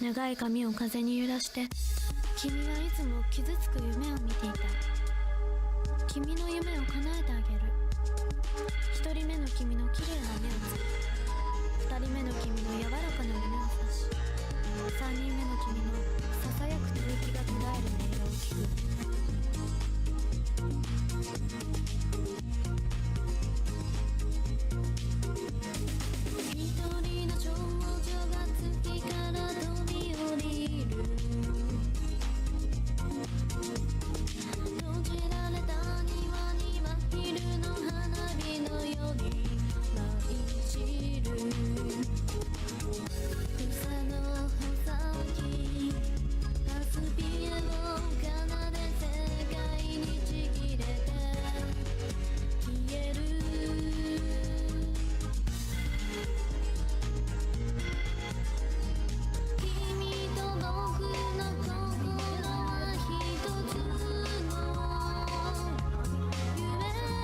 長い髪を風に揺らして、君はいつも傷つく夢を見ていた。君の夢を叶えてあげる。一人目の君の綺麗な目をつけ、二人目の君の柔らかな胸を刺し、三人目の君のささやく吐息が途絶える音色を聞く。緑の少女が月から飛び降りる。閉じられた庭には昼の花火のように舞い散る。草の穂先アスピエを奏で世界にちぎれて消える。君と僕の心は一つの夢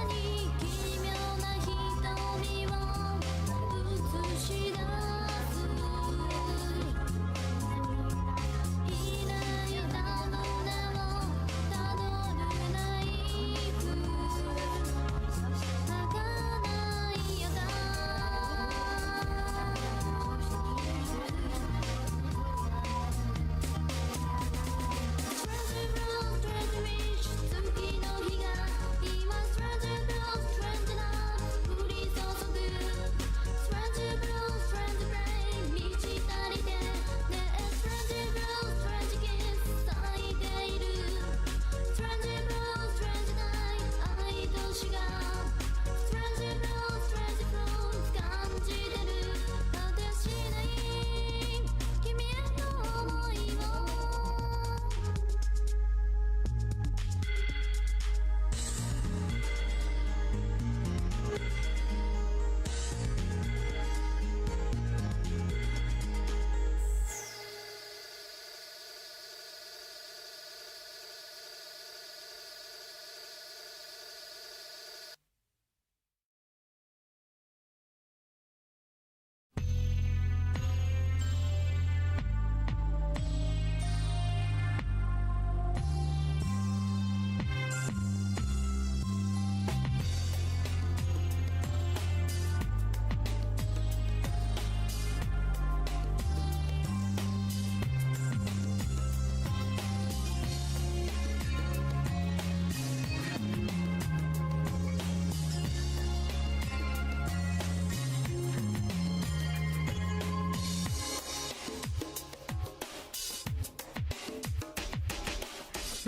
に奇妙な瞳を映し出す。開いた胸をたどるナイフ、儚いよだ。月の日が今ストレンジブローストレンジな降り注ぐ。ストレンジブローストレンジブレイン満ち足りてねえ。ストレンジブローストレンジキス咲いている。ストレンジブローストレンジナイト愛としがストレンジブローストレンジフロー感じてる。果てしない君への想いを。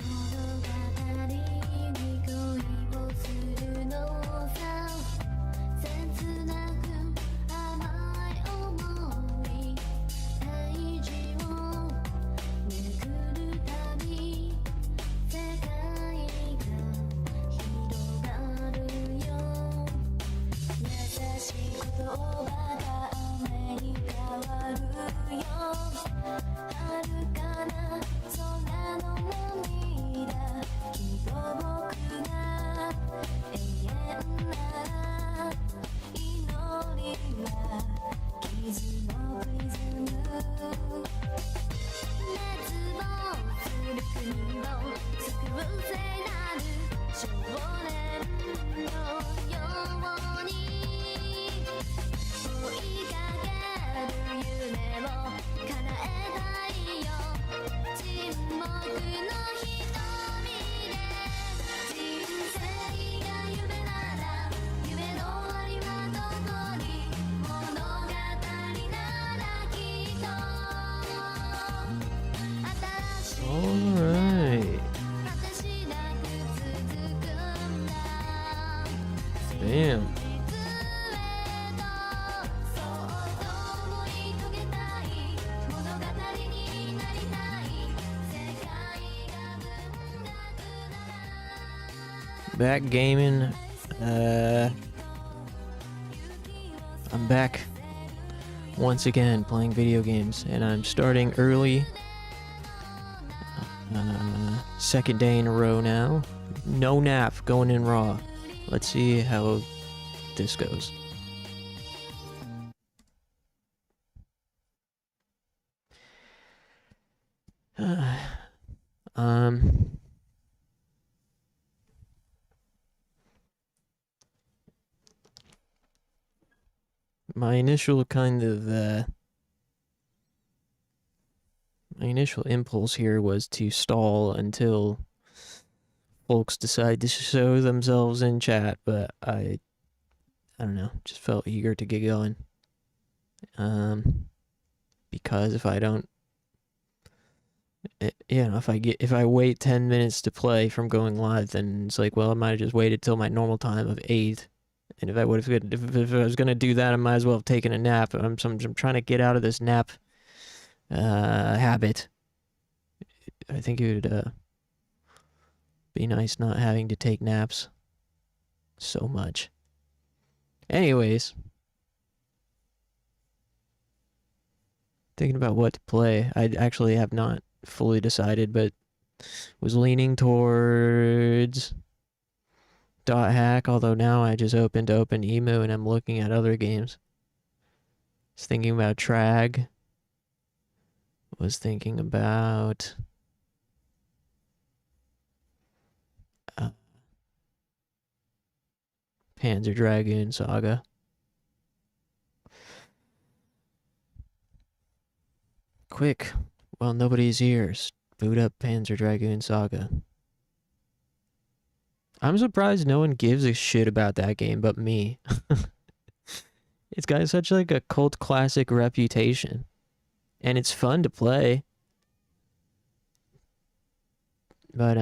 物語に恋をするのさ。切なく甘い想いページをめくるたび世界が広がるよ。優しい言葉が雨に変わるよ。遥かな空の涙きっと僕が永遠なら祈りは傷のプリズム。熱望する国を救う聖なる少年のように追いかける夢を叶えたいよ。沈黙の瞳で人生が夢なら夢の終わりはどこに。物語ならきっと新しい Alright. 果てしなく続くんだ。 Damn. そうと思い遂げたい物語になりたい。世界が文学なら Back gaming. I'm back once again playing video games, and I'm starting early. Second day in a row now. No nap, going in raw. Let's see how this goes. um, my initial impulse here was to stall until folks decide to show themselves in chat, but I don't know, just felt eager to get going. Because if I don't, if I wait 10 minutes to play from going live, then it's like, well, I might have just waited till my normal time of 8. And if I was gonna do that, I might as well have taken a nap. I'm trying to get out of this nap habit. I think it would be nice not having to take naps so much. Anyways, thinking about what to play. I actually have not fully decided, but was leaning towards Dot Hack, although now I just opened Emu and I'm looking at other games. Was thinking about Trag. Was thinking about Panzer Dragoon Saga. Quick, while nobody's here, boot up Panzer Dragoon Saga. I'm surprised no one gives a shit about that game but me. It's got such like a cult classic reputation. And it's fun to play. But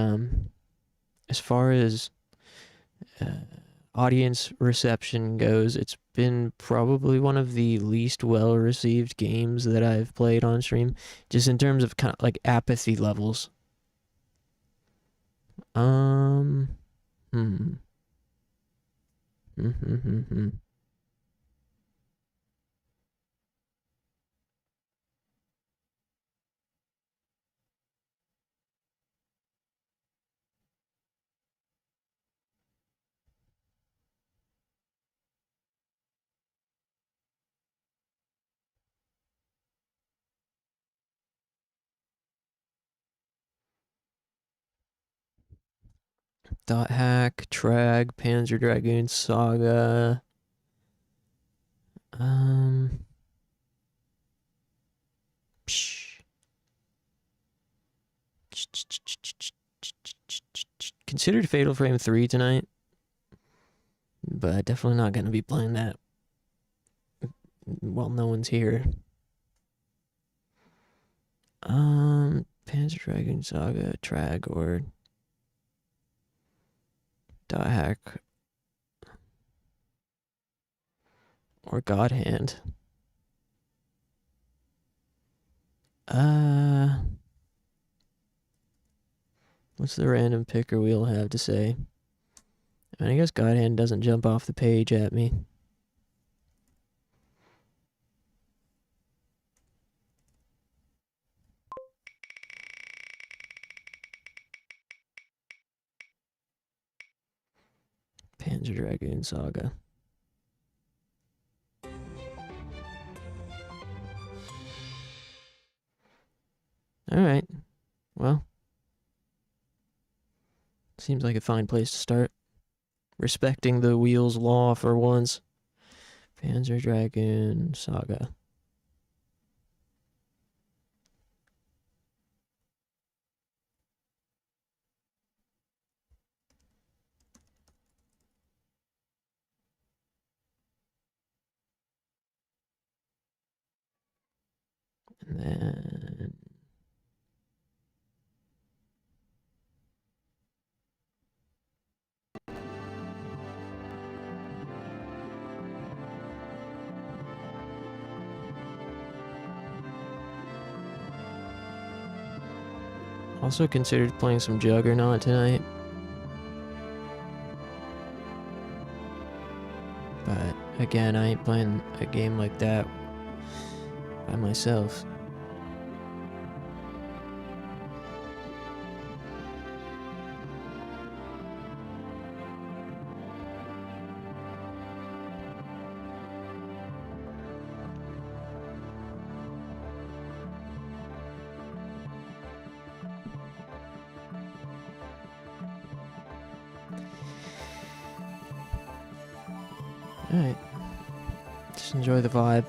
as far as audience reception goes, it's been probably one of the least well received games that I've played on stream, just in terms of kind of like apathy levels. Dot Hack, Trag, Panzer Dragoon Saga. Considered Fatal Frame 3 tonight, but definitely not going to be playing that while no one's here. Panzer Dragoon Saga, Trag, or Dot Hack, or God Hand. What's the random picker wheel have to say? I mean, I guess God Hand doesn't jump off the page at me. Panzer Dragoon Saga. Alright. Well. Seems like a fine place to start. Respecting the wheel's law for once. Panzer Dragoon Saga. And then also considered playing some Juggernaut tonight. But again, I ain't playing a game like that by myself. Alright. Just enjoy the vibe.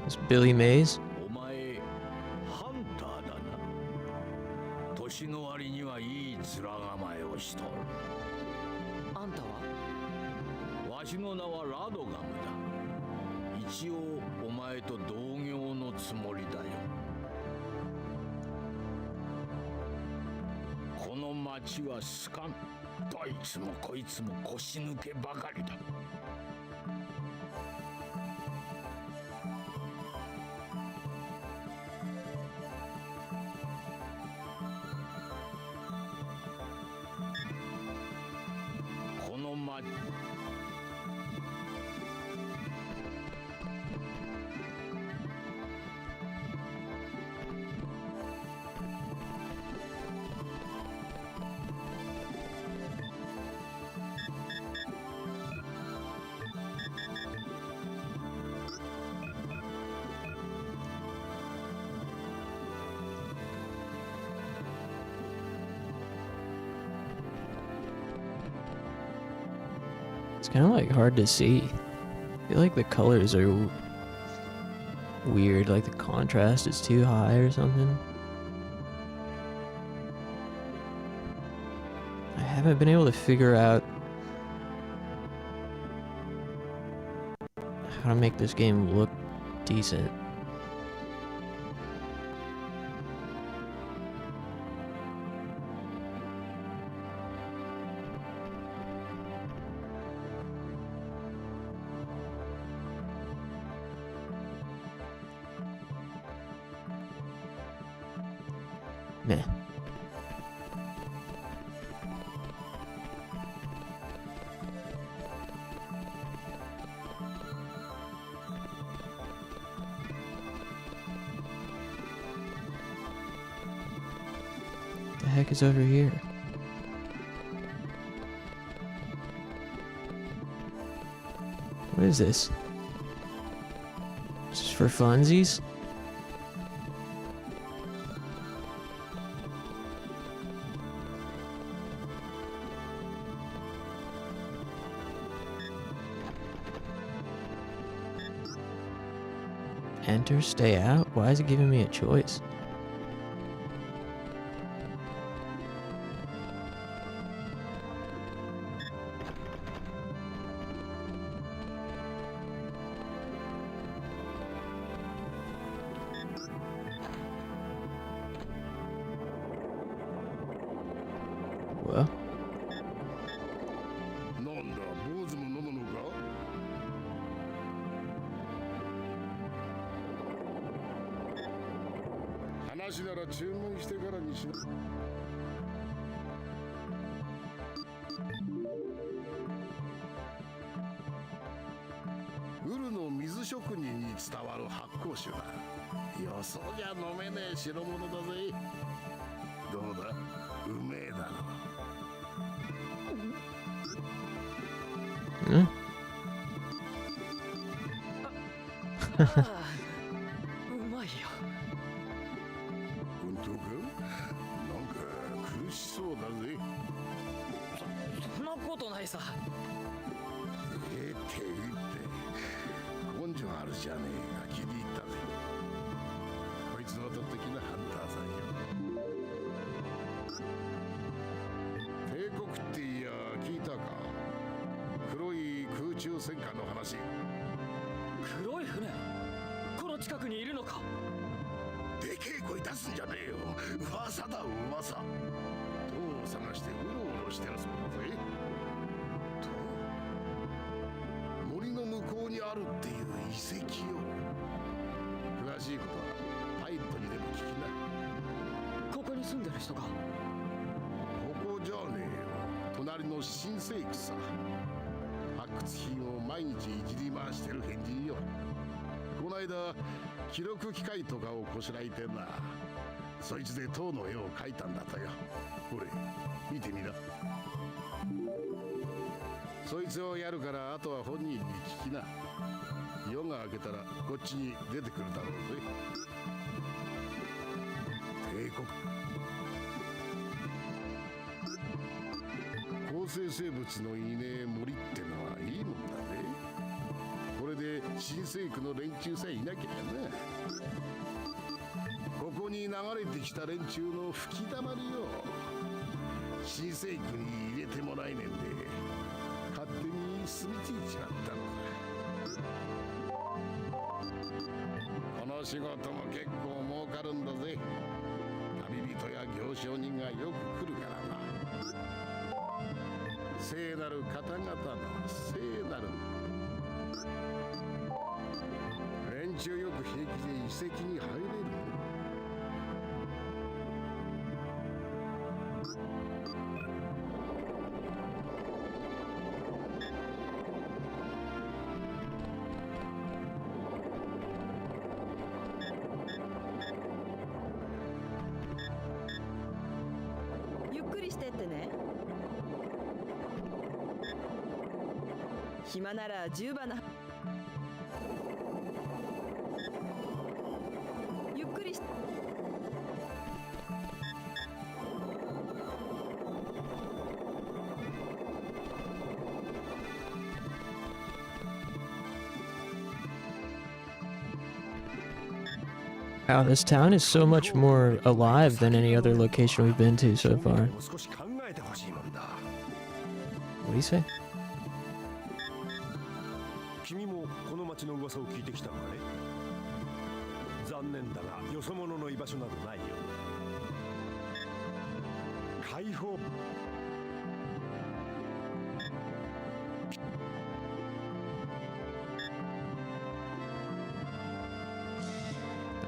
It's Billy Mays. お前ハンターだな。年の割にはいい面構えをしとる。あんたは？わしの名はラドガムだ。一応お前と同業のつもりだよ。この町はスカン。どいつもこいつも腰抜けばかりだ。この町It's kind of like hard to see. I feel like the colors are weird, like the contrast is too high or something. I haven't been able to figure out how to make this game look decent. Meh. The heck is over here? What is this? Is this for funsies? Enter, stay out? Why is it giving me a choice? Well, なんだ坊主も飲むのか。話なら注文してからにしな。ウルの水職人に伝わる発酵酒だ。よそじゃ飲めねえ代物だぜ。どうだ、うめえだろ。hmm? ああ、うまいよ。本当か？なんか苦しそうだぜ。そんなことないさ。って根性あるじゃねえが気に入ったぜ。こいつは圧倒的なハンターさんよ。帝国っていや聞いたか？黒い空中戦艦の話。黒い船、この近くにいるのか？でけえ声出すんじゃねえよ。噂だ噂。塔を探してうろうろをしてるそうだぜ。と森の向こうにあるっていう遺跡よ。詳しいことはパイロットにでも聞きな。ここに住んでる人か。ここじゃねえよ、隣の新世区さ。発掘品を毎日いじり回してる変人よ。この間記録機械とかをこしらえてな、そいつで塔の絵を描いたんだとよ。ほれ見てみな。そいつをやるから、あとは本人に聞きな。夜が明けたらこっちに出てくるだろうぜ。帝国構成生物のいねえ森ってのはいいもんだぜ。これで新世区の連中さえいなきゃな。ここに流れてきた連中の吹き溜まりよ。新世区に入れてもらえねえんで勝手に住み着いちまったのだ。この仕事も結構儲かるんだぜ。旅人や行商人がよく来るからな。聖なる方々の聖なる連中よく平気で遺跡に入れる。ゆっくりしてってね。暇なら10番のゆっくりしWow, this town is so much more alive than any other location we've been to so far. もう少し考えてほしいもんだ。 What do you say? 君もこの町の噂を聞いてきたのかね。残念だがよそ者の居場所などないよ。解放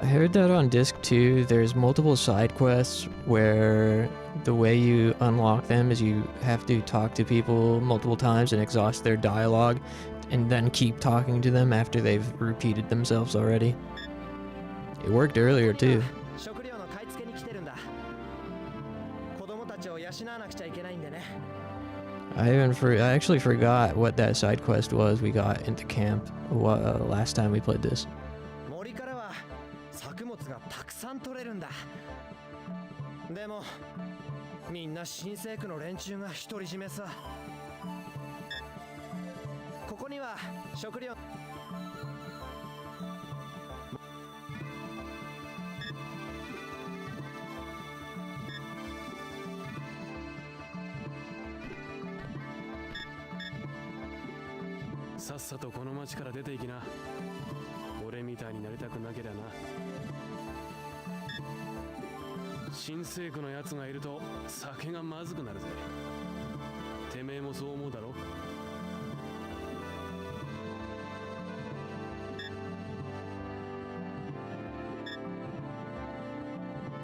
I heard that on disc 2 there's multiple side quests where the way you unlock them is you have to talk to people multiple times and exhaust their dialogue and then keep talking to them after they've repeated themselves already. It worked earlier too. 食料の買い付けに来てるんだ。子供たちを養わなくちゃいけないんでね。I actually forgot what that side quest was we got into camp last time we played this. 森からは作物がたくさん取れるんだ。でもみんな新世区の連中が独り占めさ。ここには食料さっさとこの町から出ていきな。俺みたいになりたくなけりゃな。新世区のやつがいると酒がまずくなるぜ。てめえもそう思うだろ。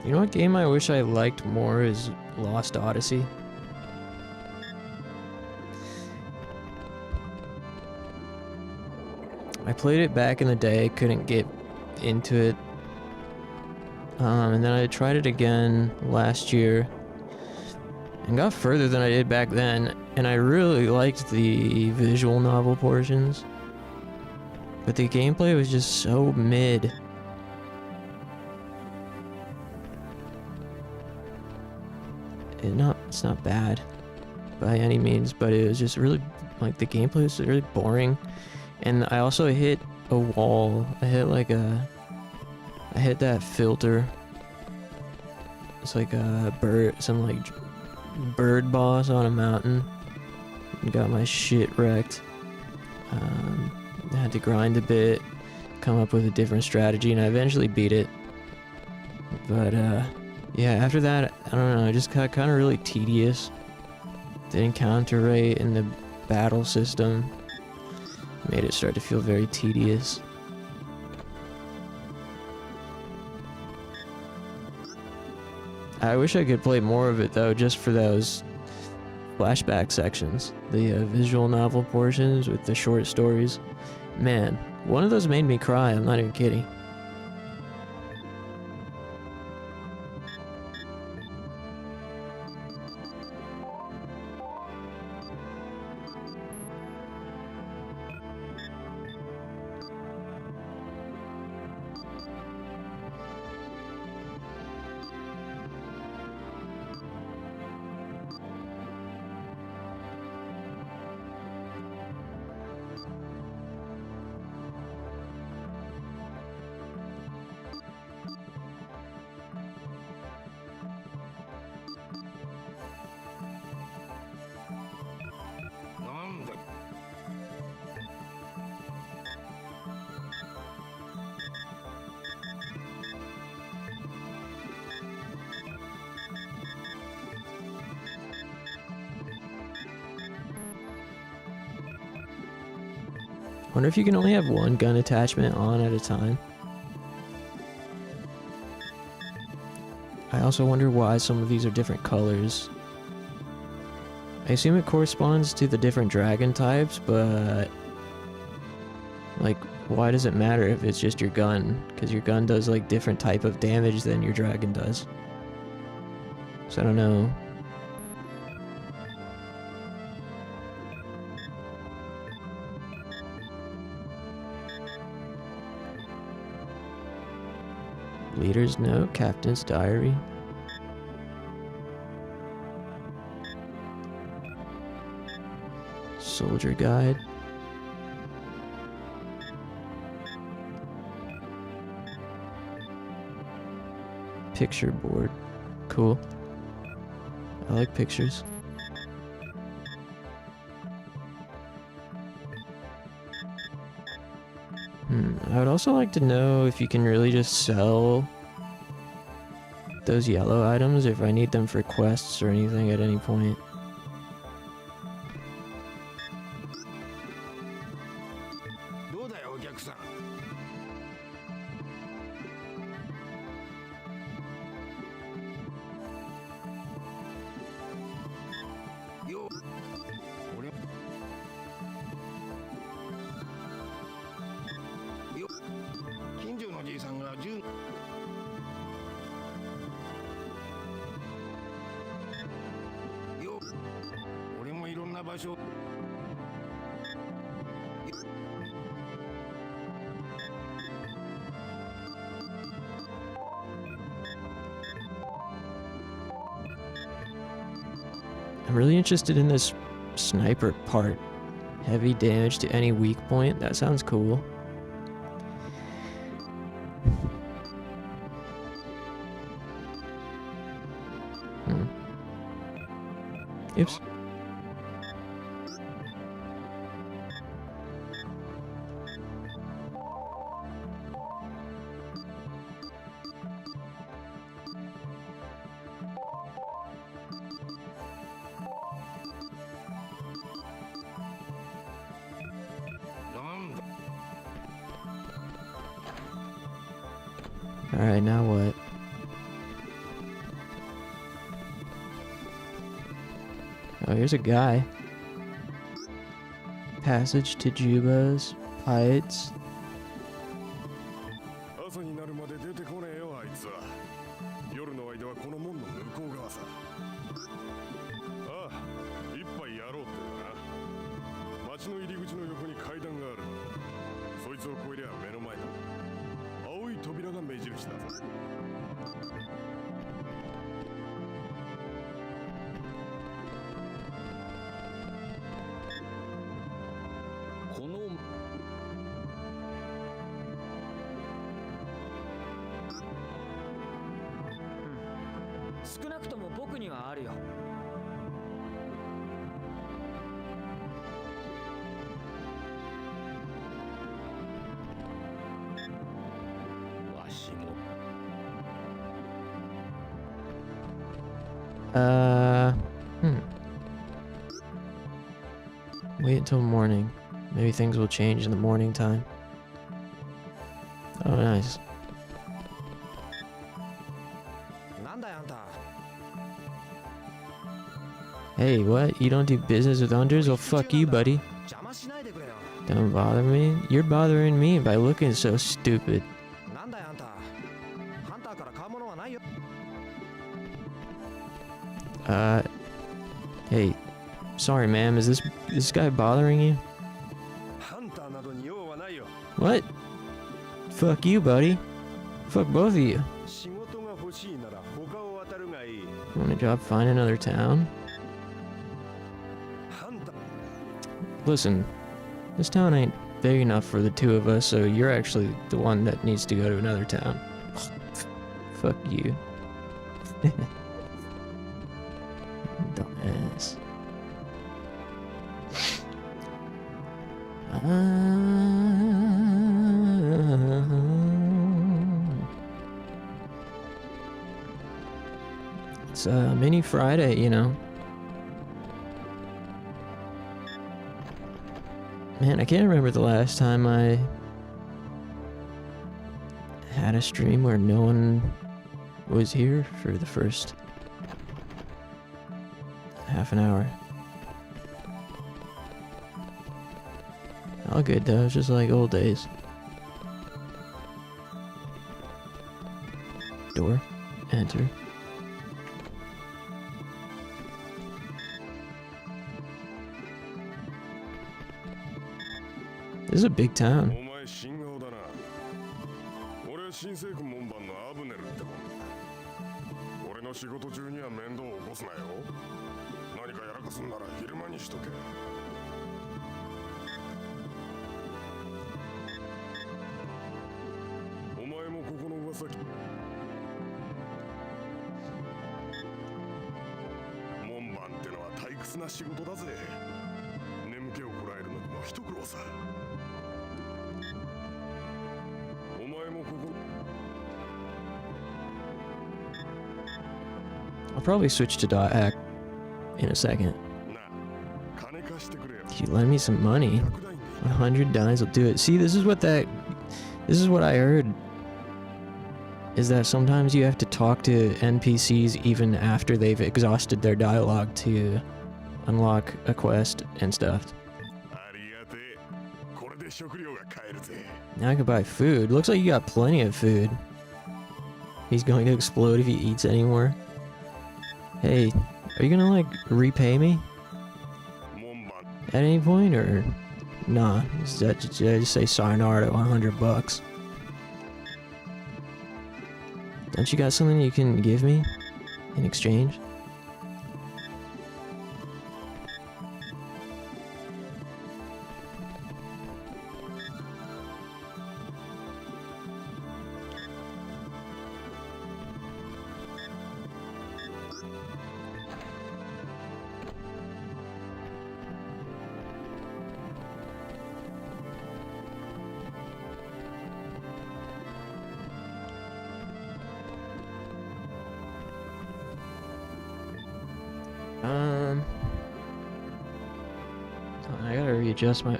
You know what game I wish I liked more is Lost Odyssey. I played it back in the day, couldn't get into it. And then I tried it again last year and got further than I did back then, and I really liked the visual novel portions. But the gameplay was just so mid. It's not bad by any means, but it was just really, like, the gameplay was really boring. And I also hit a wall. I hit that filter. It's like a bird, some like bird boss on a mountain. And got my shit wrecked. I had to grind a bit, come up with a different strategy, and I eventually beat it. But yeah, after that, I don't know, it just got kind of really tedious. The encounter rate and the battle system made it start to feel very tedious. I wish I could play more of it though, just for those flashback sections, the visual novel portions with the short stories. Man, one of those made me cry, I'm not even kidding. Wonder if you can only have one gun attachment on at a time. I also wonder why some of these are different colors. I assume it corresponds to the different dragon types, but like, why does it matter if it's just your gun? Because your gun does like different type of damage than your dragon does. So I don't know. Leader's note, Captain's diary. Soldier guide. Picture board. Cool. I like pictures. I would also like to know if you can really just sell those yellow items if I need them for quests or anything at any point. I'm really interested in this sniper part. Heavy damage to any weak point. That sounds cool. Oops. Alright, now what? Oh, here's a guy. Passage to Juba's Heights. 朝になるまで出てこねえよあいつは。夜の間はこの門の向こう側さ。ああ、一杯やろうってな。町の入り口の横に階段がある。そいつを越えりゃ目の前だ。青い扉が目印だぞ。この少なくとも僕にはあるよ。わしも。Wait until morning. Maybe things will change in the morning time. Oh, nice. なんだよあんた。 Hey, what? You don't do business with hunters? Well, fuck you, buddy. 邪魔しないでくれよ。 Don't bother me. You're bothering me by looking so stupid. なんだよあんた。ハンターから買うものはないよ。 Hey. Sorry, ma'am. Is this guy bothering you? ハンターなどに用はないよ。 What? Fuck you, buddy. Fuck both of you. 仕事が欲しいなら他を渡るがいい。 Want a job? Find another town? ハンター Listen, this town ain't big enough for the two of us, so you're actually the one that needs to go to another town. Fuck you. Dumbass. It's mini Friday, you know. Man, I can't remember the last time I had a stream where no one was here for the first half an hour. All good though, it's just like old days. Door, enter. This is a big town. お前新顔だな。俺は新政府門番のアブネルってもんだ。俺の仕事中には面倒を起こすなよ。何かやらかすんなら昼間にしとけ。お前もここの噂聞門番ってのは退屈な仕事だぜ。眠気をこらえるのにも一苦労さ。 I'll probably switch to .hack in a second. If you lend me some money, 100 dimes will do it. See, this is what I heard. Is that sometimes you have to talk to NPCs even after they've exhausted their dialogue to unlock a quest and stuff. Now I can buy food. Looks like you got plenty of food. He's going to explode if he eats anymore. Hey, are you gonna like repay me at any point or nah? Did I just say sayonara to $100? Don't you got something you can give me in exchange?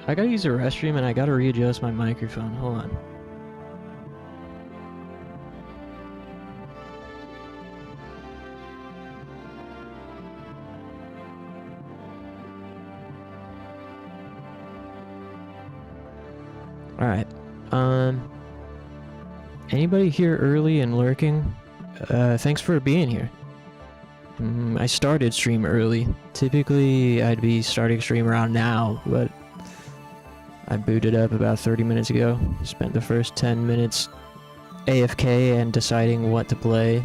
I gotta use the restroom and I gotta readjust my microphone. Hold on. Alright. Anybody here early and lurking? Thanks for being here. I started stream early. Typically, I'd be starting stream around now, but I booted up about 30 minutes ago. Spent the first 10 minutes AFK and deciding what to play.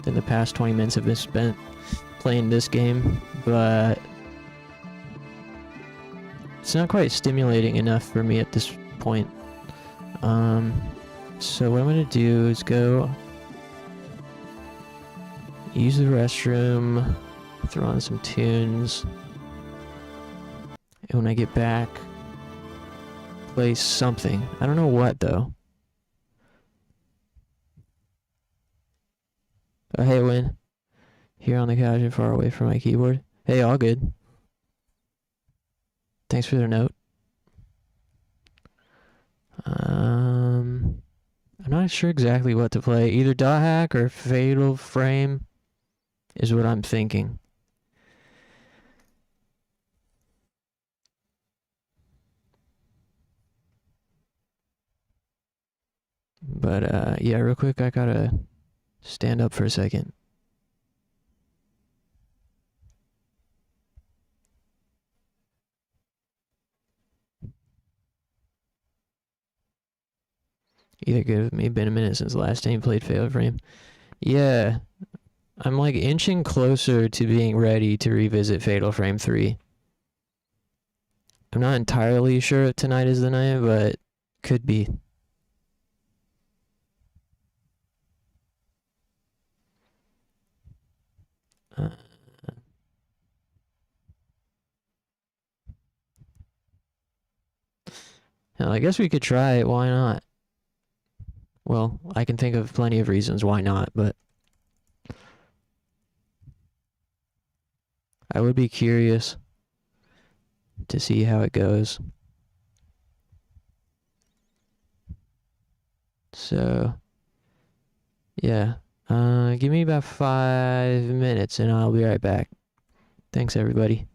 Then the past 20 minutes have been spent playing this game, but it's not quite stimulating enough for me at this point. So what I'm gonna do is go use the restroom, throw on some tunes, and when I get back, play something. I don't know what though. Oh, hey, Win. Here on the couch and far away from my keyboard. Hey, all good. Thanks for the note. I'm not sure exactly what to play. Either Dot Hack or Fatal Frame is what I'm thinking. But yeah, real quick, I gotta stand up for a second. Either good with me. Been a minute since the last time you played Fatal Frame. Yeah, I'm like inching closer to being ready to revisit Fatal Frame 3. I'm not entirely sure if tonight is the night, but could be. Now, I guess we could try it. Why not? Well, I can think of plenty of reasons why not, but I would be curious to see how it goes. So, yeah. Give me about 5 minutes and I'll be right back. Thanks, everybody.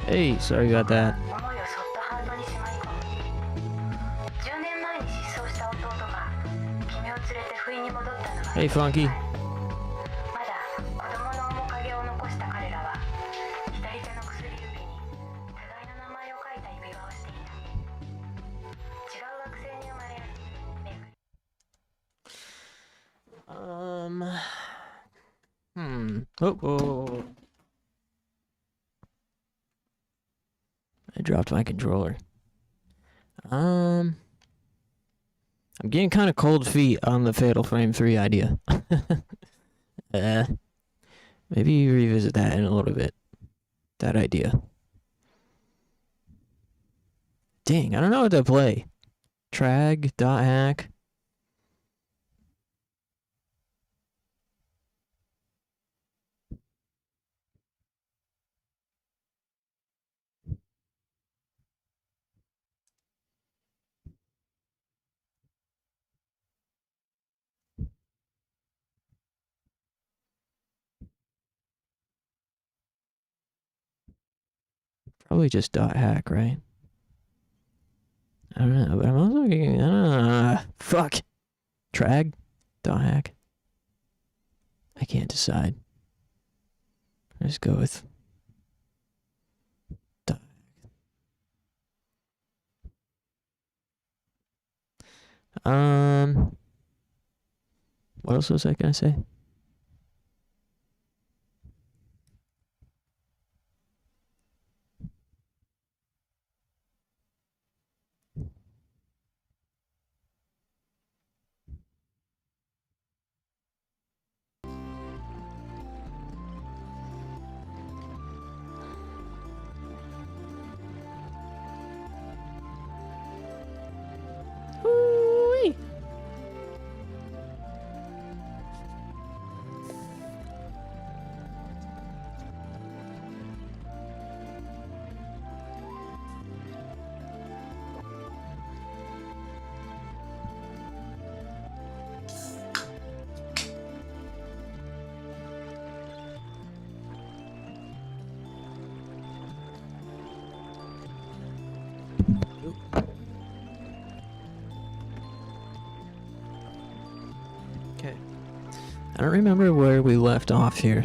Hey, sorry about that. 思いをそっとハートにしまい込む。10年前に失踪した弟が君を連れて不意に戻ったのは Hey, Funky. まだ子供の面影を残した彼らは左手の薬指に互いの名前を書いた指輪をしていた。違う惑星に生まれ巡り Oh. I dropped my controller. I'm getting kind of cold feet on the Fatal Frame 3 idea. Maybe revisit that in a little bit. That idea. Dang, I don't know what to play. Trag, dot hack. Probably just dot hack, right? I don't know, but I'm also getting, fuck. Trag? Dot hack? I can't decide. Let's go with dot hack. What else was I gonna say? Ooh-wee. Okay. I don't remember where we left off here.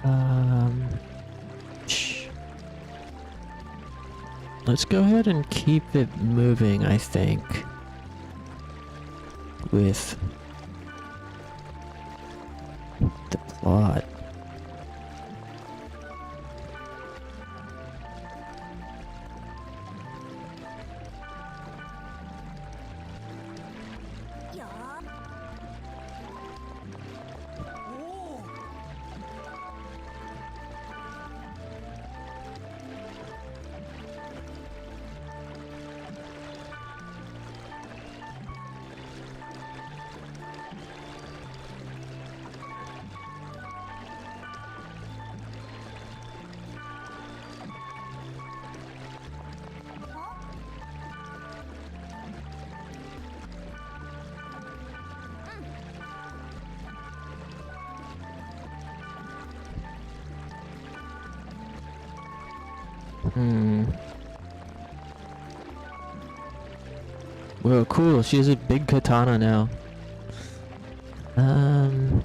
Um shh. Let's go ahead and keep it moving, I think. With the plot. Hmm. Whoa, cool. She has a big katana now. Hmm.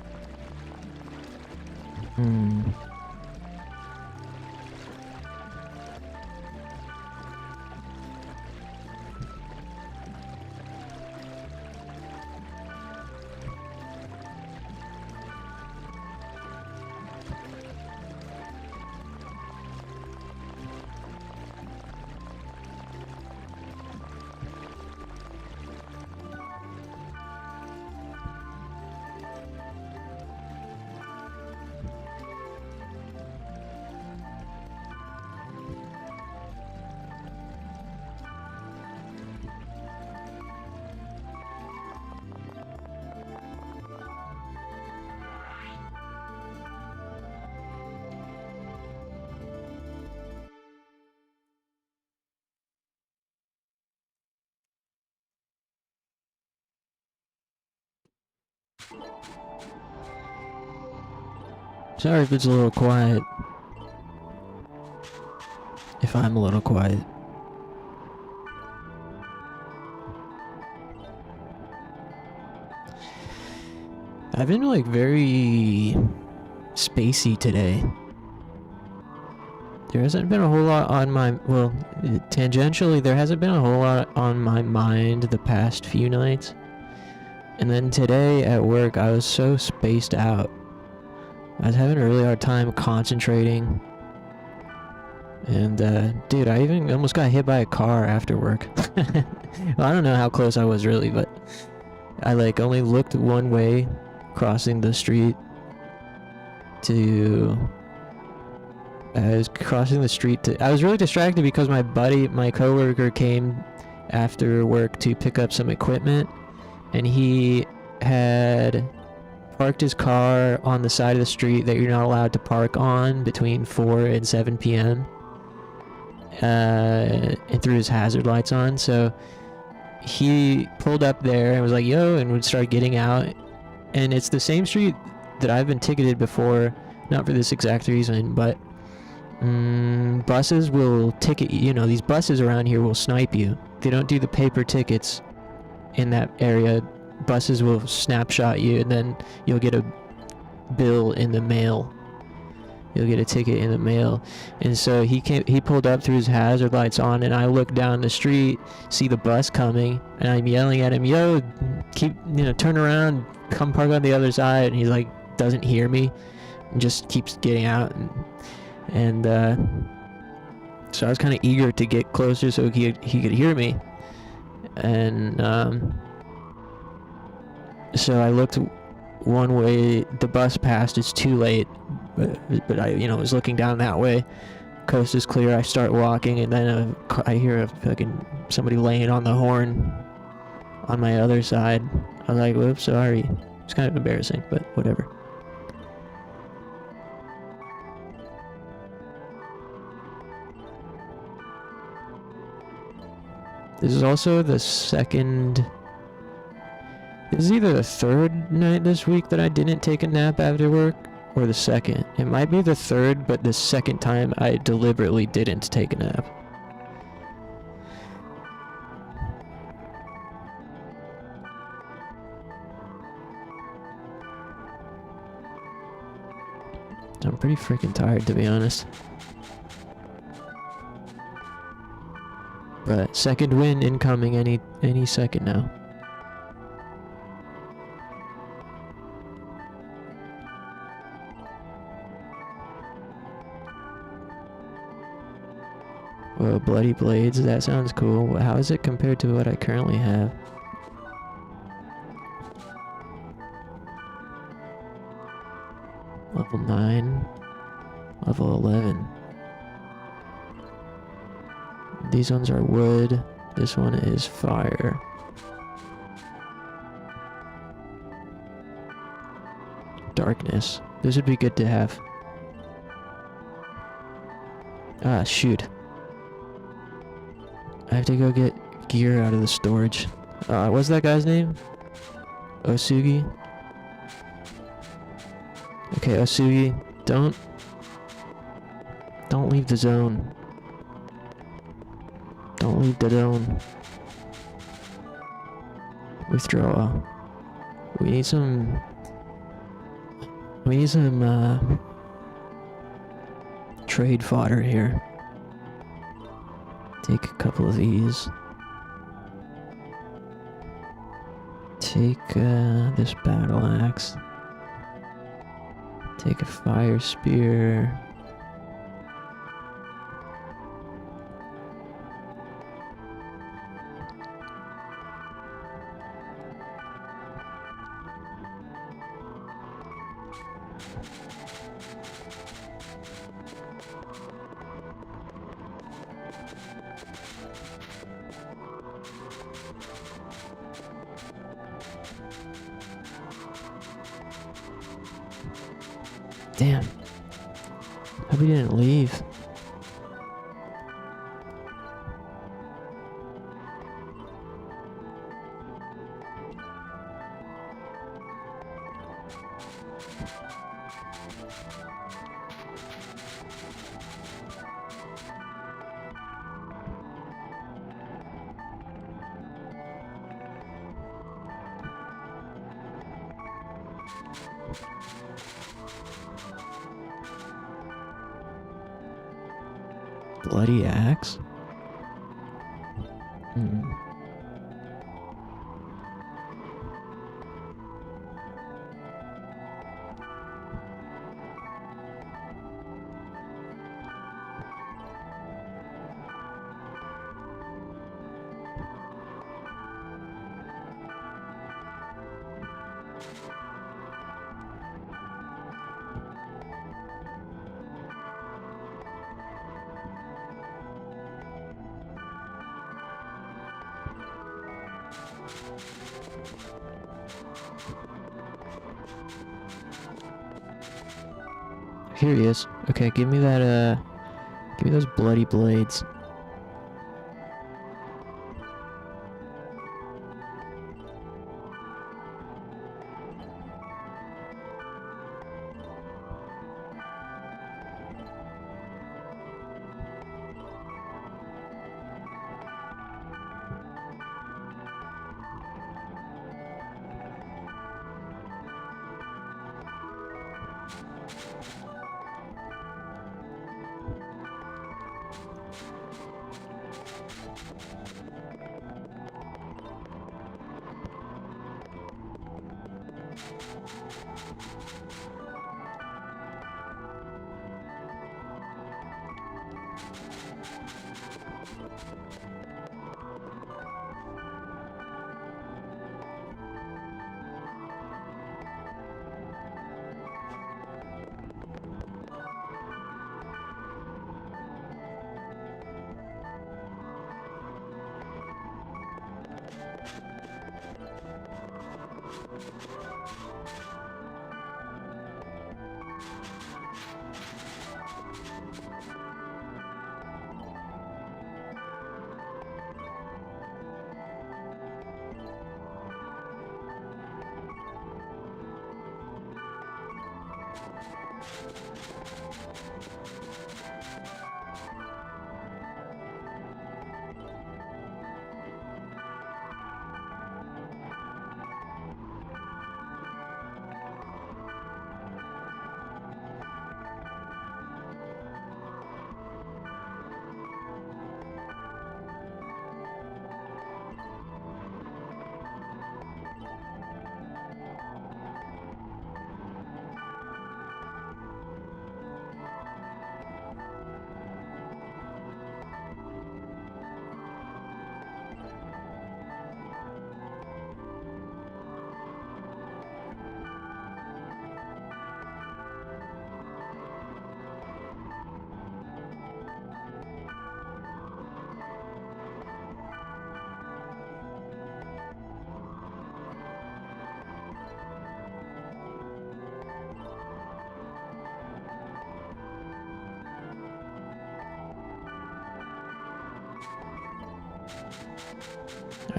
Sorry if it's a little quiet. If I'm a little quiet. I've been like very spacey today. There hasn't been a whole lot on my, well, tangentially there hasn't been a whole lot on my mind the past few nights. And then today at work I was so spaced out. I was having a really hard time concentrating. And dude, I even almost got hit by a car after work. Well, I don't know how close I was really, but I like only looked one way crossing the street to... I was crossing the street to... I was really distracted because my buddy, my coworker, came after work to pick up some equipment, and he had parked his car on the side of the street that you're not allowed to park on between 4 and 7 p.m. And threw his hazard lights on, so he pulled up there and was like, yo, and would start getting out. And it's the same street that I've been ticketed before, not for this exact reason, but buses will ticket you. You know, these buses around here will snipe you. They don't do the paper tickets in that area. Buses will snapshot you, and then you'll get a bill in the mail. You'll get a ticket in the mail. And so he pulled up, threw his hazard lights on, and I look down the street, see the bus coming, and I'm yelling at him, yo, turn around, come park on the other side. And he's like, doesn't hear me, and just keeps getting out. And so I was kind of eager to get closer so he could hear me. And so I looked one way, the bus passed, it's too late, but I was looking down that way. Coast is clear. I start walking, and then I hear a fucking somebody laying on the horn on my other side. I was like, whoops, sorry. It's kind of embarrassing, but whatever. This is also the second... This is either the third night this week that I didn't take a nap after work, or the second. It might be the third, but the second time I deliberately didn't take a nap. I'm pretty freaking tired, to be honest. But second win incoming any second now. Whoa, bloody blades, that sounds cool. How is it compared to what I currently have? Level 9, level 11. These ones are wood, this one is fire. Darkness, this would be good to have. Ah, shoot. I have to go get gear out of the storage. What's that guy's name? Osugi? Okay, Osugi, don't leave the zone. Don't leave the dome. Withdraw. We need some... trade fodder here. Take a couple of these. Take this battle axe. Take a fire spear. Damn. Hope he didn't leave. Bloody axe? Here he is. Okay, give me that, give me those bloody blades.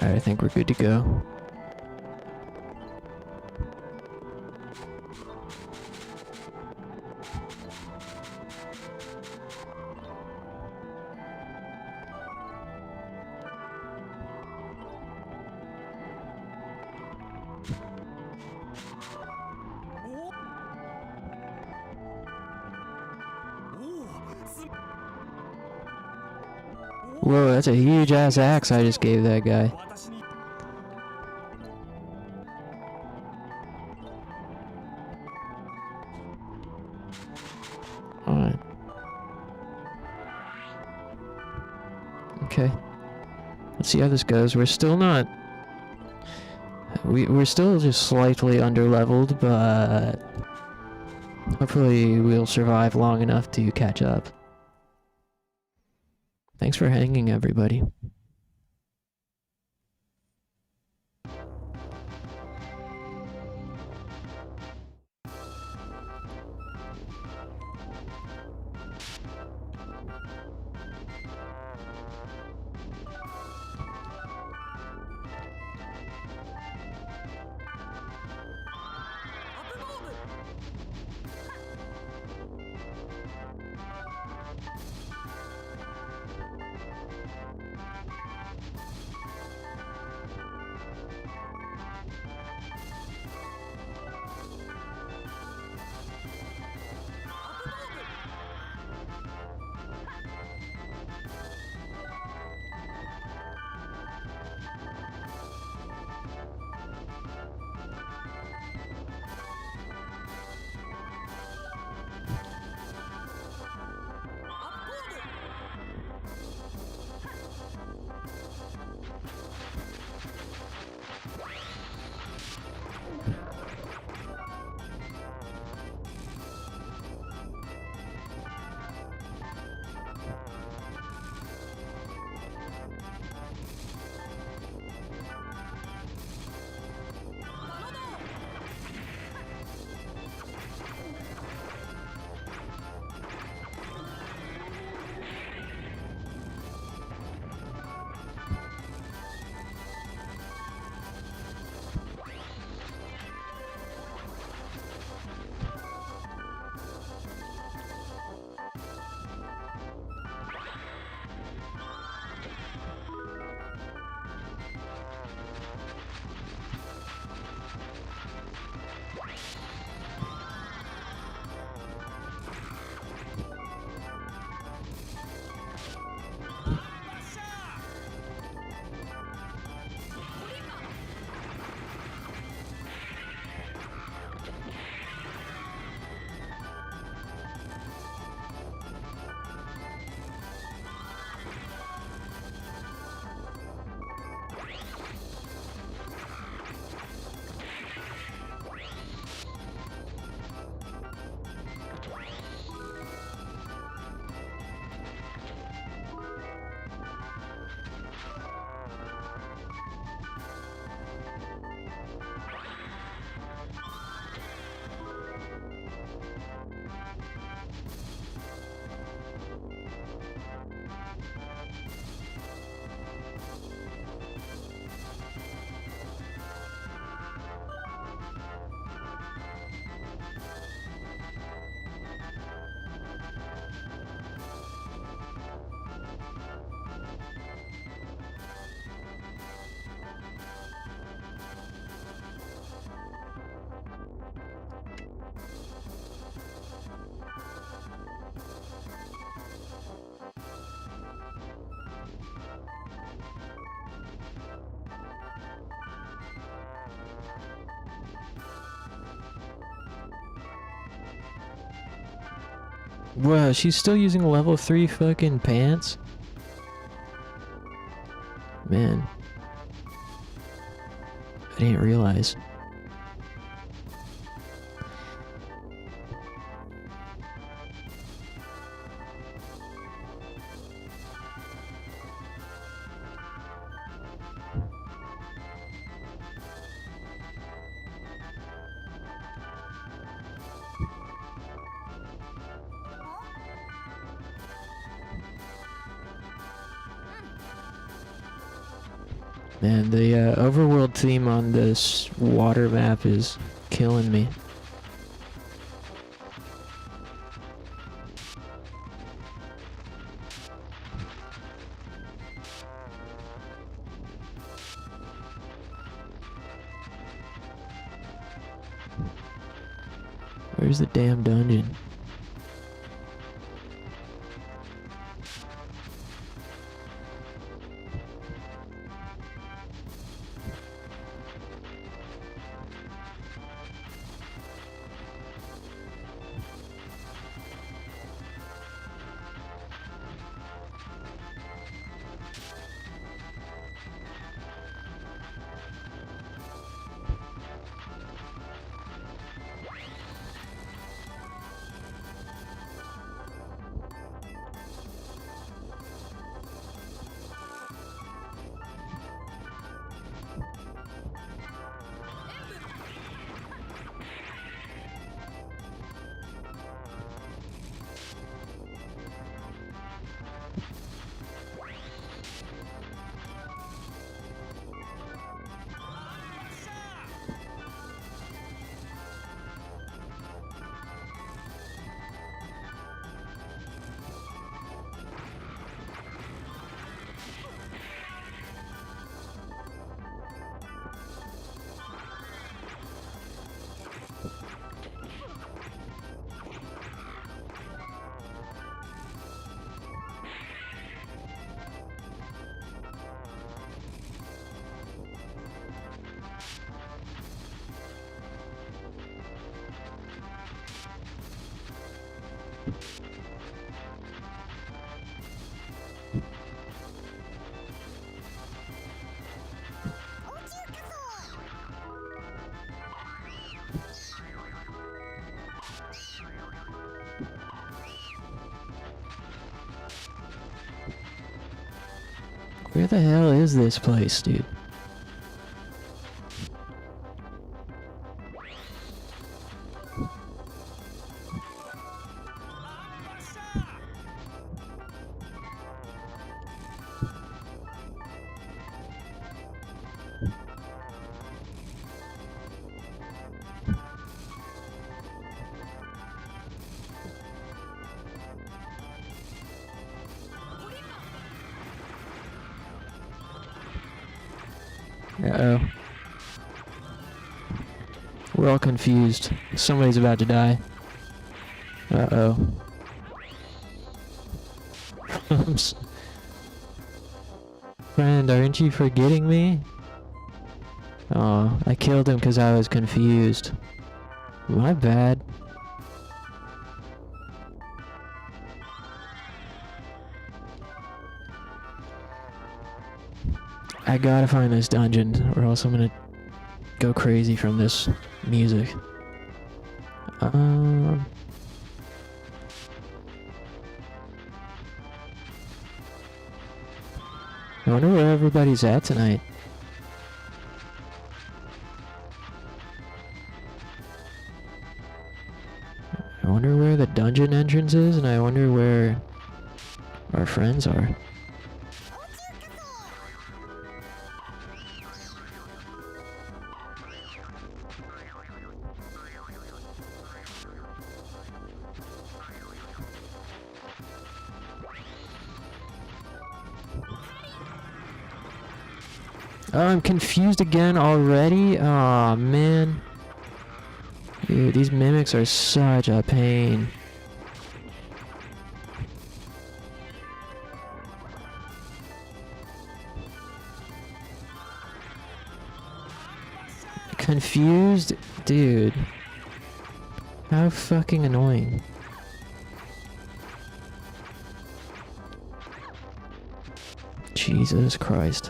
Alright, I think we're good to go. Whoa, that's a huge ass axe I just gave that guy. Alright. Okay. Let's see how this goes. We're still not... We're still just slightly under-leveled, but... hopefully we'll survive long enough to catch up. Thanks for hanging, everybody. Whoa, she's still using level 3 fucking pants? Man. I didn't realize. Man, the overworld theme on this water map is killing me. Where's the damn dungeon? Where the hell is this place, dude? Uh-oh. We're all confused. Somebody's about to die. Uh-oh. Friend, aren't you forgetting me? Oh, I killed him because I was confused. My bad. I gotta find this dungeon, or else I'm gonna go crazy from this music. I wonder where everybody's at tonight. I wonder where the dungeon entrance is, and I wonder where our friends are. Oh, I'm confused again already? Aw, man. Dude, these mimics are such a pain. Confused? Dude. How fucking annoying. Jesus Christ.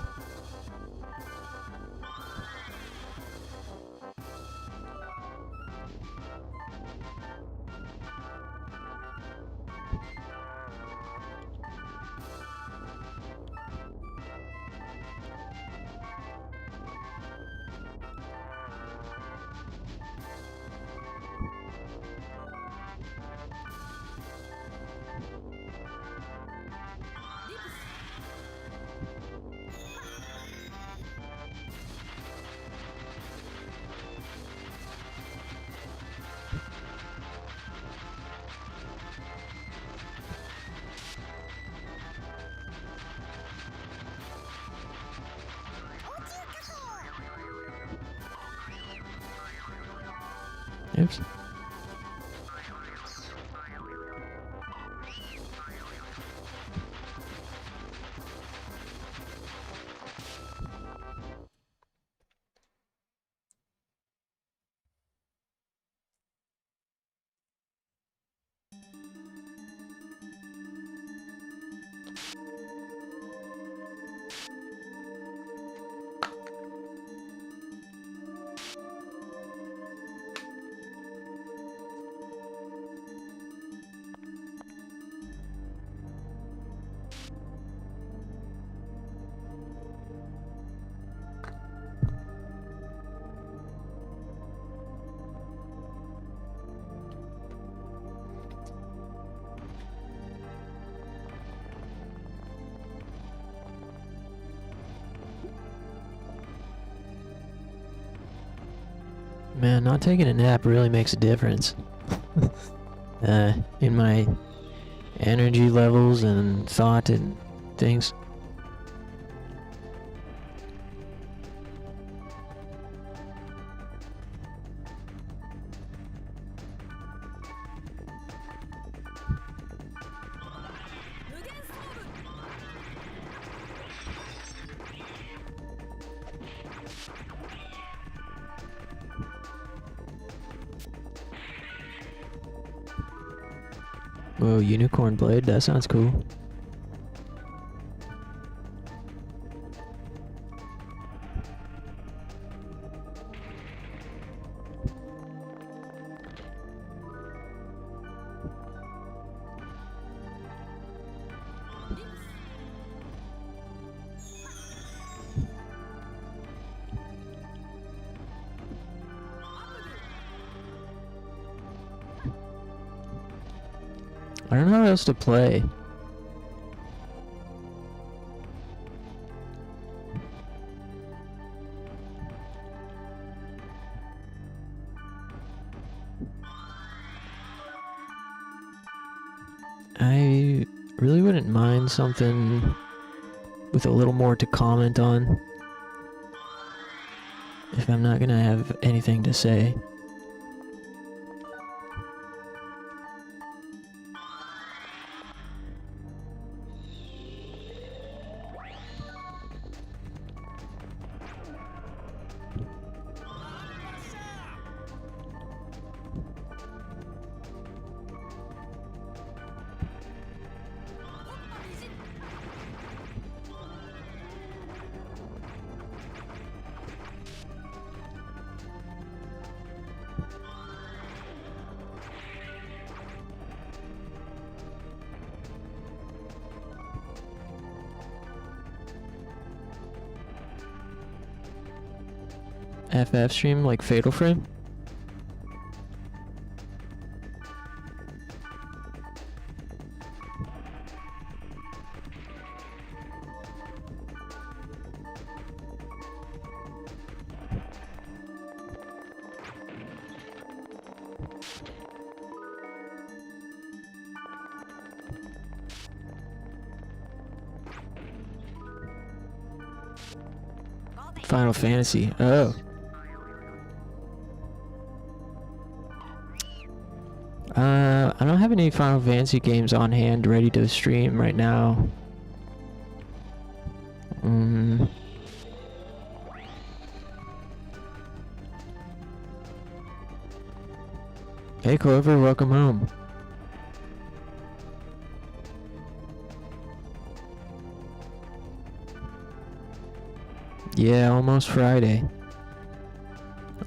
Oops. Man, not taking a nap really makes a difference. In my energy levels and thought and things. Whoa, unicorn blade, that sounds cool. I don't know what else to play. I really wouldn't mind something with a little more to comment on if I'm not gonna have anything to say. FF stream like Fatal Frame? Final Fantasy. Oh. I don't have any Final Fantasy games on hand ready to stream right now. Hey Clover, welcome home. Yeah, almost Friday.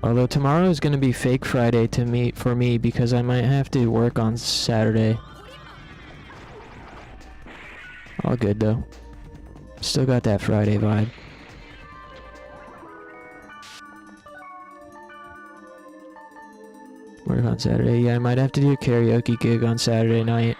Although tomorrow is gonna be fake Friday for me because I might have to work on Saturday. All good though. Still got that Friday vibe. Work on Saturday. Yeah, I might have to do a karaoke gig on Saturday night.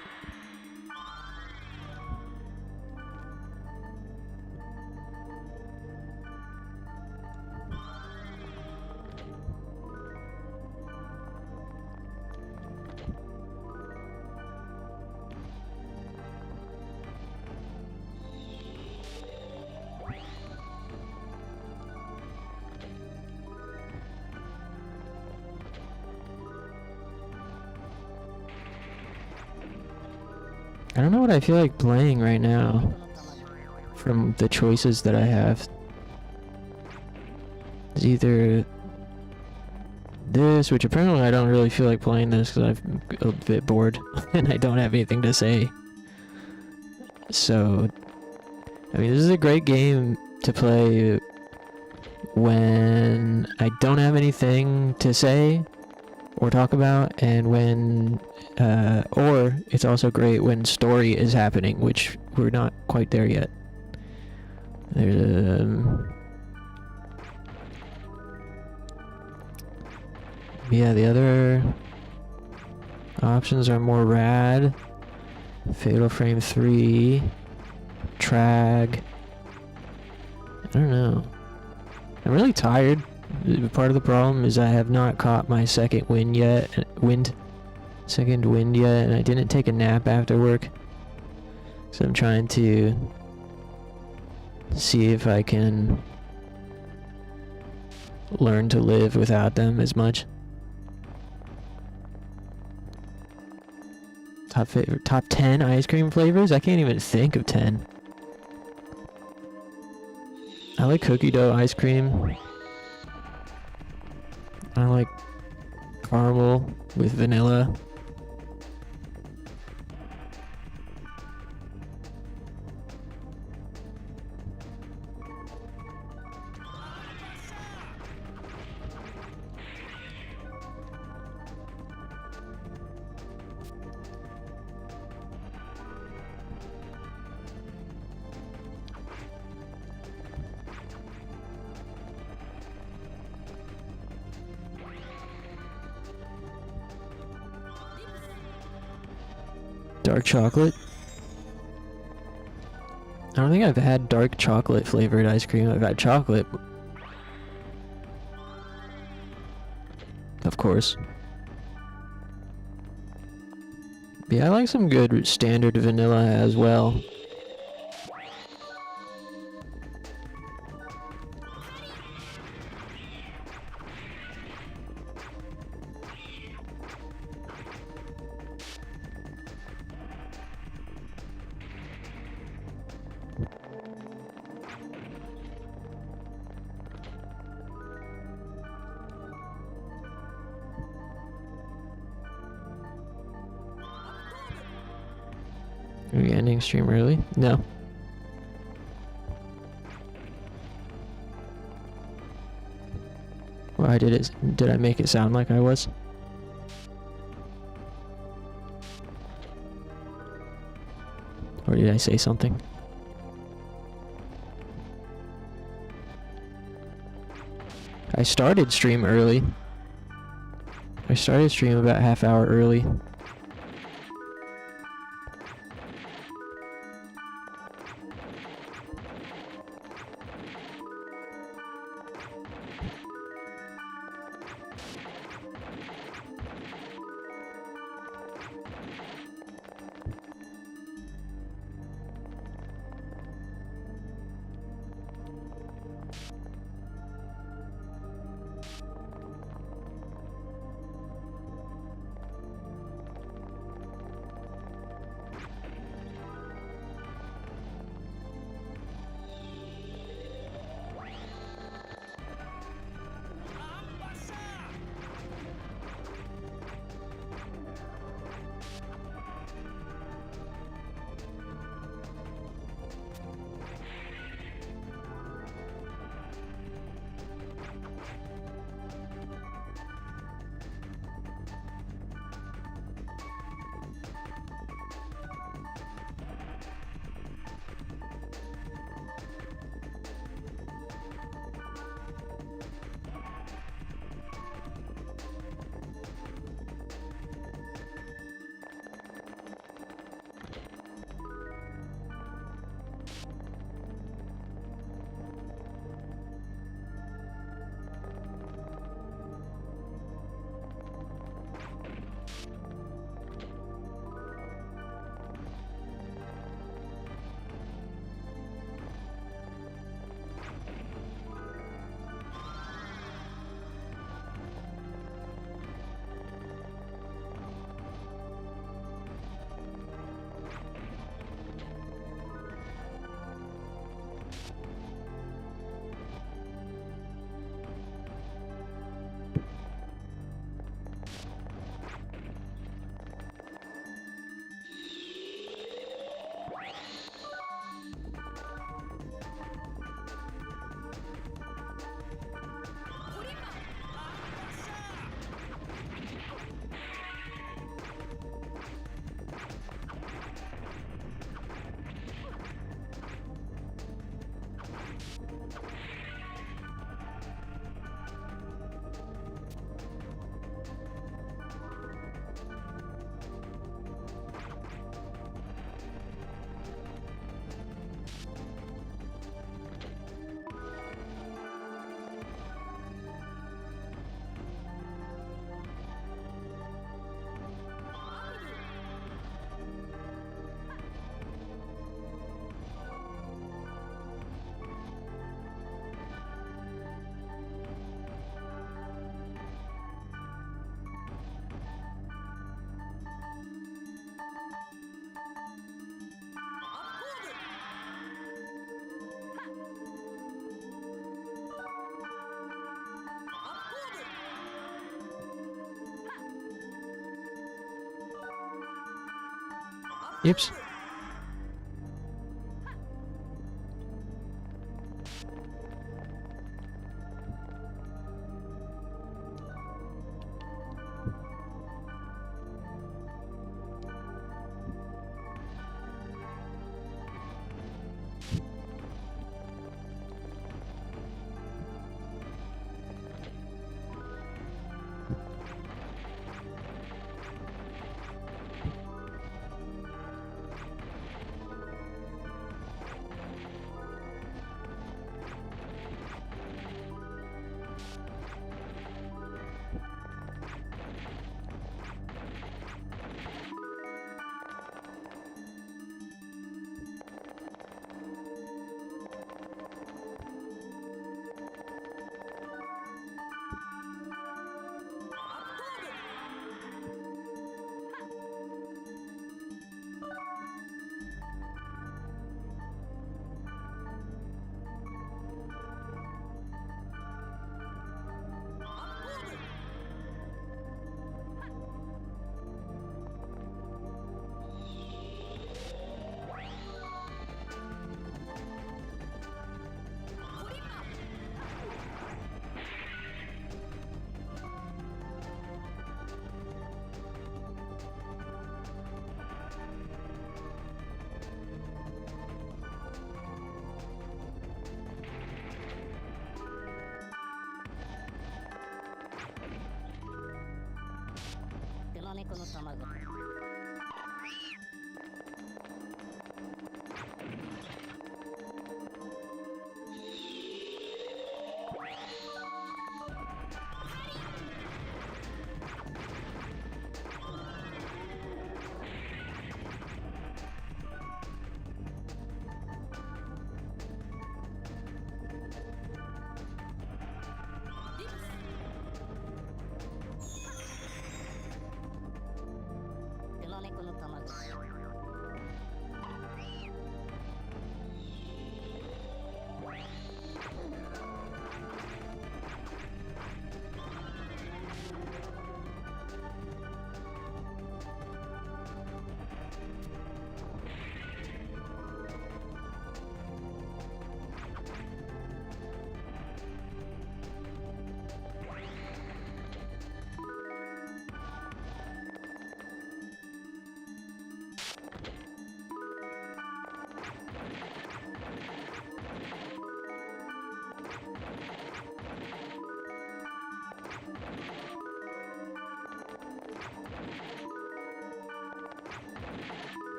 I don't know what I feel like playing right now from the choices that I have. It's either this, which apparently I don't really feel like playing this because I'm a bit bored and I don't have anything to say. So, I mean, this is a great game to play when I don't have anything to say or talk about, and when or it's also great when story is happening, which we're not quite there yet. There's yeah, the other options are more rad. Fatal Frame 3, Trag. I don't know. I'm really tired. Part of the problem is I have not caught my second wind yet, and I didn't take a nap after work. So I'm trying to see if I can learn to live without them as much. Top 10 ice cream flavors? I can't even think of 10. I like cookie dough ice cream. I like caramel with vanilla. Dark chocolate. I don't think I've had dark chocolate flavored ice cream. I've had chocolate. Of course. Yeah, I like some good standard vanilla as well. Are we ending stream early? No. Why did I make it sound like I was? Or did I say something? I started stream early. I started stream about half hour early. Oops.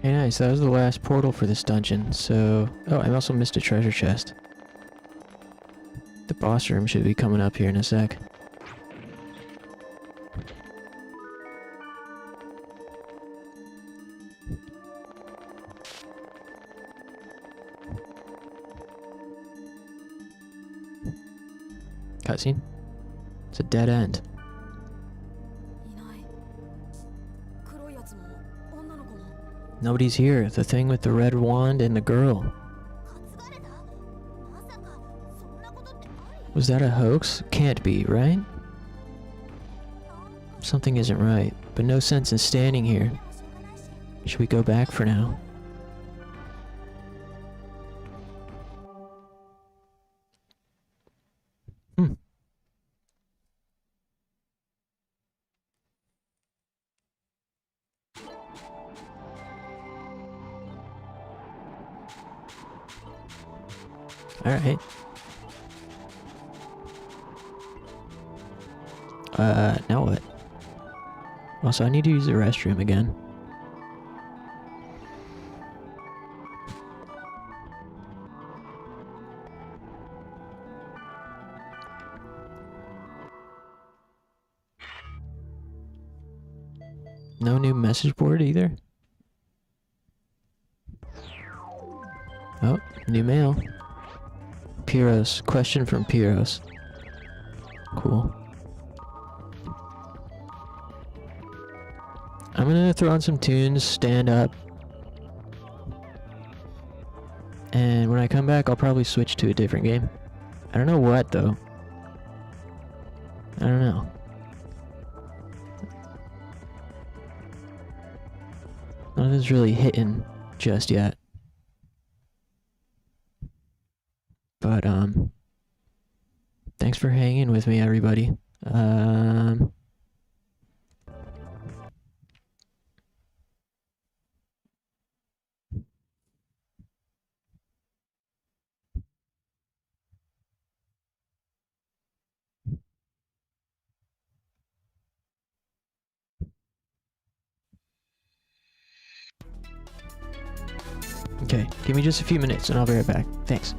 Hey, nice. That was the last portal for this dungeon, so... Oh, I also missed a treasure chest. The boss room should be coming up here in a sec. Cutscene? It's a dead end. Nobody's here. The thing with the red wand and the girl. Was that a hoax? Can't be, right? Something isn't right, but no sense in standing here. Should we go back for now? Alright. Now what? Also, I need to use the restroom again. No new message board either? Oh, new mail. Pyros. Question from Pyros. Cool. I'm gonna throw on some tunes, stand up. And when I come back, I'll probably switch to a different game. I don't know what, though. I don't know. Nothing's really hitting just yet. But thanks for hanging with me, everybody. Okay, give me just a few minutes and I'll be right back. Thanks.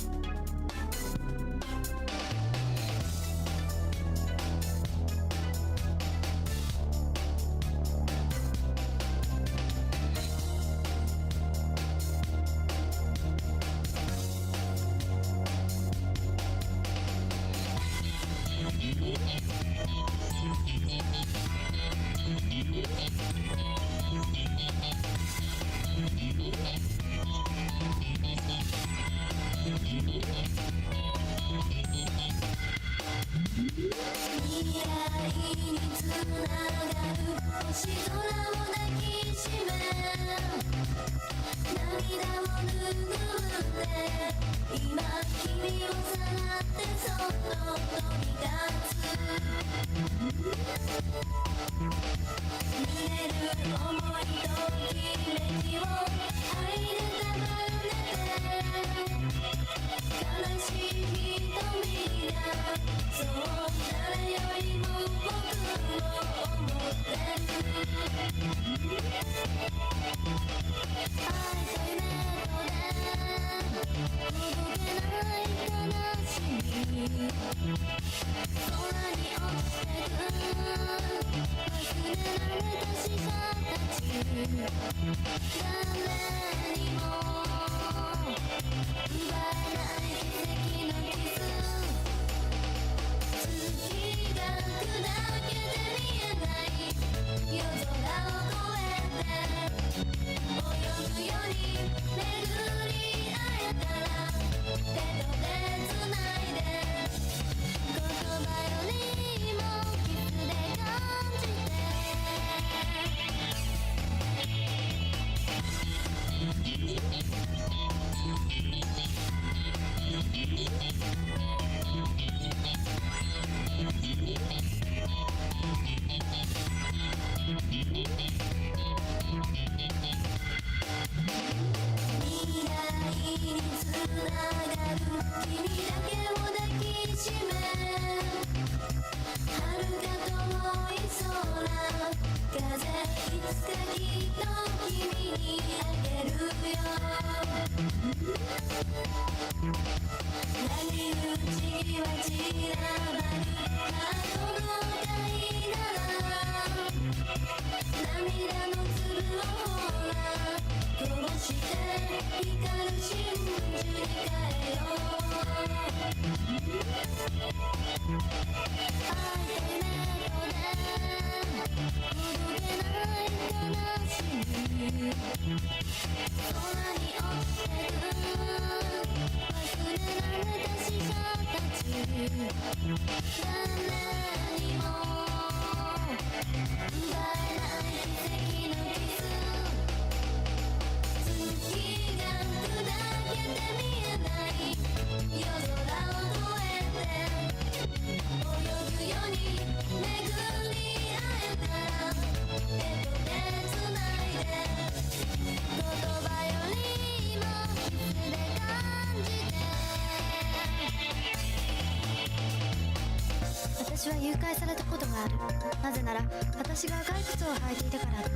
私は誘拐されたことがある。なぜなら私が赤い靴を履いていたからだ。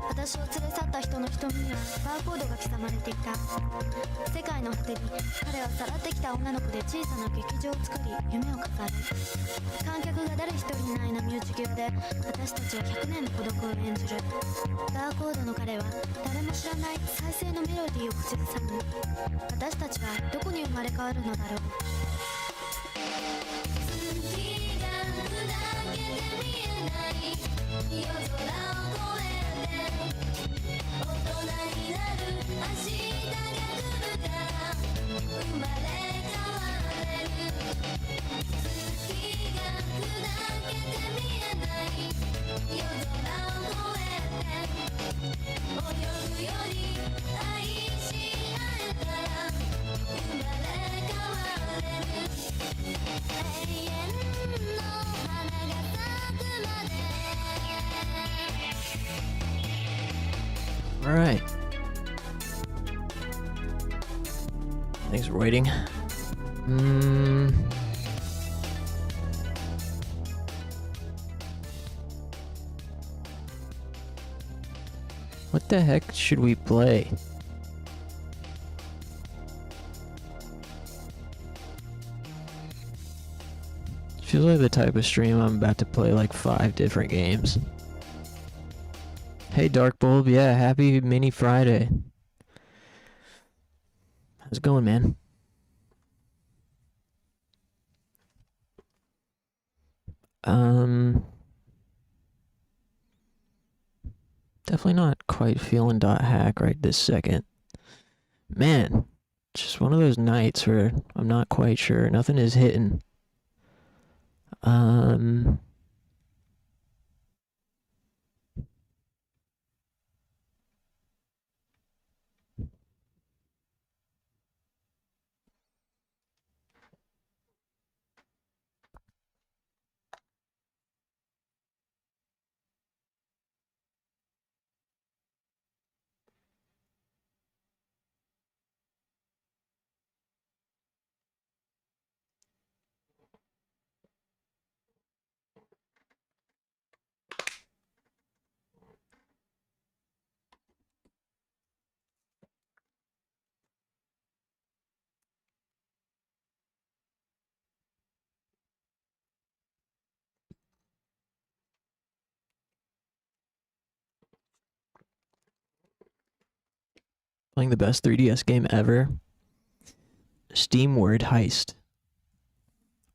私を連れ去った人の瞳にはバーコードが刻まれていた。世界の果てに彼はさらってきた女の子で小さな劇場を作り夢を語る。観客が誰一人いない波打ち際で私たちは100年の孤独を演じる。バーコードの彼は誰も知らない再生のメロディーを口ずさむ。私たちはどこに生まれ変わるのだろう。夜空を越えて大人になる明日が来るから生まれ変われる。月が砕けて見えない夜空を越えて泳ぐより愛し合えたら生まれ変わる。Alright. Thanks for waiting. What the heck should we play? Feels like the type of stream I'm about to play like 5 different games. Hey Dark Bulb, yeah, happy mini Friday. How's it going, man? Definitely not quite feeling .hack right this second. Man, just one of those nights where I'm not quite sure. Nothing is hitting. Playing the best 3DS game ever. Steam Word Heist.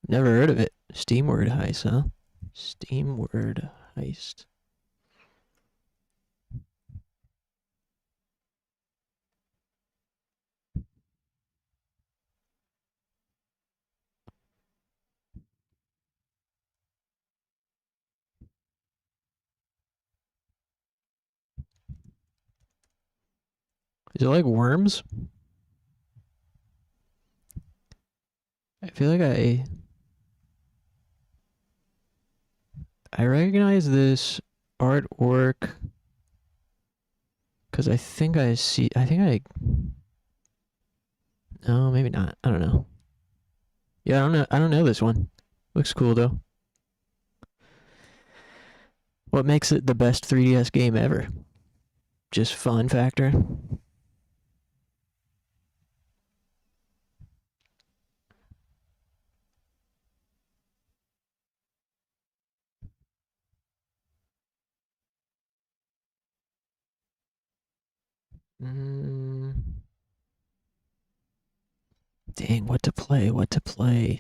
Never heard of it. Steam Word Heist, huh? Steam Word Heist. Is it like Worms? I feel like I recognize this artwork because I think no, maybe not. I don't know. Yeah, I don't know this one. Looks cool though. What makes it the best 3DS game ever? Just fun factor. Dang, what to play? What to play?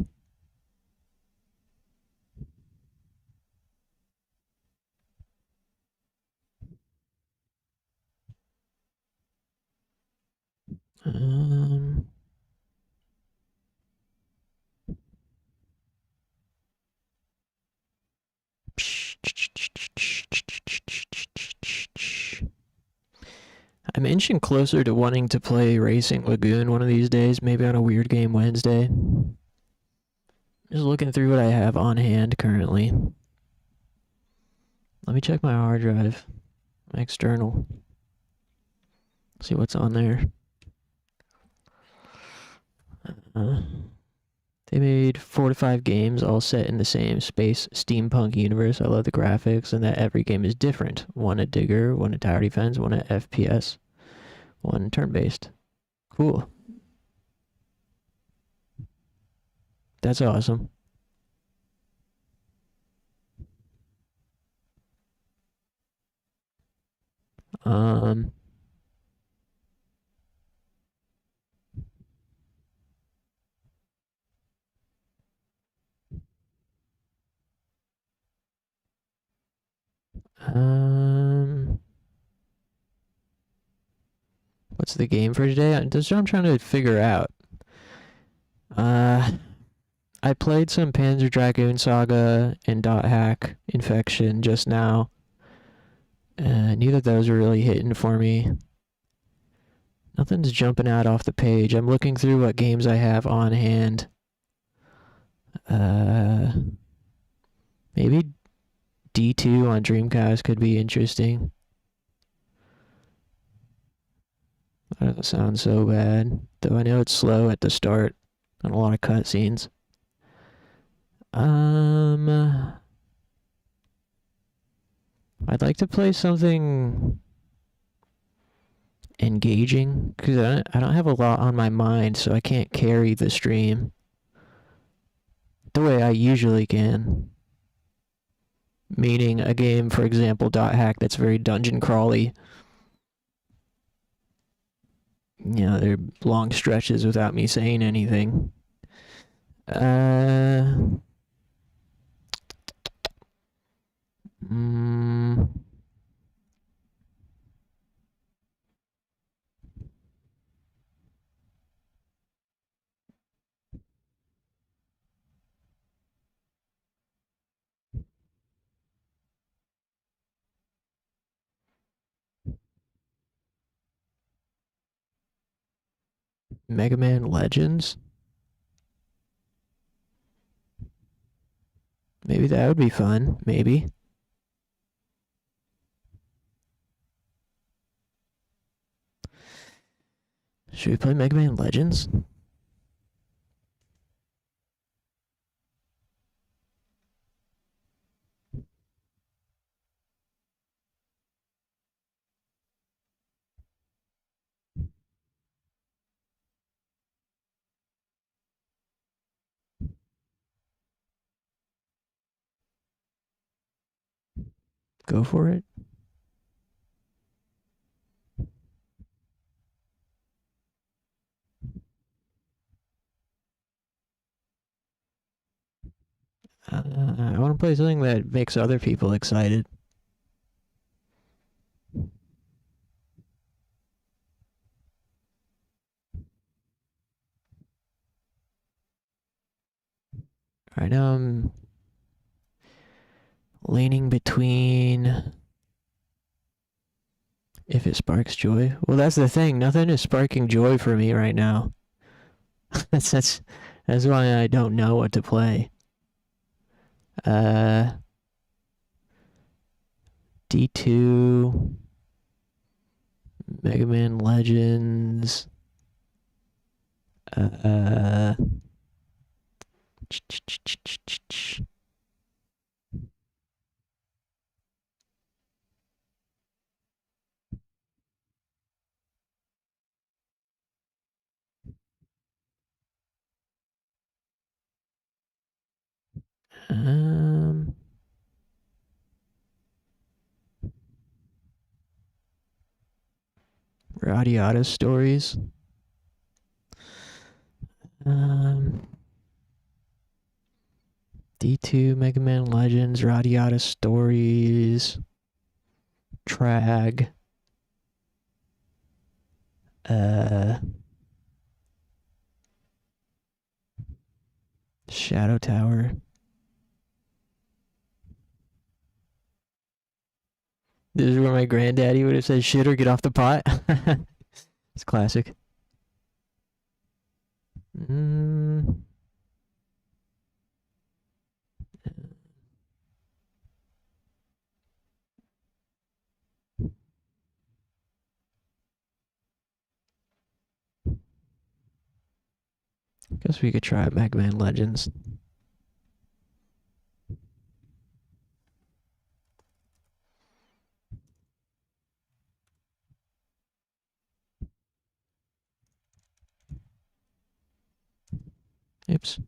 I'm inching closer to wanting to play Racing Lagoon one of these days, maybe on a Weird Game Wednesday. Just looking through what I have on hand currently. Let me check my hard drive, my external. See what's on there. They made 4 to 5 games, all set in the same space steampunk universe. I love the graphics and that every game is different. One a digger, one a tower defense, one a FPS, one turn-based. Cool. That's awesome. What's the game for today? That's what I'm trying to figure out. I played some Panzer Dragoon Saga and .hack Infection just now. Neither of those are really hitting for me. Nothing's jumping out off the page. I'm looking through what games I have on hand. Maybe D2 on Dreamcast could be interesting. That doesn't sound so bad. Though I know it's slow at the start and a lot of cutscenes. I'd like to play something engaging because I don't have a lot on my mind, so I can't carry the stream the way I usually can. Meaning a game, for example, Dot Hack, that's very dungeon crawly. You know, there are long stretches without me saying anything. Mega Man Legends? Maybe that would be fun. Maybe. Should we play Mega Man Legends? Go for it. I want to play something that makes other people excited. Right now I'm leaning between if it sparks joy. Well, that's the thing. Nothing is sparking joy for me right now. that's why I don't know what to play. D2, Mega Man Legends, Radiata Stories. D2, Mega Man Legends, Radiata Stories, Trag, Shadow Tower. This is where my granddaddy would have said shit or get off the pot. It's classic. Guess we could try Mega Man Legends. Oops.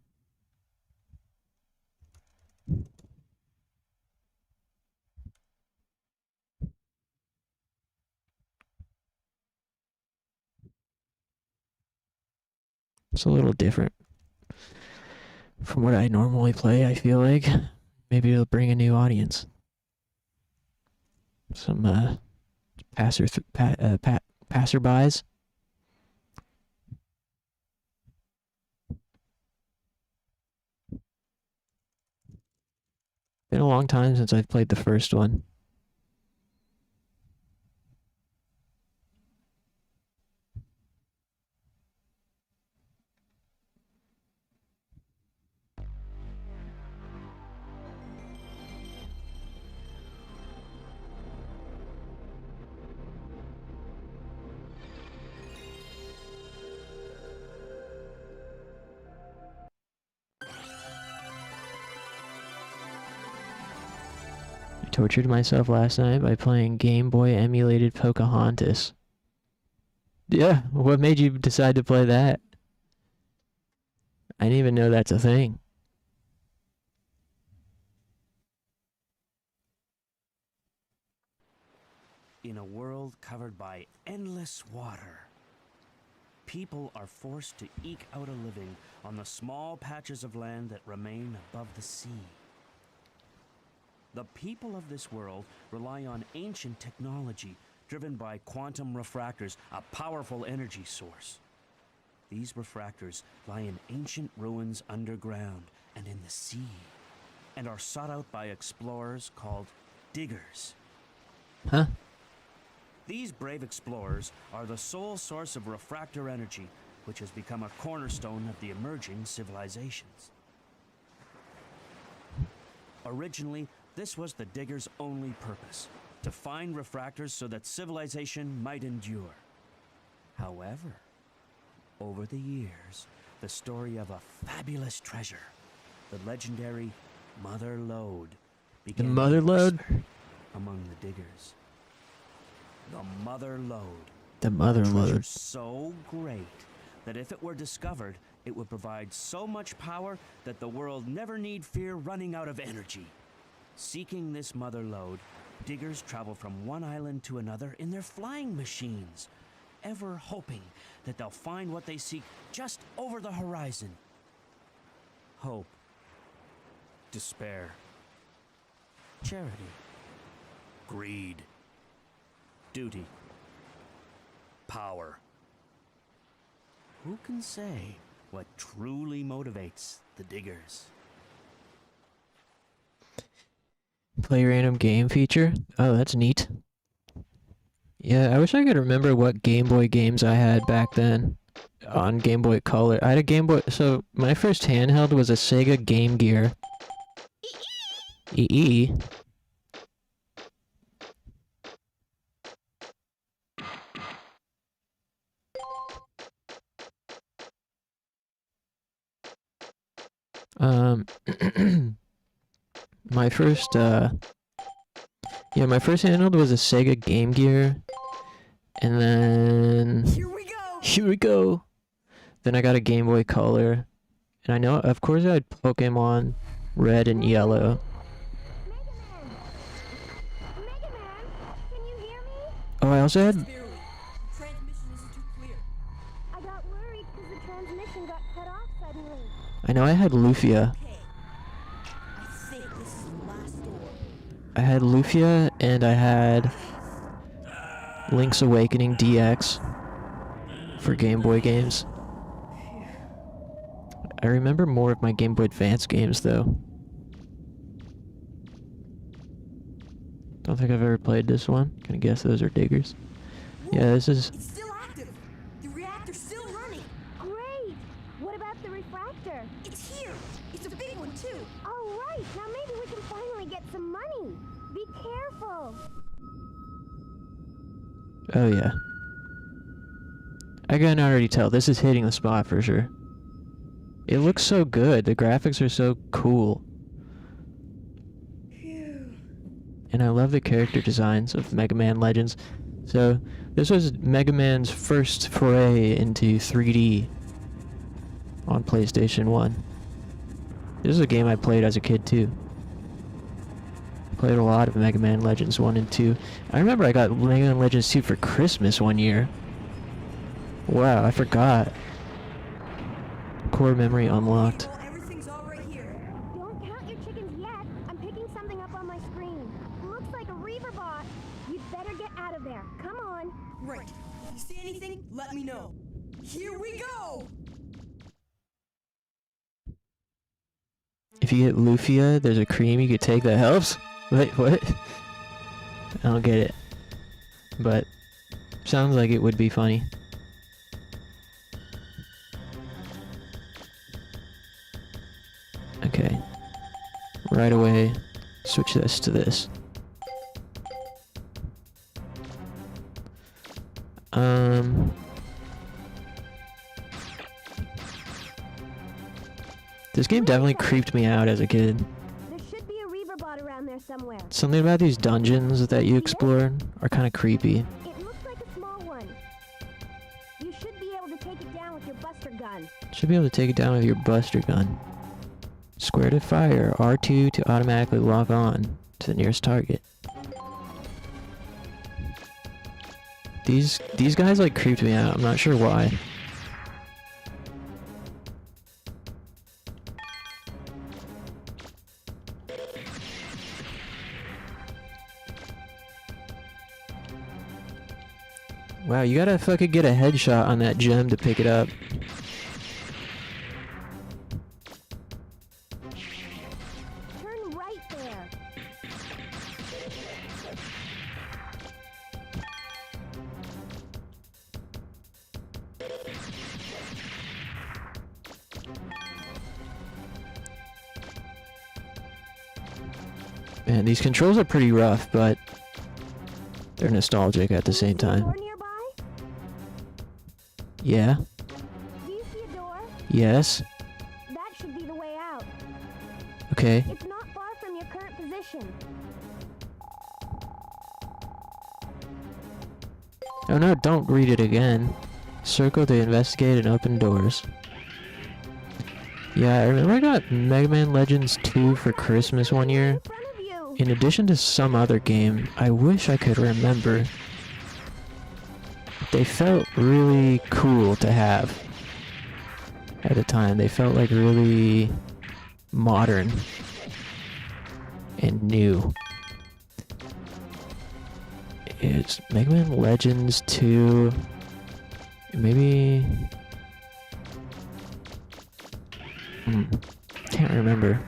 It's a little different from what I normally play, I feel like. Maybe it'll bring a new audience. Some passerbys. Been a long time since I've played the first one. Tortured myself last night by playing Game Boy emulated Pocahontas. Yeah, what made you decide to play that? I didn't even know that's a thing. In a world covered by endless water, people are forced to eke out a living on the small patches of land that remain above the sea. The people of this world rely on ancient technology driven by quantum refractors, a powerful energy source. These refractors lie in ancient ruins underground and in the sea, and are sought out by explorers called diggers. Huh? These brave explorers are the sole source of refractor energy, which has become a cornerstone of the emerging civilizations. Originally, this was the diggers' only purpose, to find refractors so that civilization might endure. However, over the years, the story of a fabulous treasure, the legendary Mother Lode, The began Mother to Lode? whisper among the diggers. The Mother Lode. The Mother Treasure Lode. so great that if it were discovered, it would provide so much power that the world never need fear running out of energy. Seeking this Mother Lode, diggers travel from one island to another in their flying machines, ever hoping that they'll find what they seek just over the horizon. Hope. Despair. Charity. Greed. Duty. Power. Who can say what truly motivates the diggers? Play random game feature? Oh, that's neat. Yeah, I wish I could remember what Game Boy games I had back then on Game Boy Color. I had a Game Boy, so my first handheld was a Sega Game Gear. EE. My first handheld was a Sega Game Gear, and then here we go. Then I got a Game Boy Color, and I know, of course, I had Pokemon Red and Yellow. Mega Man, can you hear me? Oh, I also had. Transmission isn't too clear. I got worried because the transmission got cut off suddenly. I know I had Lufia. I think this is the last door. I had Lufia, and I had Link's Awakening DX for Game Boy games. I remember more of my Game Boy Advance games, though. Don't think I've ever played this one. Gonna guess those are diggers. Yeah, this is. It's still active. The reactor's still running. Great! What about the refractor? It's here. It's a big one too. All right, now maybe we can finally get some money. Be careful. Oh, yeah. I can already tell. This is hitting the spot for sure. It looks so good. The graphics are so cool. And I love the character designs of Mega Man Legends. So, this was Mega Man's first foray into 3D on PlayStation 1. This is a game I played as a kid too. Played a lot of Mega Man Legends 1 and 2. I remember I got Mega Man Legends 2 for Christmas one year. Wow, I forgot. Core memory unlocked. Well, everything's all right here. Don't count your chickens yet. I'm picking something up on my screen. Looks like a Reaver bot. You'd better get out of there. Come on. Right. If you see anything, let me know. Here we go. If you get Lufia, there's a cream you could take that helps? Wait, what? I don't get it. But, sounds like it would be funny. Okay. Right away, switch this to this. This game definitely creeped me out as a kid. There should be a Reaver bot around there somewhere. Something about these dungeons that you explore are kind of creepy. It looks like a small one. You should be able to take it down with your buster gun. Should be able to take it down with your buster gun. Square to fire, R2 to automatically lock on to the nearest target. These guys like creeped me out. I'm not sure why. Wow, you gotta fucking get a headshot on that gem to pick it up. Turn right there. Man, these controls are pretty rough, but they're nostalgic at the same time. Door nearby? Yeah. Do you see a door? Yes. That should be the way out. Okay. It's not far from your current position. Oh no, don't read it again. Circle to investigate and open doors. Yeah, I remember I got Mega Man Legends 2 for Christmas one year. In front of you. In addition to some other game, I wish I could remember. They felt really cool to have. At the time, they felt like really modern and new. It's Mega Man Legends 2. Maybe... can't remember.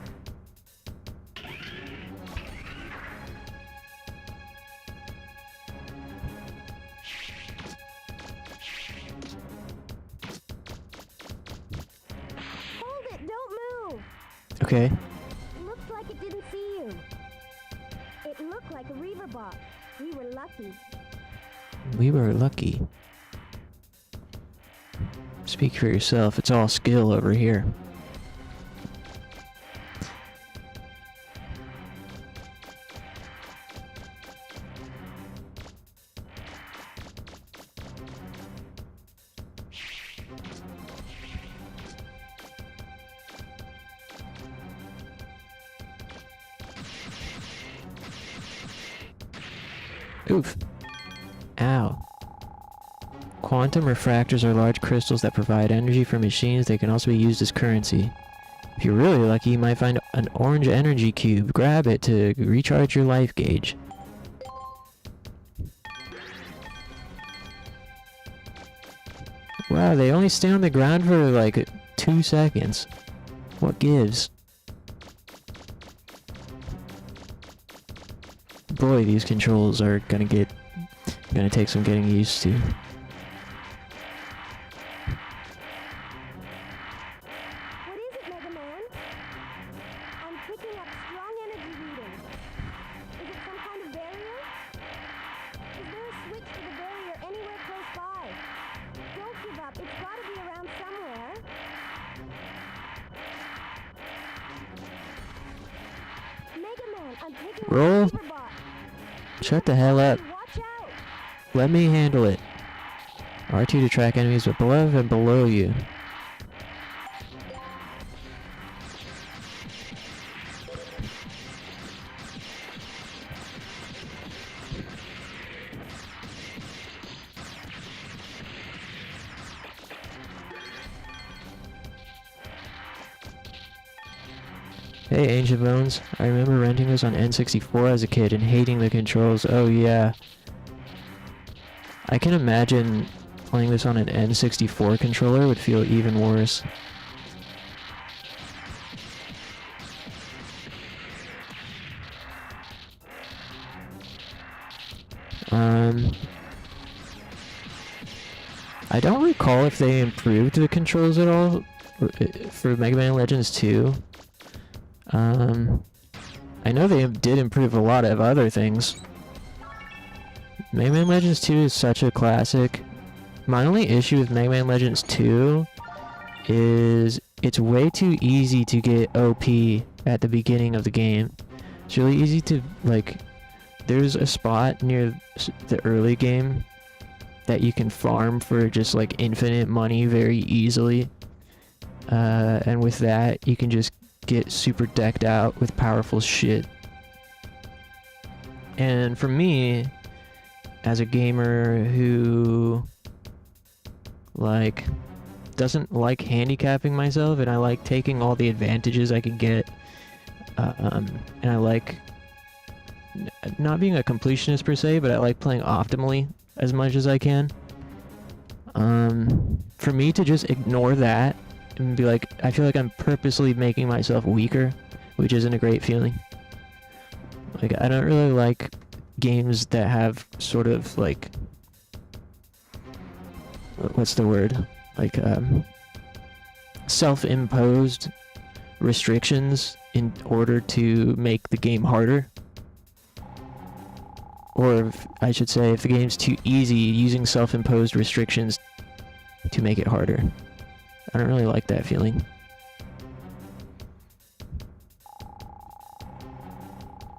Hold it, don't move. Okay. Looks like it didn't see you. It looked like a reaver bot. We were lucky. We were lucky. Speak for yourself, it's all skill over here. Oof. Ow. Quantum refractors are large crystals that provide energy for machines. They can also be used as currency. If you're really lucky, you might find an orange energy cube. Grab it to recharge your life gauge. Wow, they only stay on the ground for like 2 seconds. What gives? Boy, these controls are gonna take some getting used to. What is it, Mega Man? I'm picking up strong energy readings. Is it some kind of barrier? Is there a switch to the barrier anywhere close by? Don't give up. It's got to be around somewhere. Mega Man, I'm picking Roll. up a reaver bot. Shut the hell up. Watch out. Let me handle it. R2 to track enemies above and below you. Hey, Ancient Bones. I remember renting this on N64 as a kid and hating the controls. Oh yeah. I can imagine playing this on an N64 controller would feel even worse. I don't recall if they improved the controls at all for Mega Man Legends 2. I know they did improve a lot of other things. Mega Man Legends 2 is such a classic. My only issue with Mega Man Legends 2 is it's way too easy to get OP at the beginning of the game. It's really easy to, like, there's a spot near the early game that you can farm for just like infinite money very easily. And with that, you can just get super decked out with powerful shit. And for me, as a gamer who like doesn't like handicapping myself, and I like taking all the advantages I can get, and I like not being a completionist per se, but I like playing optimally as much as I can. For me to just ignore that and be like, I feel like I'm purposely making myself weaker, which isn't a great feeling. Like, I don't really like games that have sort of like, what's the word? Like, self-imposed restrictions in order to make the game harder. Or if, I should say, if the game's too easy, using self-imposed restrictions to make it harder. I don't really like that feeling.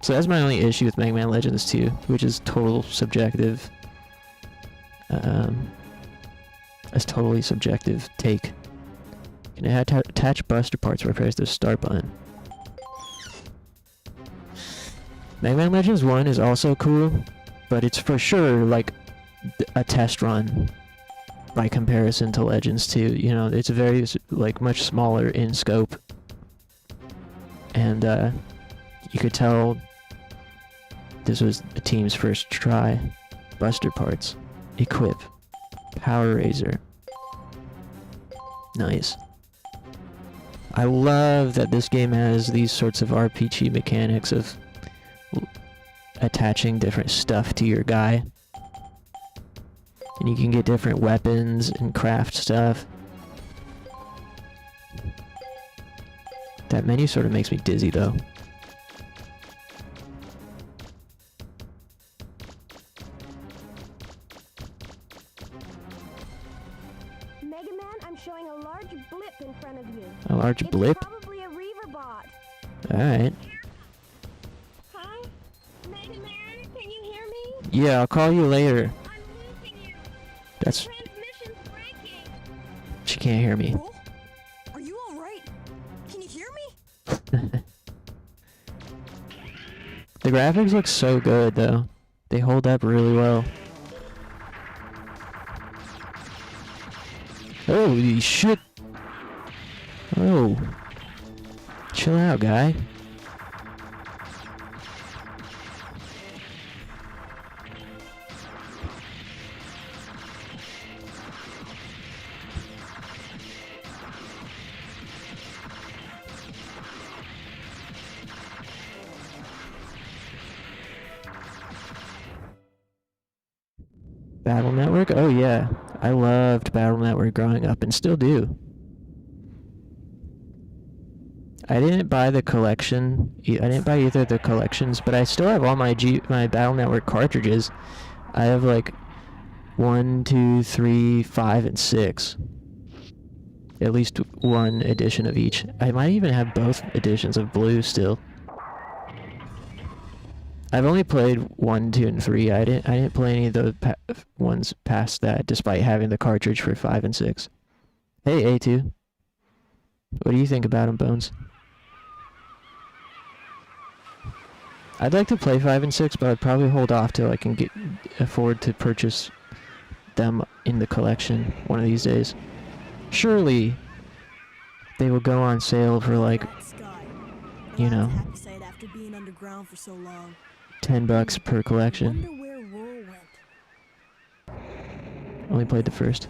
So that's my only issue with Mega Man Legends 2, which is total subjective. A totally subjective take. Can I attach buster parts where I press the start button? Mega Man Legends 1 is also cool, but it's for sure like a test run by comparison to Legends 2. You know, it's very like much smaller in scope, and you could tell this was the team's first try. Buster parts, equip, Power Razor. Nice. I love that this game has these sorts of RPG mechanics of attaching different stuff to your guy. And you can get different weapons and craft stuff. That menu sort of makes me dizzy though. Mega Man, I'm showing a large blip in front of you. A large blip? It's probably a reaver bot. Alright. Hi? Mega Man, can you hear me? Yeah, I'll call you later. I'm losing you. That's... Transmission's breaking. She can't hear me. Cole? Are you alright? Can you hear me? The graphics look so good though. They hold up really well. Holy shit! Oh. Chill out, guy. Battle Network? Oh yeah. I loved Battle Network growing up and still do. I didn't buy the collection. I didn't buy either of the collections, but I still have all my Battle Network cartridges. I have like 1, 2, 3, 5, and 6. At least one edition of each. I might even have both editions of Blue still. I've only played 1, 2, and 3. I didn't play any of the ones past that, despite having the cartridge for 5 and 6. Hey, A2. What do you think about them, Bones? I'd like to play 5 and 6, but I'd probably hold off till I can afford to purchase them in the collection one of these days. Surely they will go on sale for like, you know, After being underground for so long. $10 per collection. Wonder where Roll went. Only played the first.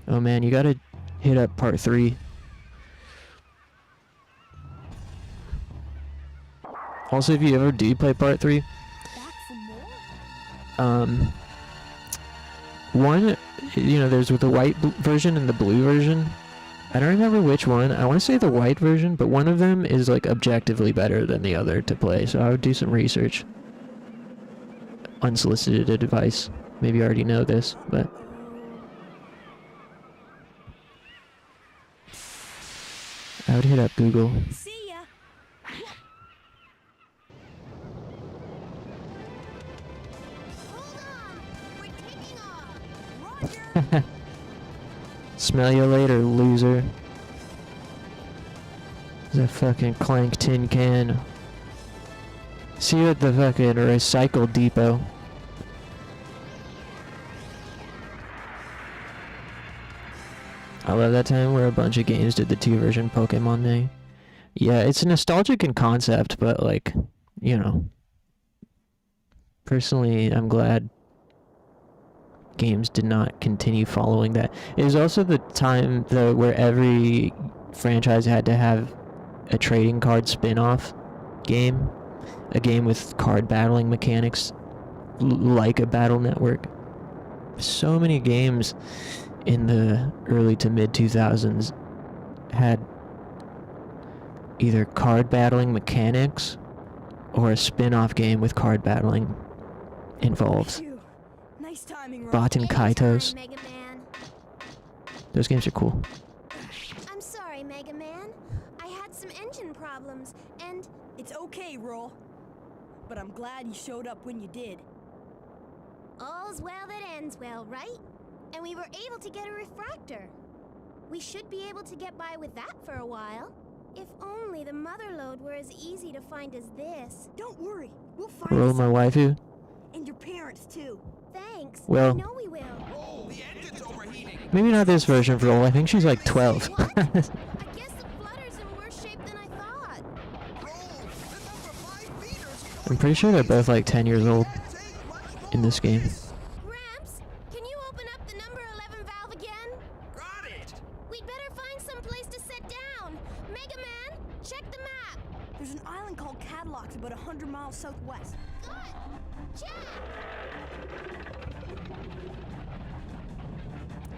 Oh man, you gotta hit up part 3. Also, if you ever do play part 3, Back for more? one, you know, there's the white version and the blue version. I don't remember which one. I want to say the white version, but one of them is like objectively better than the other to play, so I would do some research. Unsolicited advice. Maybe you already know this, but... I would hit up Google. See ya. Smell you later, loser. There's a fucking clank tin can. See you at the fucking recycle depot. I love that time where a bunch of games did the 2-version Pokemon thing. Yeah, it's nostalgic in concept, but like, you know. Personally, I'm glad games did not continue following that. It was also the time though where every franchise had to have a trading card spin-off game. A game with card battling mechanics like a battle network. So many games in the early to mid 2000s had either card battling mechanics or a spin-off game with card battling involved. Phew. Nice timing, Ron. Baten Kaitos. Anytime, Mega Man. Those games are cool. I'm sorry, Mega Man. I had some engine problems, and It's okay, Roll. But I'm glad you showed up when you did. all's well that ends well, right? And we were able to get a refractor. We should be able to get by with that for a while. If only the mother lode were as easy to find as this. Don't worry, we'll find Roll you my some- waifu. and your parents too. Thanks. Well- I know we will. Maybe not this version for Roll. I think she's like 12. What? I guess the flutter's in worse shape than I thought. I'm pretty sure they're both like 10 years old in this game. Gramps, can you open up the number 11 valve again? Got it! We'd better find some place to sit down. Mega Man, check the map. There's an island called Cadillocks about 100 miles southwest. Good. Check.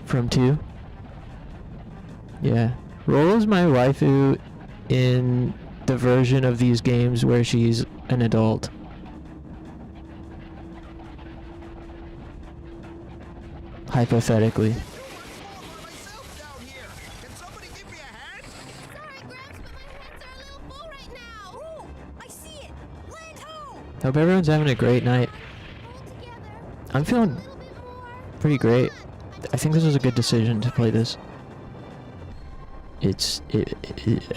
From 2? Yeah. Roll is my waifu in the version of these games where she's an adult. Hypothetically. Sorry, Gramps, but my hands are a little full right now. Oh, I see it! Land ho! Hope everyone's having a great night. Hold together. I'm feeling A little bit more. pretty great. I think this was a good decision to play this.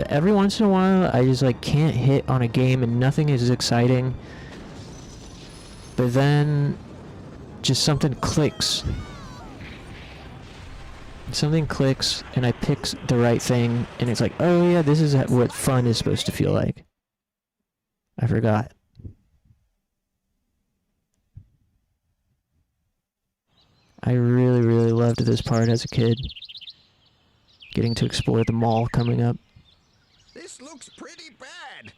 Every once in a while I just like can't hit on a game and nothing is exciting, but then just something clicks and I pick the right thing and it's like, oh yeah, this is what fun is supposed to feel like. I forgot. I really, really loved this part as a kid. Getting to explore the mall coming up. This looks pretty bad.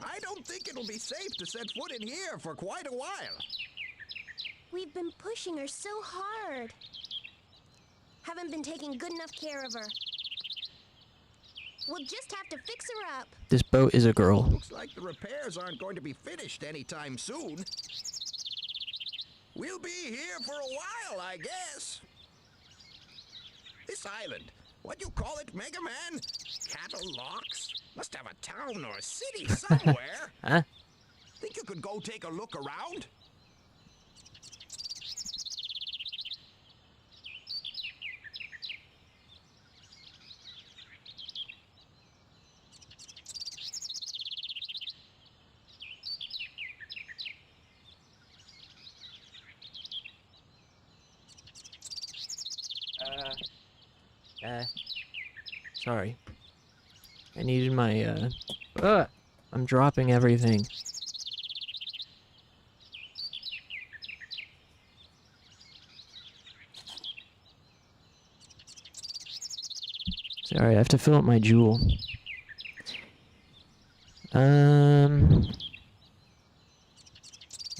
I don't think it'll be safe to set foot in here for quite a while. We've been pushing her so hard. Haven't been taking good enough care of her. We'll just have to fix her up. This boat is a girl. Looks like the repairs aren't going to be finished anytime soon. We'll be here for a while, I guess. This island, what do you call it, Mega Man? Cattle Locks? Must have a town or a city somewhere. Huh? Think you could go take a look around? Sorry. I needed my, I'm dropping everything. Sorry, I have to fill up my jewel.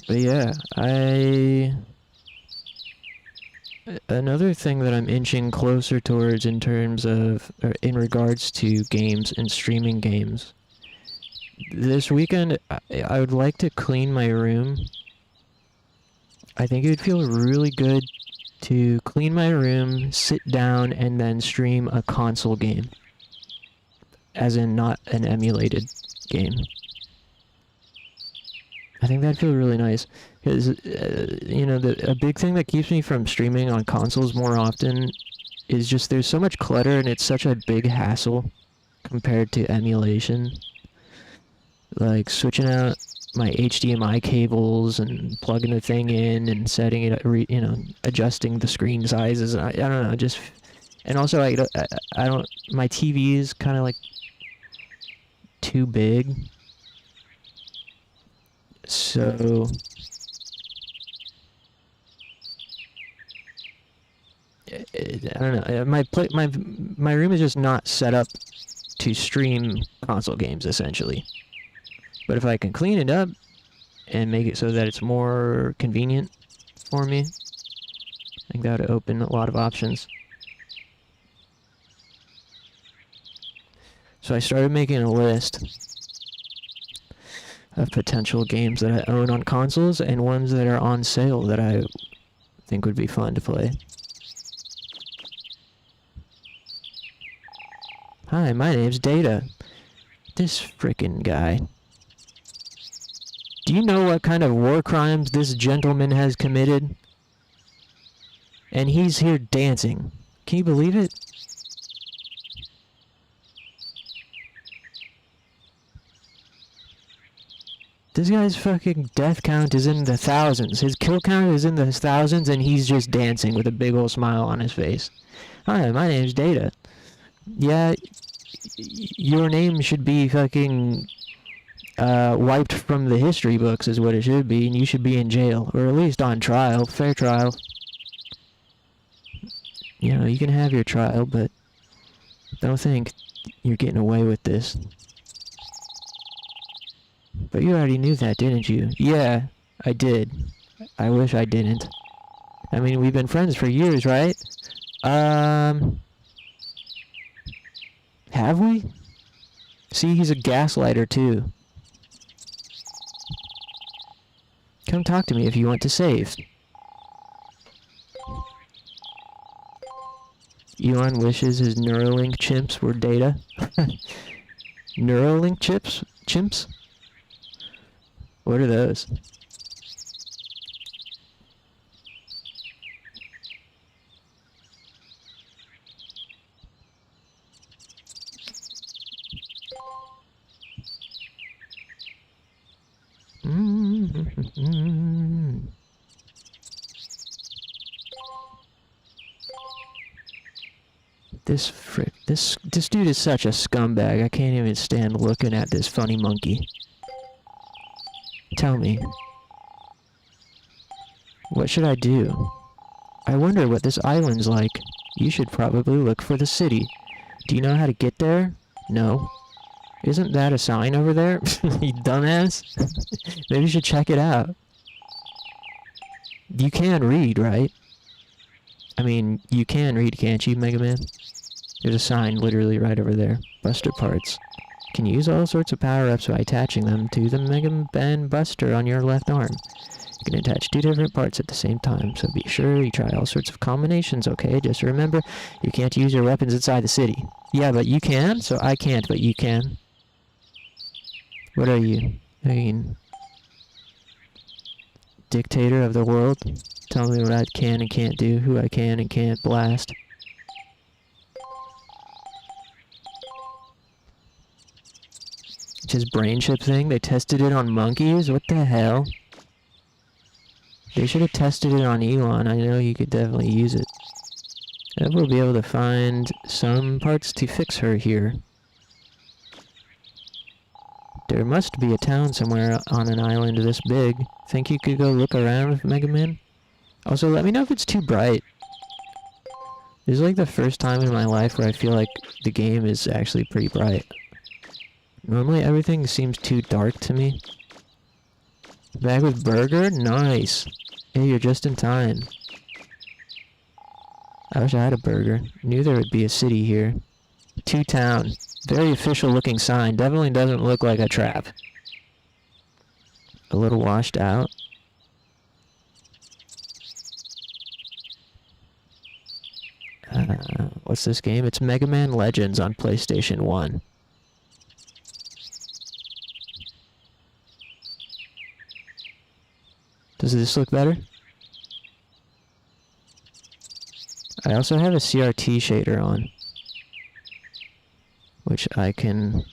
But yeah, another thing that I'm inching closer towards in terms of, or in regards to games and streaming games. This weekend, I would like to clean my room. I think it would feel really good to clean my room, sit down, and then stream a console game. As in, not an emulated game. I think that'd feel really nice. Because, you know, a big thing that keeps me from streaming on consoles more often is just there's so much clutter and it's such a big hassle compared to emulation. Like switching out my HDMI cables and plugging the thing in and setting it, you know, adjusting the screen sizes. I don't know, just, and also I don't, my TV is kind of like too big. So I don't know. My room is just not set up to stream console games essentially. But if I can clean it up and make it so that it's more convenient for me, I think that would open a lot of options. So I started making a list of potential games that I own on consoles and ones that are on sale that I think would be fun to play. Hi, my name's Data. This frickin' guy. Do you know what kind of war crimes this gentleman has committed? And he's here dancing. Can you believe it? This guy's fucking death count is in the thousands. His kill count is in the thousands, and he's just dancing with a big old smile on his face. Hi, my name's Data. Yeah, your name should be fucking wiped from the history books is what it should be, and you should be in jail, or at least on trial, fair trial. You know, you can have your trial, but don't think you're getting away with this. But you already knew that, didn't you? Yeah, I did. I wish I didn't. I mean, we've been friends for years, right? Have we? See, he's a gaslighter, too. Come talk to me if you want to save. Elon wishes his Neuralink chimps were Data. Neuralink chips? Chimps? What are those? This dude is such a scumbag. I can't even stand looking at this funny monkey. Tell me, what should I do? I wonder what this island's like. You should probably look for the city. Do you know how to get there? No. Isn't that a sign over there? You dumbass. Maybe you should check it out. You can read, right? I mean, you can read, can't you, Mega Man? There's a sign literally right over there. Buster parts. Can use all sorts of power-ups by attaching them to the Mega Man Buster on your left arm. You can attach 2 different parts at the same time, so be sure you try all sorts of combinations, okay? Just remember, you can't use your weapons inside the city. Yeah, but you can? So I can't, but you can. What are you? I mean, dictator of the world? Tell me what I can and can't do, who I can and can't blast. It's his brain chip thing? They tested it on monkeys? What the hell? They should have tested it on Elon. I know he could definitely use it. I will be able to find some parts to fix her here. There must be a town somewhere on an island this big. Think you could go look around, Mega Man? Also, let me know if it's too bright. This is like the first time in my life where I feel like the game is actually pretty bright. Normally everything seems too dark to me. Bag with burger? Nice. Hey, you're just in time. I wish I had a burger. Knew there would be a city here. To town. Very official looking sign. Definitely doesn't look like a trap. A little washed out. What's this game? It's Mega Man Legends on PlayStation 1. Does this look better? I also have a CRT shader on, which I can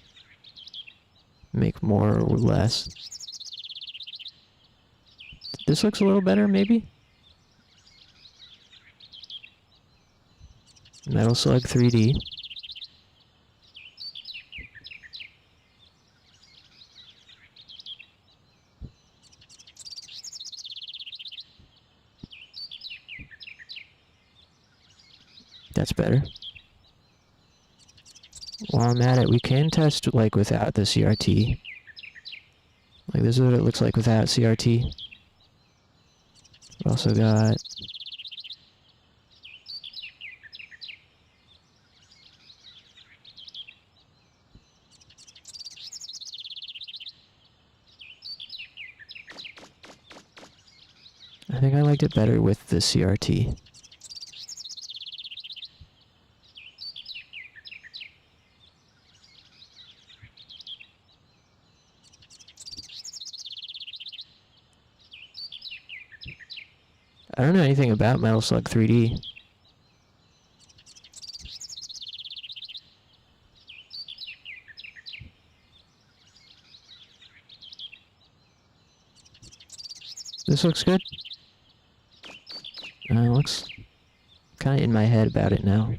make more or less. This looks a little better, maybe? Metal Slug 3D. That's better. While I'm at it, we can test like without the CRT. Like this is what it looks like without CRT. We also got I think I liked it better with the CRT. I don't know anything about Metal Slug 3D. This looks good. Looks kind of in my head about it now.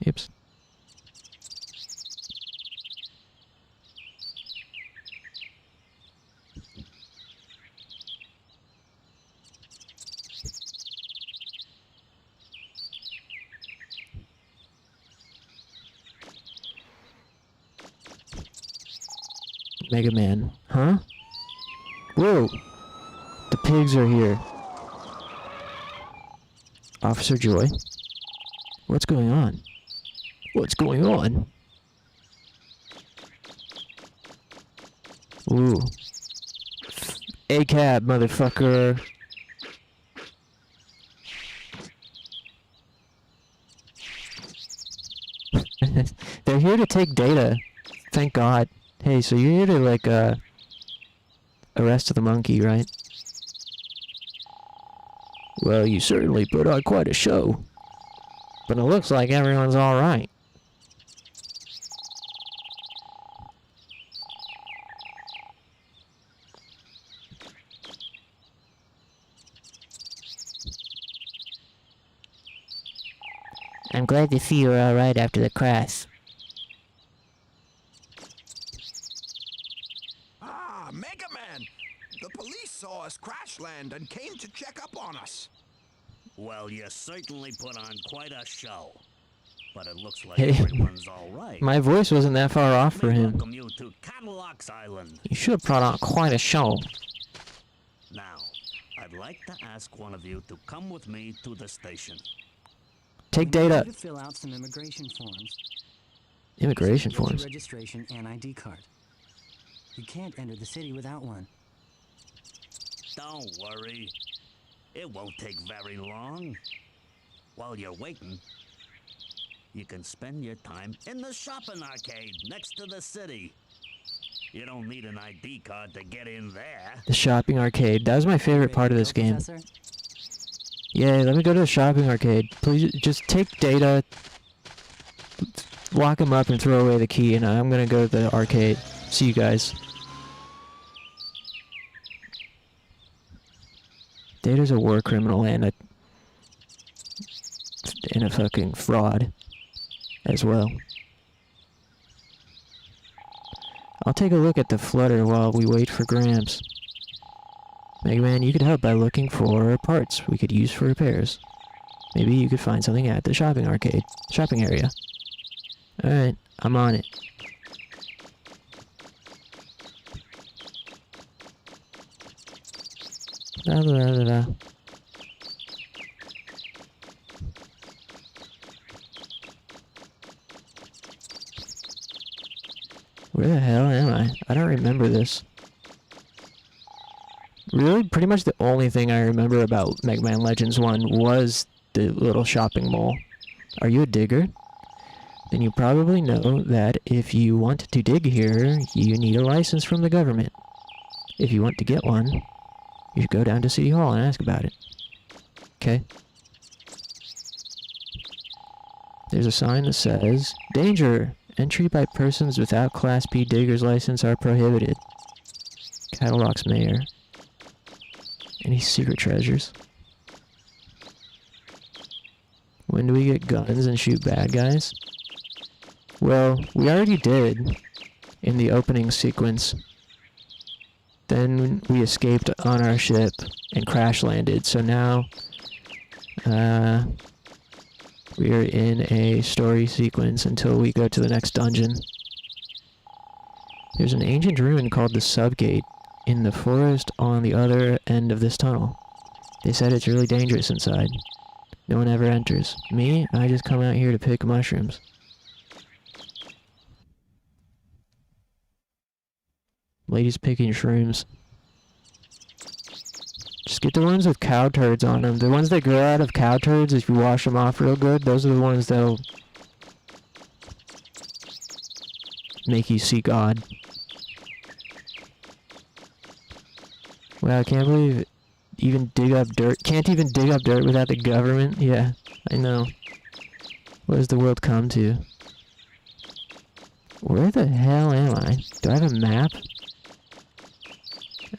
Oops. Mega Man. Huh? Whoa! The pigs are here. Officer Joy? What's going on? What's going on? Ooh. A-cab, motherfucker. They're here to take data. Thank God. Hey, so you're here to, like, arrest the monkey, right? Well, you certainly put on quite a show. But it looks like everyone's alright. I'm glad to see you're alright after the crash. Ah, Mega Man! The police saw us crash land and came to check up on us. Well, you certainly put on quite a show. But it looks like Hey, everyone's all right. my voice wasn't that far off for him. Welcome you to Cadillac's Island. You should have brought on quite a show. Now, I'd like to ask one of you to come with me to the station. Take We need data. you to fill out some immigration forms. Immigration Get your forms. registration and ID card. You can't enter the city without one. Don't worry. It won't take very long. While you're waiting, you can spend your time in the shopping arcade next to the city. You don't need an ID card to get in there. The shopping arcade. That was my favorite part of this game. Professor? Yay, let me go to the shopping arcade. Please, just take data, lock him up, and throw away the key, and I'm gonna go to the arcade. See you guys. Data's a war criminal and a fucking fraud as well. I'll take a look at the flutter while we wait for Gramps. Mega Man, you could help by looking for parts we could use for repairs. Maybe you could find something at the shopping area. Alright, I'm on it. Da da da da da. Where the hell am I? I don't remember this. Really, pretty much the only thing I remember about Mega Man Legends 1 was the little shopping mall. Are you a digger? Then you probably know that if you want to dig here, you need a license from the government. If you want to get one, you should go down to City Hall and ask about it. Okay? There's a sign that says, "Danger! Entry by persons without Class B digger's license are prohibited." Catalog's mayor. Any secret treasures? When do we get guns and shoot bad guys? Well, we already did in the opening sequence. Then we escaped on our ship and crash landed, so now we are in a story sequence until we go to the next dungeon. There's an ancient ruin called the Subgate in the forest on the other end of this tunnel. They said it's really dangerous inside. No one ever enters. Me, I just come out here to pick mushrooms. Ladies picking shrooms. Just get the ones with cow turds on them. The ones that grow out of cow turds, if you wash them off real good, those are the ones that'll make you see God. Wow, I can't believe even dig up dirt. Can't even dig up dirt without the government? Yeah, I know. What does the world come to? Where the hell am I? Do I have a map?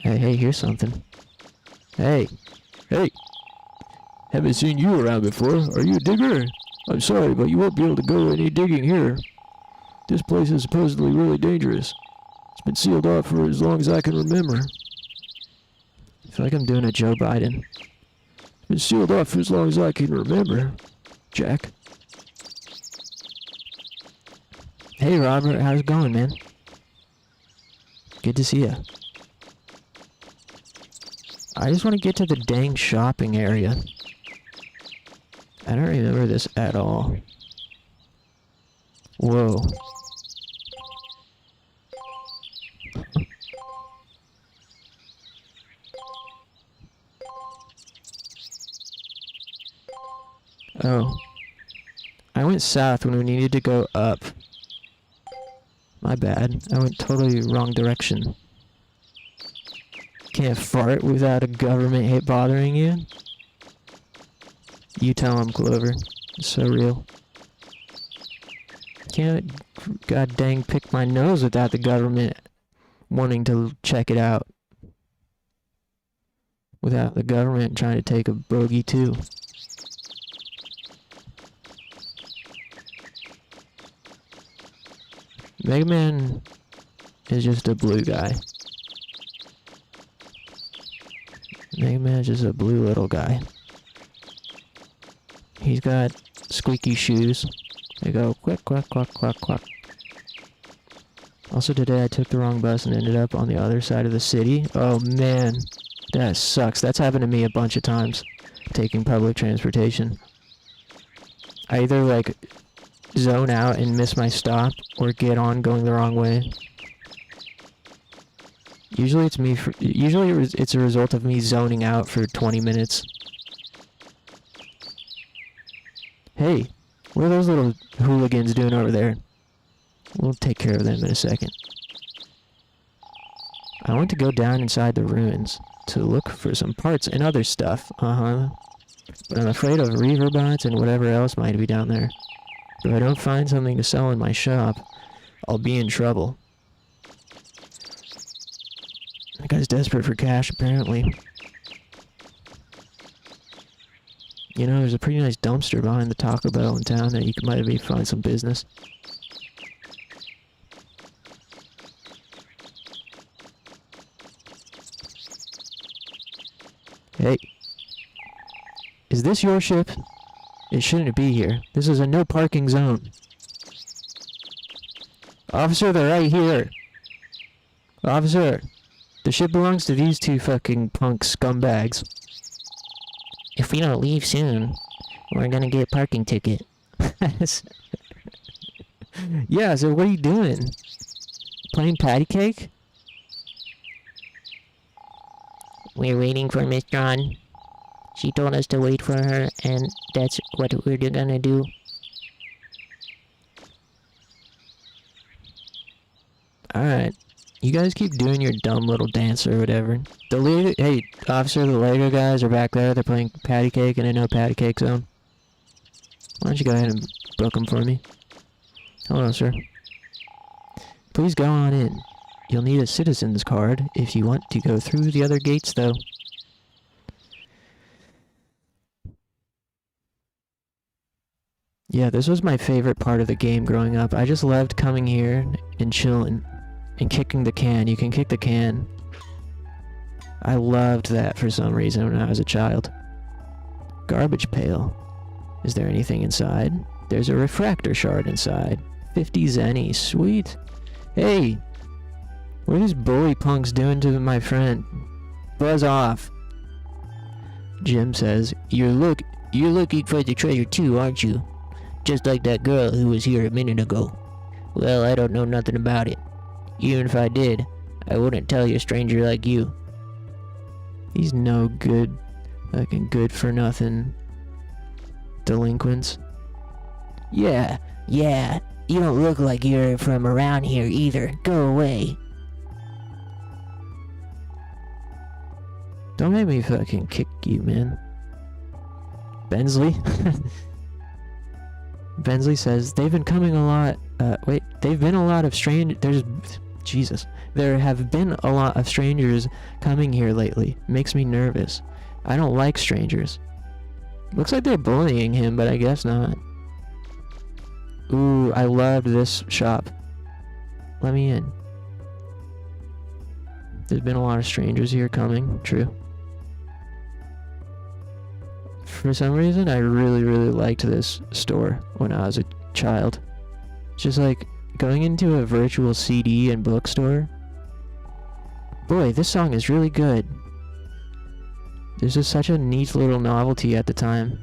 Hey, here's something. Hey! Haven't seen you around before. Are you a digger? I'm sorry, but you won't be able to go any digging here. This place is supposedly really dangerous. It's been sealed off for as long as I can remember. I feel like I'm doing a Joe Biden. It's been sealed off for as long as I can remember. Jack. Hey Robert, how's it going, man? Good to see ya. I just want to get to the dang shopping area. I don't remember this at all. Whoa. Oh. I went south when we needed to go up. My bad. I went totally wrong direction. Can't fart without a government hit bothering you? You tell him, Clover. It's so real. Can't god dang pick my nose without the government wanting to check it out. Without the government trying to take a bogey too. Mega Man is just a blue guy. Mega Man is just a blue little guy. He's got squeaky shoes. They go quack, quack, quack, quack, quack. Also today I took the wrong bus and ended up on the other side of the city. Oh man, that sucks. That's happened to me a bunch of times, taking public transportation. I either like zone out and miss my stop, or get on going the wrong way. Usually it's a result of me zoning out for 20 minutes. Hey, what are those little hooligans doing over there? We'll take care of them in a second. I want to go down inside the ruins to look for some parts and other stuff. But I'm afraid of reaver bots and whatever else might be down there. If I don't find something to sell in my shop, I'll be in trouble. That guy's desperate for cash, apparently. You know, there's a pretty nice dumpster behind the Taco Bell in town that you might maybe find some business. Hey. Is this your ship? It shouldn't be here. This is a no parking zone. Officer, they're right here. Officer, the ship belongs to these two fucking punk scumbags. If we don't leave soon, we're gonna get a parking ticket. Yeah, so what are you doing? Playing patty cake? We're waiting for Miss John. She told us to wait for her, and that's what we're gonna do. Alright. You guys keep doing your dumb little dance or whatever. Hey, officer, the Lego guys are back there. They're playing patty cake in a no patty cake zone. Why don't you go ahead and book them for me. Hello, sir. Please go on in. You'll need a citizen's card if you want to go through the other gates, though. Yeah, this was my favorite part of the game growing up. I just loved coming here and chilling and kicking the can. You can kick the can. I loved that for some reason when I was a child. Garbage pail. Is there anything inside? There's a refractor shard inside. 50 zenny. Sweet. Hey! What are these bully punks doing to my friend? Buzz off. Jim says, You're looking for the treasure too, aren't you? Just like that girl who was here a minute ago. Well, I don't know nothing about it. Even if I did, I wouldn't tell you a stranger like you. These no good, fucking good for nothing delinquents. Yeah, you don't look like you're from around here either. Go away. Don't make me fucking kick you, man. Bensley? Bensley says, they've been coming a lot, they've been a lot of Jesus. There have been a lot of strangers coming here lately. Makes me nervous. I don't like strangers. Looks like they're bullying him, but I guess not. Ooh, I loved this shop. Let me in. There's been a lot of strangers here coming, true. For some reason, I really, really liked this store when I was a child. Just like going into a virtual CD and bookstore. Boy, this song is really good. This is such a neat little novelty at the time.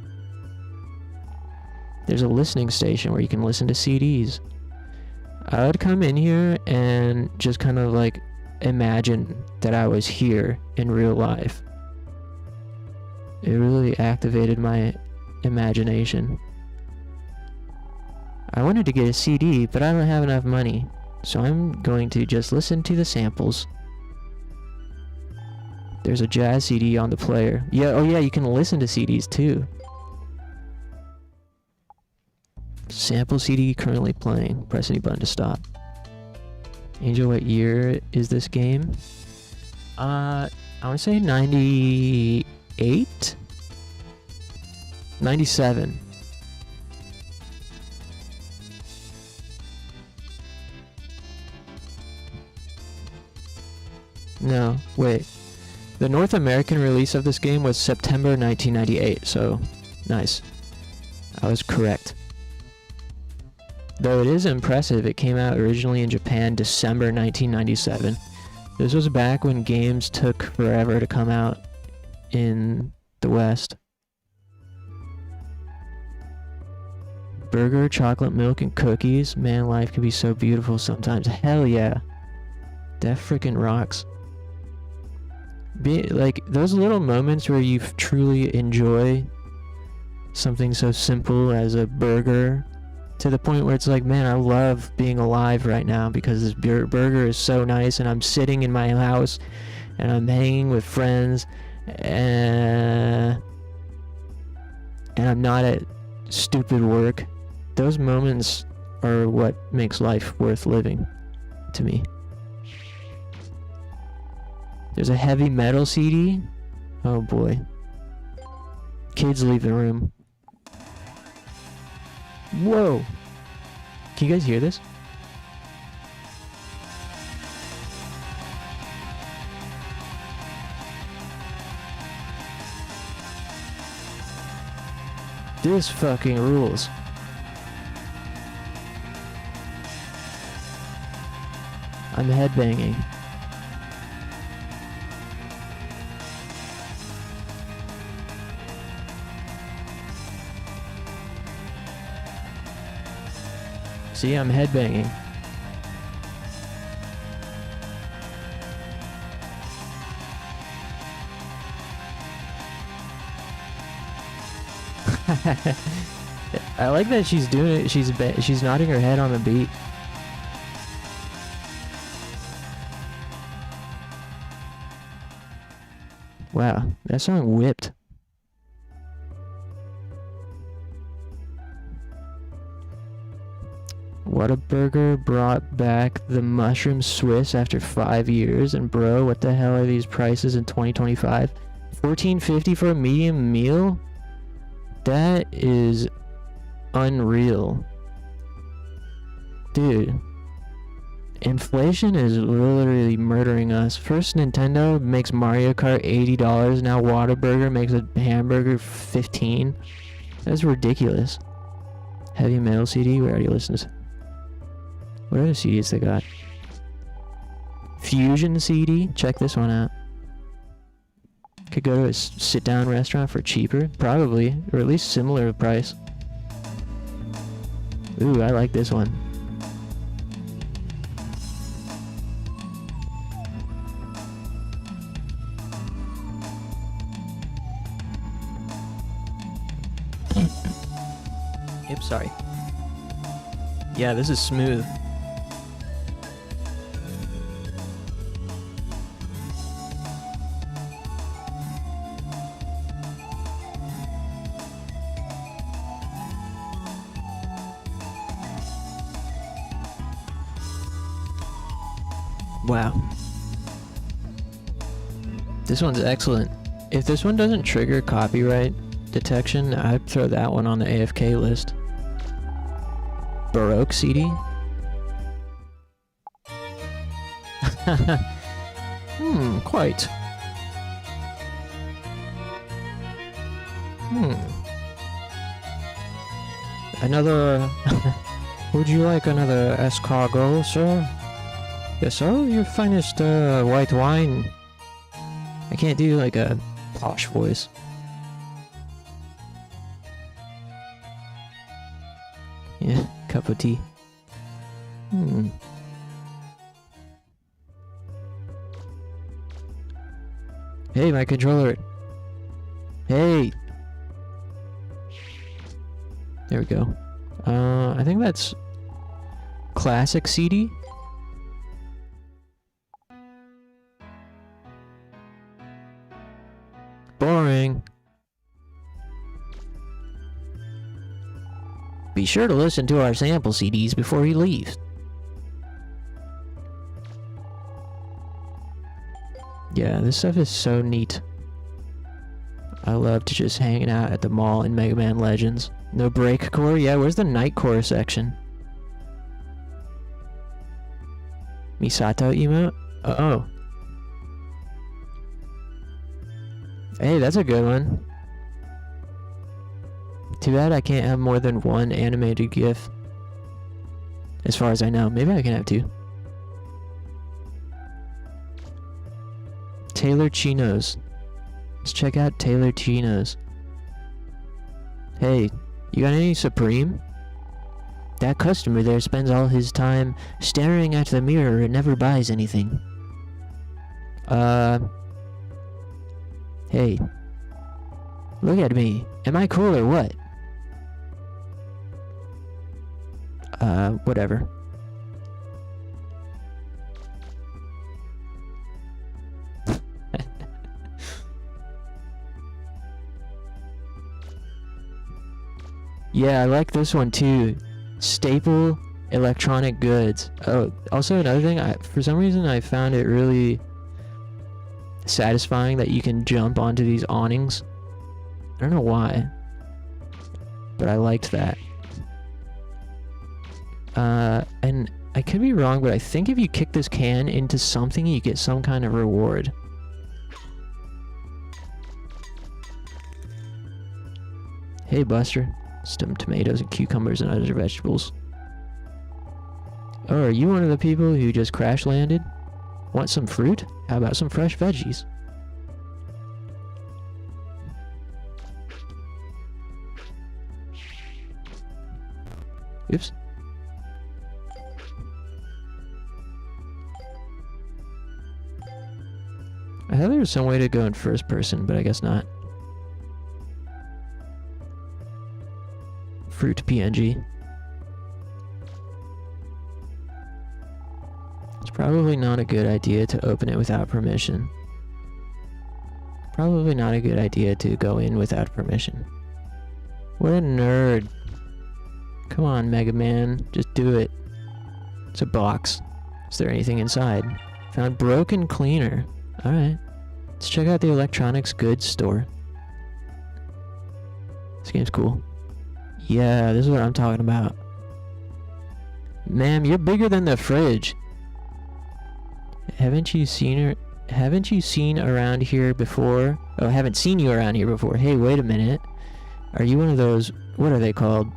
There's a listening station where you can listen to CDs. I would come in here and just kind of like imagine that I was here in real life. It really activated my imagination. I wanted to get a CD, but I don't have enough money, so I'm going to just listen to the samples. There's a jazz CD on the player. Yeah, oh yeah, you can listen to CDs too. Sample CD currently playing. Press any button to stop. Angel, what year is this game? I want to say 98? 97. No, wait. The North American release of this game was September 1998, so nice. I was correct. Though it is impressive, it came out originally in Japan December 1997. This was back when games took forever to come out in the West. Burger, chocolate milk, and cookies. Man, life can be so beautiful sometimes. Hell yeah. That freaking rocks. Like, those little moments where you truly enjoy something so simple as a burger, to the point where it's like, man, I love being alive right now because this burger is so nice, and I'm sitting in my house and I'm hanging with friends and I'm not at stupid work. Those moments are what makes life worth living to me. There's a heavy metal CD. Oh boy. Kids leave the room. Whoa! Can you guys hear this? This fucking rules. I'm headbanging. See, I'm headbanging. I like that she's doing it. She's nodding her head on the beat. Wow, that song whipped. Whataburger brought back the mushroom Swiss after 5 years, and bro, what the hell are these prices in 2025? $14.50 for a medium meal? That is unreal. Dude. Inflation is literally murdering us. First Nintendo makes Mario Kart $80, now Whataburger makes a hamburger $15. That's ridiculous. Heavy Metal CD, we already listened to. What other CDs they got? Fusion CD, check this one out. Could go to a sit-down restaurant for cheaper, probably, or at least similar price. Ooh, I like this one. Yep, sorry. Yeah, this is smooth. Wow. This one's excellent. If this one doesn't trigger copyright detection, I'd throw that one on the AFK list. Baroque CD? Quite. Another... Would you like another escargot, sir? Yes, sir, your finest white wine. I can't do like a posh voice. Yeah, cup of tea. Hey, my controller. Hey. There we go. I think that's classic CD. Boring. Be sure to listen to our sample CDs before you leave. Yeah, this stuff is so neat. I love to just hanging out at the mall in Mega Man Legends. No break core? Yeah, where's the night core section? Misato emote? Uh-oh. Hey, that's a good one. Too bad I can't have more than one animated GIF. As far as I know. Maybe I can have two. Taylor Chinos. Let's check out Taylor Chinos. Hey, you got any Supreme? That customer there spends all his time staring at the mirror and never buys anything. Hey. Look at me. Am I cool or what? Whatever. Yeah, I like this one too. Staple electronic goods. Oh, also another thing, for some reason I found it really satisfying that you can jump onto these awnings. I don't know why, but I liked that. And I could be wrong, but I think if you kick this can into something, you get some kind of reward. Hey, Buster. Some tomatoes and cucumbers and other vegetables. Oh, are you one of the people who just crash landed? Want some fruit? How about some fresh veggies? Oops. I thought there was some way to go in first person, but I guess not. Fruit PNG. It's probably not a good idea to open it without permission. Probably not a good idea to go in without permission. What a nerd. Come on, Mega Man. Just do it. It's a box. Is there anything inside? Found broken cleaner. Alright. Let's check out the electronics goods store. This game's cool. Yeah, this is what I'm talking about. Ma'am, you're bigger than the fridge. Haven't you seen around here before? Oh, I haven't seen you around here before. Hey, wait a minute. Are you one of those... What are they called?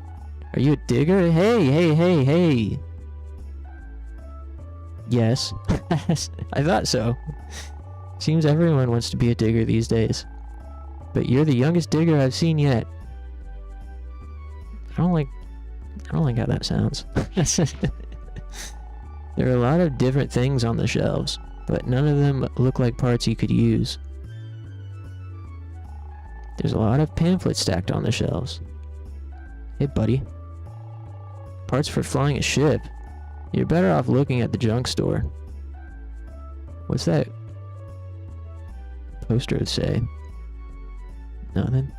Are you a digger? Hey! Yes. I thought so. Seems everyone wants to be a digger these days. But you're the youngest digger I've seen yet. I don't like how that sounds. There are a lot of different things on the shelves, but none of them look like parts you could use. There's a lot of pamphlets stacked on the shelves. Hey, buddy. Parts for flying a ship. You're better off looking at the junk store. What's that poster say? Nothing.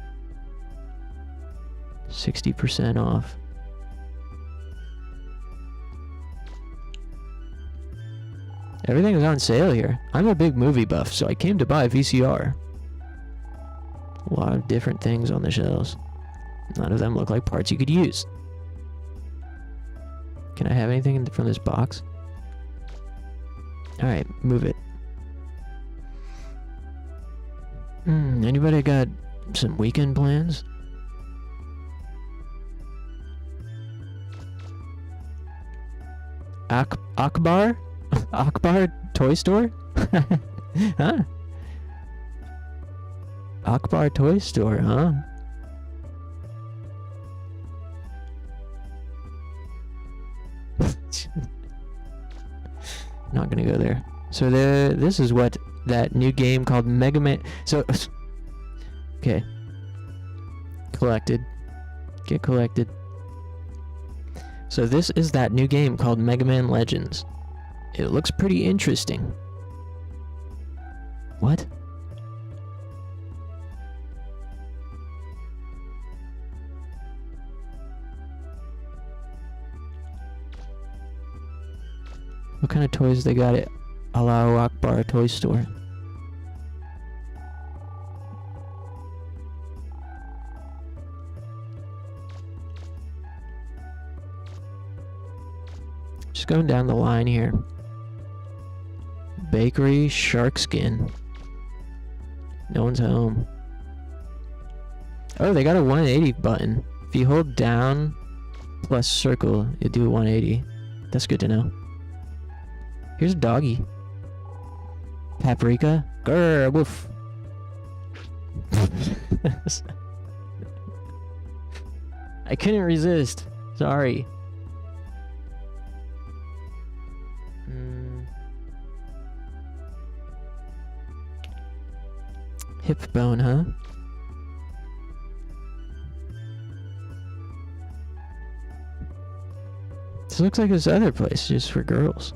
60% off. Everything is on sale here. I'm a big movie buff, so I came to buy a VCR. A lot of different things on the shelves. None of them look like parts you could use. Can I have anything from this box? Alright, move it. Anybody got some weekend plans? Akbar? Akbar Toy Store? Huh? Akbar Toy Store, huh? Not gonna go there. So this is what that new game called Mega Man... So... Okay. Collected. Get collected. So this is that new game called Mega Man Legends. It looks pretty interesting. What? What kind of toys they got at Allahu Akbar Toy Store? Just going down the line here. Bakery, shark skin. No one's home. Oh, they got a 180 button. If you hold down plus circle, you do a 180. That's good to know. Here's a doggy. Paprika. Grr, woof. I couldn't resist. Sorry. Hip bone, huh? This looks like this other place just for girls.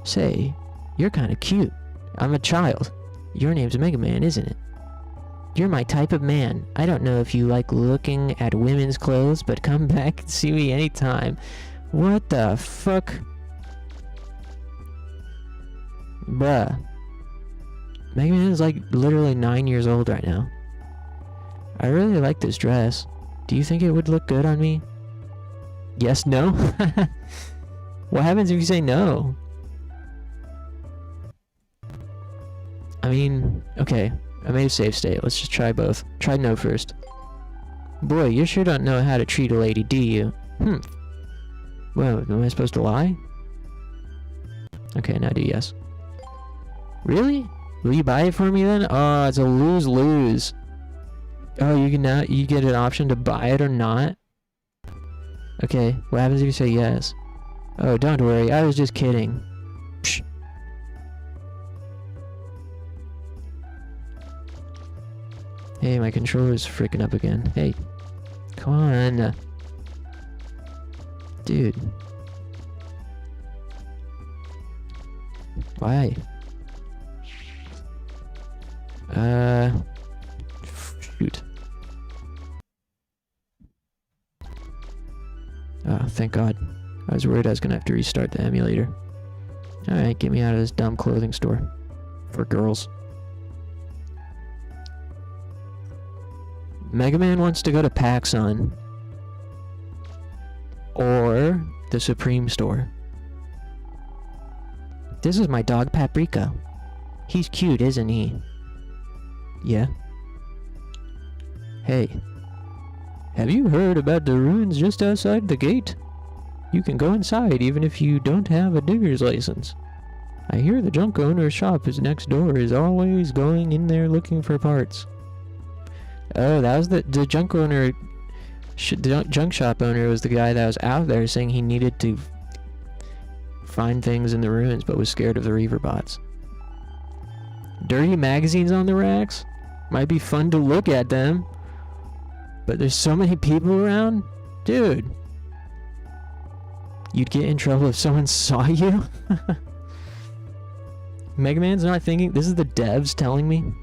Say, you're kinda cute. I'm a child. Your name's Mega Man, isn't it? You're my type of man. I don't know if you like looking at women's clothes, but come back and see me anytime. What the fuck? Bruh. Mega Man is like literally 9 years old right now. I really like this dress. Do you think it would look good on me? Yes, no? What happens if you say no? I mean, okay. I made a save state. Let's just try both. Try no first. Boy, you sure don't know how to treat a lady, do you? Well, am I supposed to lie? Okay, now do yes. Really? Will you buy it for me then? Oh, it's a lose-lose. Oh, you get an option to buy it or not? Okay, what happens if you say yes? Oh, don't worry, I was just kidding. Psh. Hey, my controller's freaking up again. Hey, come on. Dude. Why? Shoot. Oh, thank God. I was worried I was gonna have to restart the emulator. Alright, get me out of this dumb clothing store. For girls. Mega Man wants to go to PacSun. Or the Supreme store. This is my dog Paprika. He's cute, isn't he? Yeah. Hey. Have you heard about the ruins just outside the gate? You can go inside even if you don't have a digger's license. I hear the junk owner's shop is next door is always going in there looking for parts. Oh, that was the junk owner. The junk shop owner was the guy that was out there saying he needed to find things in the ruins but was scared of the Reaver bots. Dirty magazines on the racks? Might be fun to look at them. But there's so many people around? Dude. You'd get in trouble if someone saw you? Mega Man's not thinking. This is the devs telling me.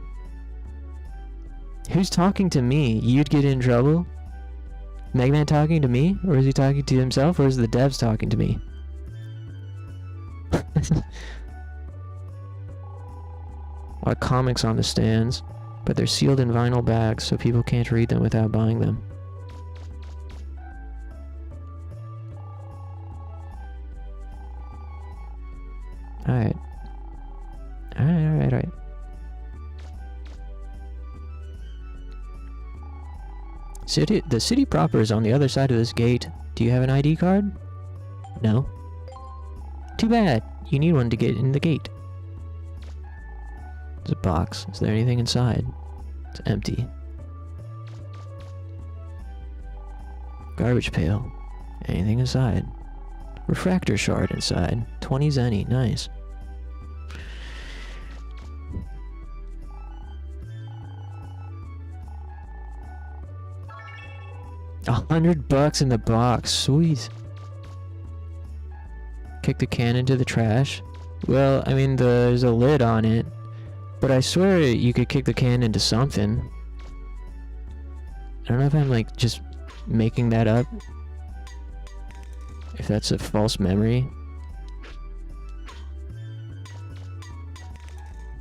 Who's talking to me? You'd get in trouble? Mega Man talking to me? Or is he talking to himself? Or is the devs talking to me? A lot of comics on the stands, but they're sealed in vinyl bags so people can't read them without buying them. Alright. Alright. The city proper is on the other side of this gate. Do you have an ID card? No. Too bad. You need one to get in the gate. There's a box. Is there anything inside? It's empty. Garbage pail. Anything inside? Refractor shard inside. 20 zenny. Nice. $100 in the box. Sweet. Kick the can into the trash. Well, I mean, there's a lid on it. But I swear you could kick the can into something. I don't know if I'm like just making that up. If that's a false memory.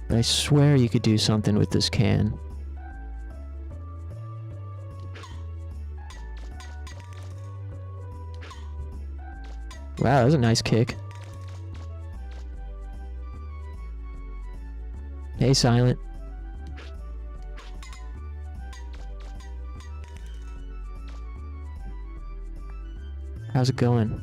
But I swear you could do something with this can. Wow, that was a nice kick. Hey, Silent. How's it going?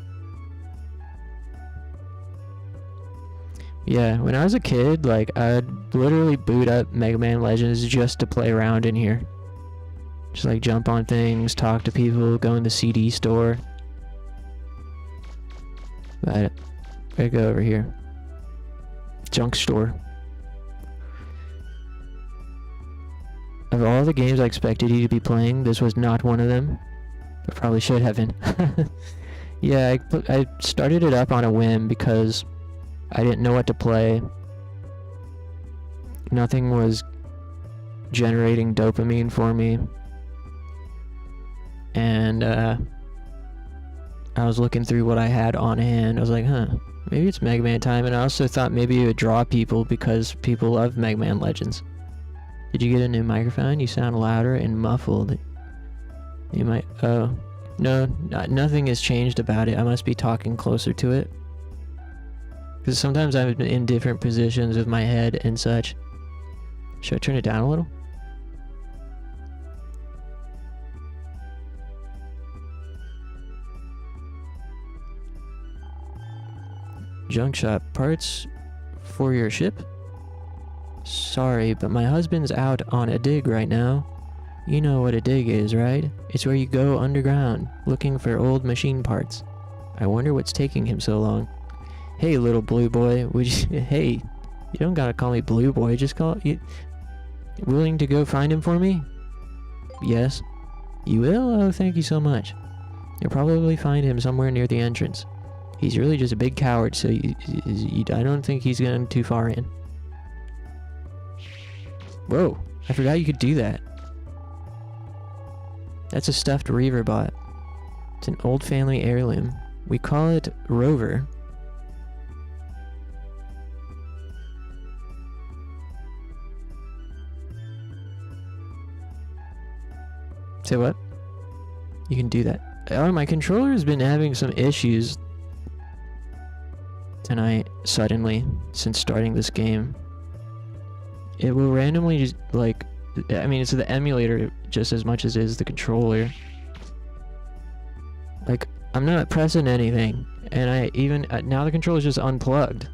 Yeah, when I was a kid, like, I'd literally boot up Mega Man Legends just to play around in here. Just, like, jump on things, talk to people, go in the CD store. But I go over here. Junk store. Of all the games I expected you to be playing, this was not one of them. I probably should have been. Yeah, I started it up on a whim because I didn't know what to play. Nothing was generating dopamine for me. And I was looking through what I had on hand. I was like, huh, maybe it's Mega Man time. And I also thought maybe it would draw people because people love Mega Man Legends. Did you get a new microphone? You sound louder and muffled. You might... Oh. No, nothing has changed about it. I must be talking closer to it. Because sometimes I'm in different positions with my head and such. Should I turn it down a little? Junk shop. Parts for your ship? Sorry, but my husband's out on a dig right now. You know what a dig is, right? It's where you go underground, looking for old machine parts. I wonder what's taking him so long. Hey, little blue boy, would you... Hey, you don't gotta call me blue boy, just call... You willing to go find him for me? Yes. You will? Oh, thank you so much. You'll probably find him somewhere near the entrance. He's really just a big coward, so I don't think he's going too far in. Whoa, I forgot you could do that. That's a stuffed Reaver bot. It's an old family heirloom. We call it Rover. Say what? You can do that. Oh, my controller has been having some issues tonight, suddenly, since starting this game. It will randomly just, like, I mean, it's the emulator just as much as it is the controller. Like, I'm not pressing anything, and I even, now the controller's just unplugged.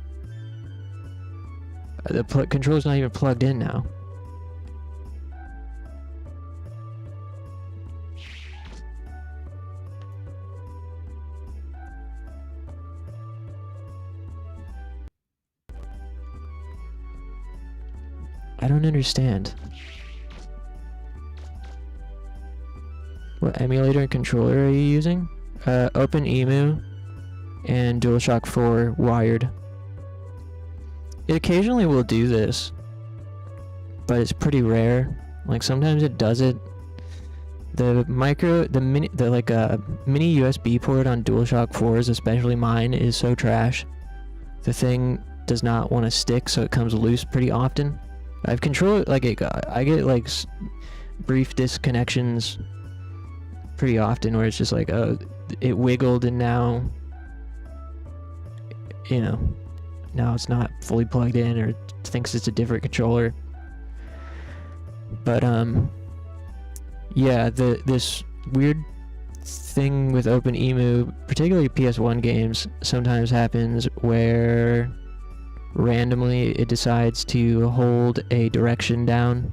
The controller's not even plugged in now. I don't understand. What emulator and controller are you using? OpenEMU and DualShock 4 wired. It occasionally will do this, but it's pretty rare. Like sometimes it does it. The mini USB port on DualShock 4s, especially mine, is so trash. The thing does not want to stick, so it comes loose pretty often. I've controlled like I get like brief disconnections pretty often where it's just like, oh, it wiggled and now, you know, now it's not fully plugged in or thinks it's a different controller. But yeah, this weird thing with OpenEMU, particularly PS1 games, sometimes happens where randomly it decides to hold a direction down.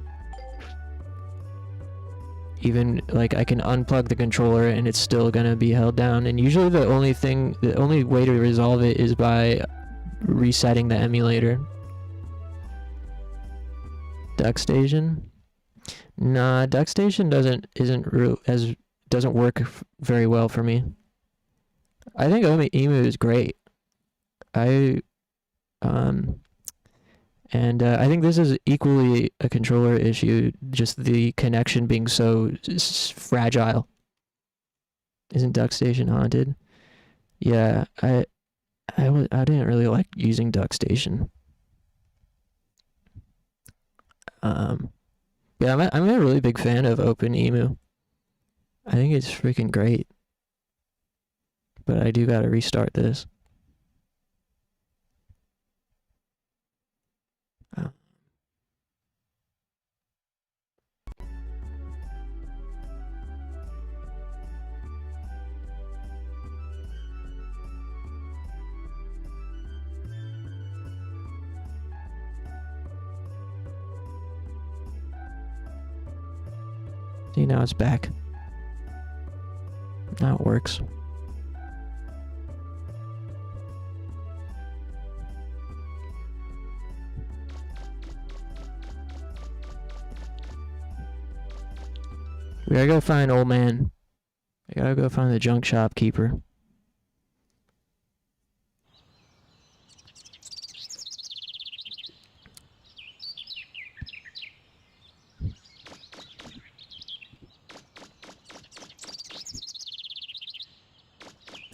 Even like I can unplug the controller and it's still gonna be held down, and usually the only way to resolve it is by resetting the emulator. DuckStation? Nah, DuckStation doesn't work very well for me. I think OpenEMU is great. I think this is equally a controller issue, just the connection being so fragile. Isn't DuckStation haunted? Yeah, I didn't really like using DuckStation. Yeah, I'm a really big fan of OpenEMU. I think it's freaking great. But I do gotta restart this. See, now it's back. Now it works. We gotta go find old man. I gotta go find the junk shopkeeper.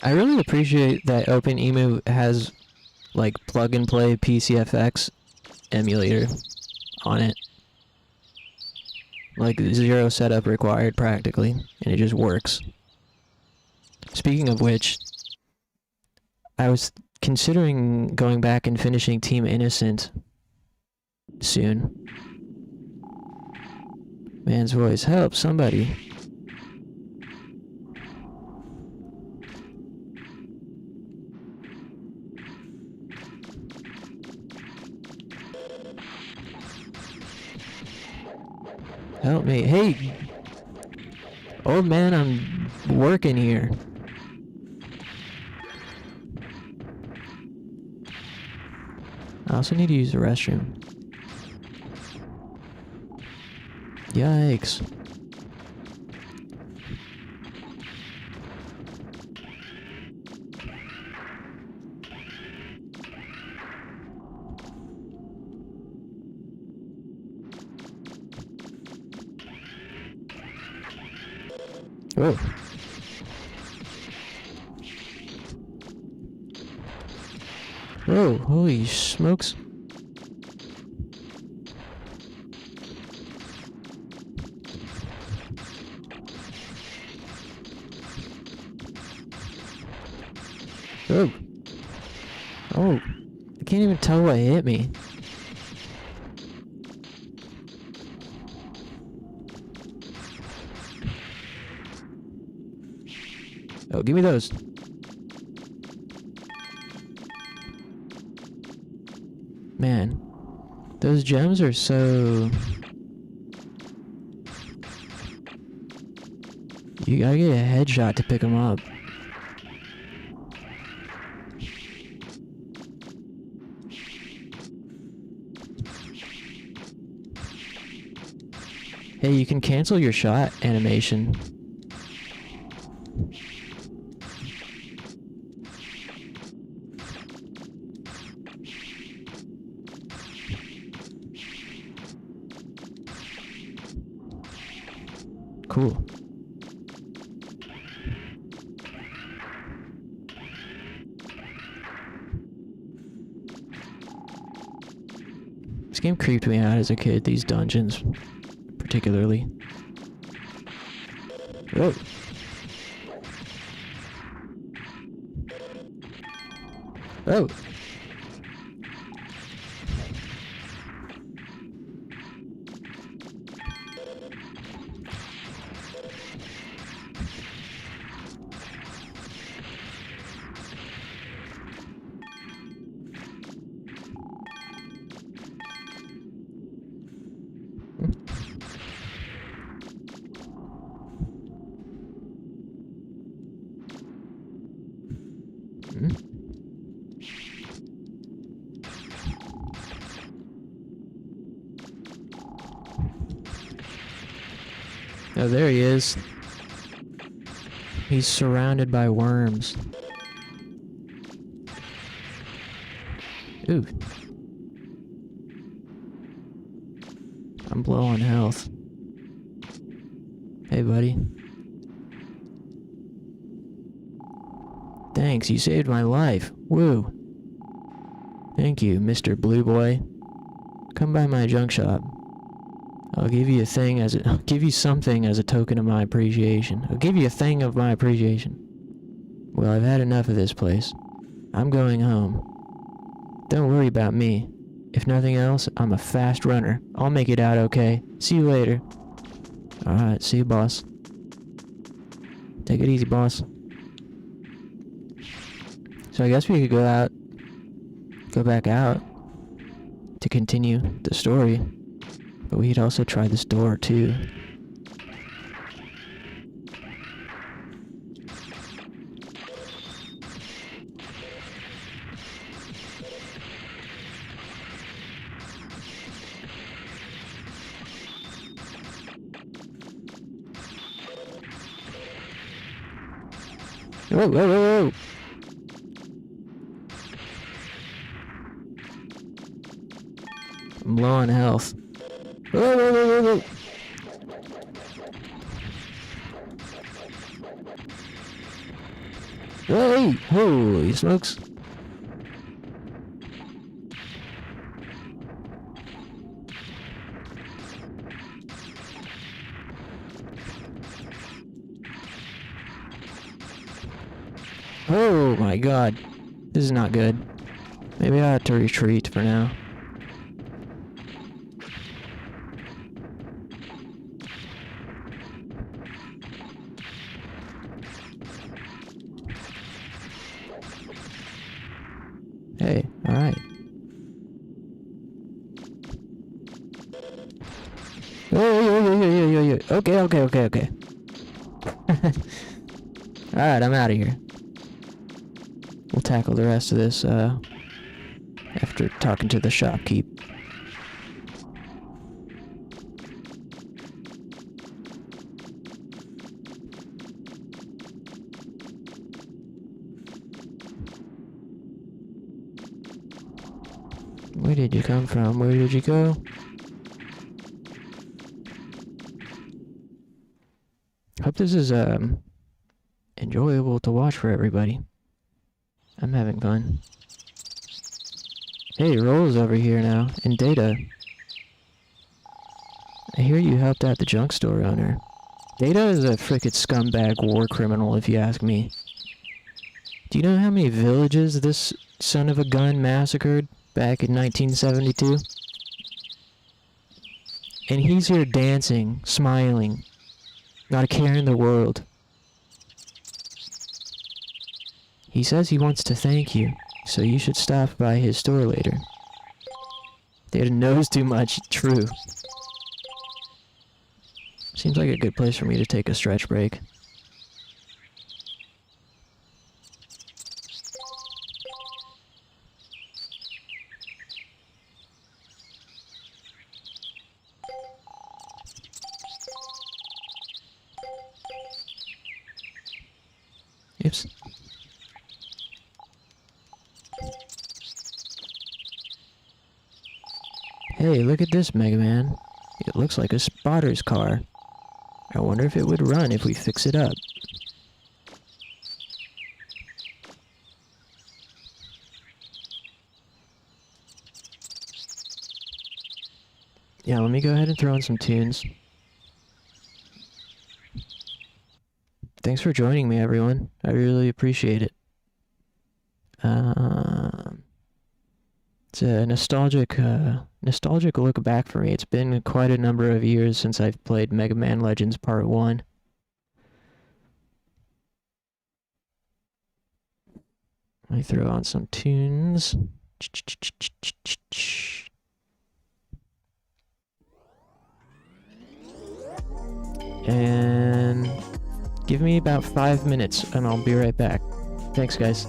I really appreciate that OpenEMU has like plug and play PCFX emulator on it. Like zero setup required practically, and it just works. Speaking of which, I was considering going back and finishing Team Innocent soon. Man's voice, help somebody. Help me. Hey! Old man, I'm working here. I also need to use the restroom. Yikes. Oh. Whoa, holy smokes. Oh. Oh. I can't even tell what hit me. Oh, give me those. Man, those gems are so... You gotta get a headshot to pick them up. Hey, you can cancel your shot animation. Cool. This game creeped me out as a kid, these dungeons, particularly. Whoa. Oh. Oh, there he is. He's surrounded by worms. Ooh. I'm low on health. Hey, buddy. Thanks, you saved my life. Woo. Thank you, Mr. Blue Boy. Come by my junk shop. I'll give you a thing as a, I'll give you something as a token of my appreciation. I'll give you a thing of my appreciation. Well, I've had enough of this place. I'm going home. Don't worry about me. If nothing else, I'm a fast runner. I'll make it out okay. See you later. Alright, see you, boss. Take it easy, boss. So I guess we could go back out to continue the story. But we could also try this door too. Whoa, whoa, whoa, whoa! I'm low on health. Whoa, whoa, whoa, whoa, whoa! Hey! Holy smokes! Oh my god. This is not good. Maybe I have to retreat for now. Hey, alright. Oh, okay. Alright, I'm out of here. We'll tackle the rest of this, after talking to the shopkeep. Where did you come from? Where did you go? Hope this is, enjoyable to watch for everybody. I'm having fun. Hey, Roll's over here now, and Data. I hear you helped out the junk store owner. Data is a frickin' scumbag war criminal, if you ask me. Do you know how many villages this son of a gun massacred back in 1972? And he's here dancing, smiling, not a care in the world. He says he wants to thank you, so you should stop by his store later. Data knows too much, true. Seems like a good place for me to take a stretch break. Oops. Hey, look at this, Mega Man. It looks like a spotter's car. I wonder if it would run if we fix it up. Yeah, let me go ahead and throw in some tunes. Thanks for joining me, everyone. I really appreciate it. It's a nostalgic look back for me. It's been quite a number of years since I've played Mega Man Legends Part 1. Let me throw on some tunes. And give me about 5 minutes and I'll be right back. Thanks, guys.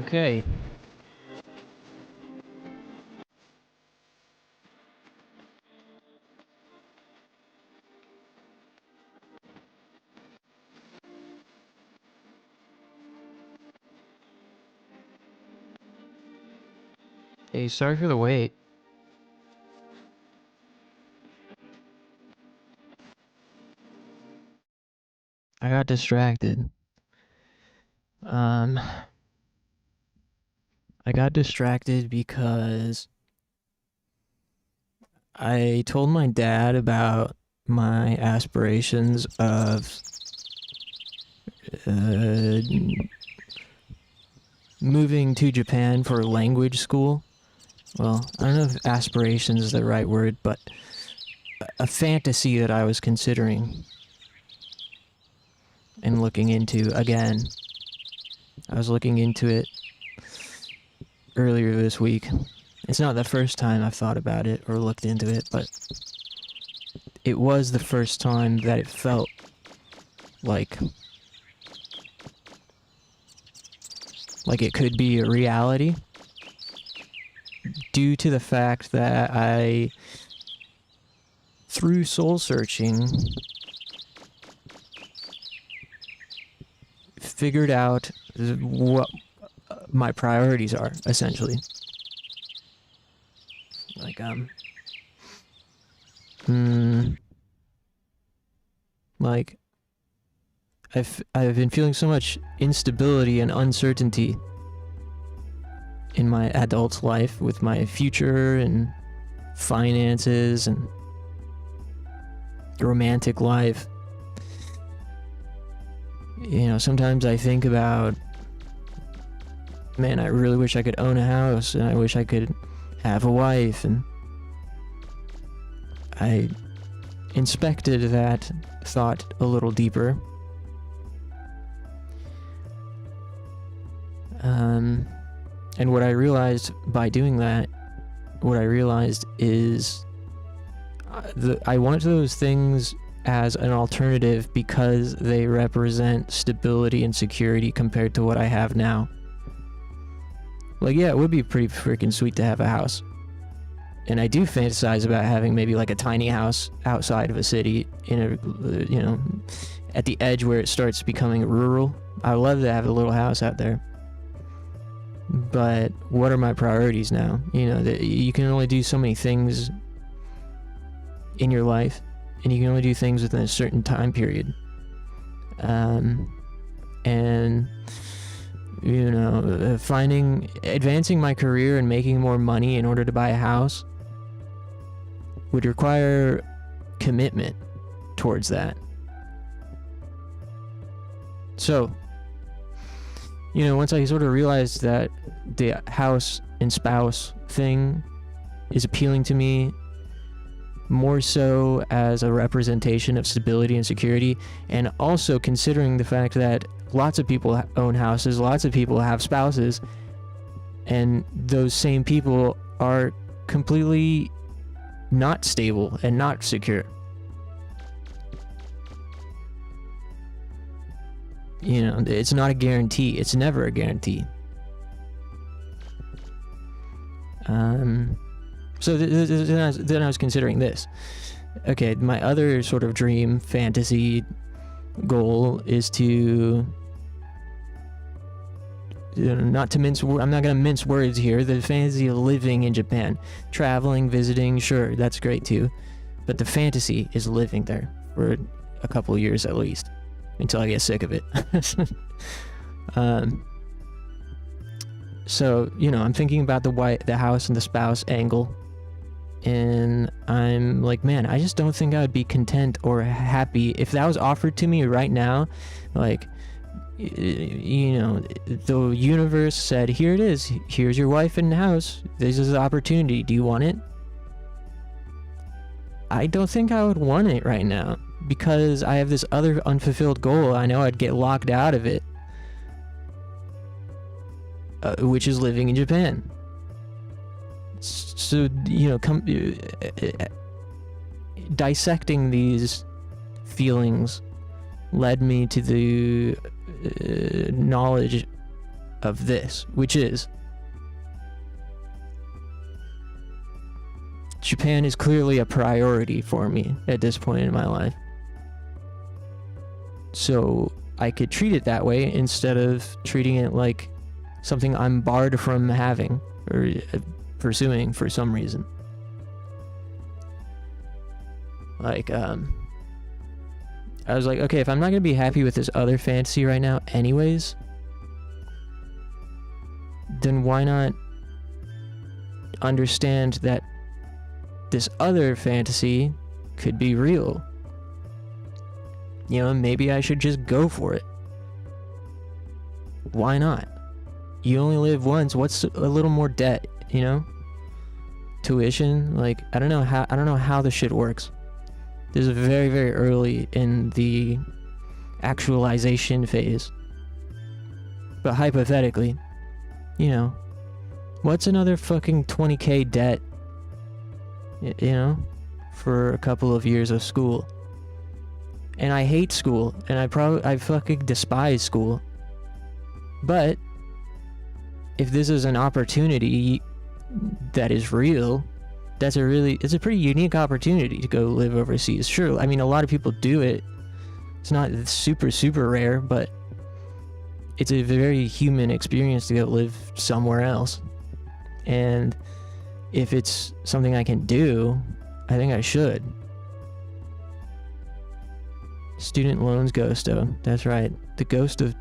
Okay. Hey, sorry for the wait. I got distracted. I got distracted because I told my dad about my aspirations of moving to Japan for language school. Well, I don't know if aspirations is the right word, but a fantasy that I was considering and looking into again. I was looking into it earlier this week. It's not the first time I've thought about it or looked into it, but it was the first time that it felt like it could be a reality, due to the fact that I, through soul searching, figured out what my priorities are, essentially. Like, like, I've been feeling so much instability and uncertainty in my adult life with my future and finances and romantic life. You know, sometimes I think about, man, I really wish I could own a house, and I wish I could have a wife, and I inspected that thought a little deeper. And what I realized by doing that, is I want those things as an alternative because they represent stability and security compared to what I have now. Like, yeah, it would be pretty freaking sweet to have a house. And I do fantasize about having maybe like a tiny house outside of a city in a, you know, at the edge where it starts becoming rural. I would love to have a little house out there. But what are my priorities now? You know, that you can only do so many things in your life, and you can only do things within a certain time period. And you know, advancing my career and making more money in order to buy a house would require commitment towards that. So, you know, once I sort of realized that the house and spouse thing is appealing to me more so as a representation of stability and security, and also considering the fact that lots of people own houses, lots of people have spouses, and those same people are completely not stable and not secure. You know, it's not a guarantee. It's never a guarantee. So then I was considering this. Okay, my other sort of dream fantasy goal is to, you know, not to mince. I'm not gonna mince words here. The fantasy of living in Japan, traveling, visiting, sure, that's great too, but the fantasy is living there for a couple of years at least, until I get sick of it. So, you know, I'm thinking about the house and the spouse angle, and I'm like, man, I just don't think I would be content or happy if that was offered to me right now. Like, you know, the universe said, here it is, here's your wife and house, this is the opportunity, do you want it? I don't think I would want it right now, because I have this other unfulfilled goal. I know I'd get locked out of it, which is living in Japan. So, you know, dissecting these feelings led me to the knowledge of this, which is Japan is clearly a priority for me at this point in my life. So I could treat it that way instead of treating it like something I'm barred from having or pursuing for some reason. Like, I was like, okay, if I'm not gonna be happy with this other fantasy right now anyways, then why not understand that this other fantasy could be real? You know, maybe I should just go for it. Why not? You only live once. What's a little more debt, you know? Tuition, like, I don't know how this shit works. This is very, very early in the actualization phase. But hypothetically, you know, what's another fucking 20k debt, you know, for a couple of years of school? And I hate school, and I fucking despise school. But if this is an opportunity that is real, it's a pretty unique opportunity to go live overseas. Sure, I mean, a lot of people do it. It's not super, super rare, but it's a very human experience to go live somewhere else. And if it's something I can do, I think I should. Student loans ghost, oh, that's right. The ghost of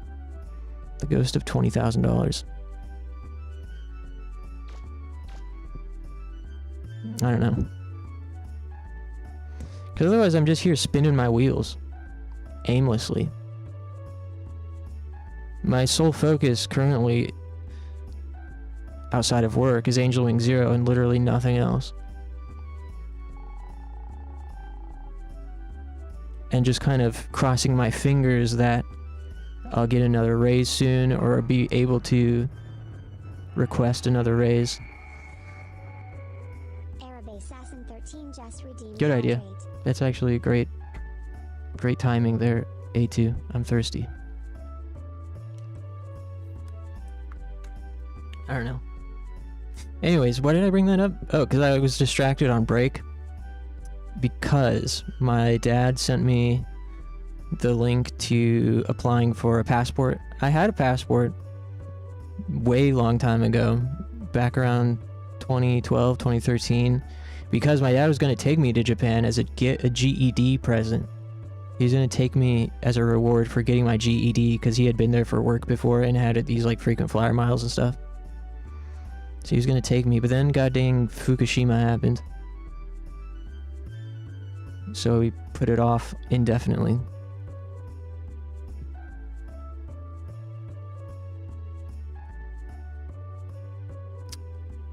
$20,000. I don't know. Because otherwise I'm just here spinning my wheels aimlessly. My sole focus currently outside of work is Angel Wing 0 and literally nothing else. And just kind of crossing my fingers that I'll get another raise soon, or be able to request another raise. Good idea. That's actually a great timing there, A2. I'm thirsty. I don't know. Anyways, why did I bring that up? Oh, because I was distracted on break. Because my dad sent me the link to applying for a passport. I had a passport way long time ago, back around 2012, 2013, because my dad was going to take me to Japan as a GED present. He was going to take me as a reward for getting my GED because he had been there for work before and had these like frequent flyer miles and stuff. So he was going to take me, but then goddamn Fukushima happened. So we put it off indefinitely.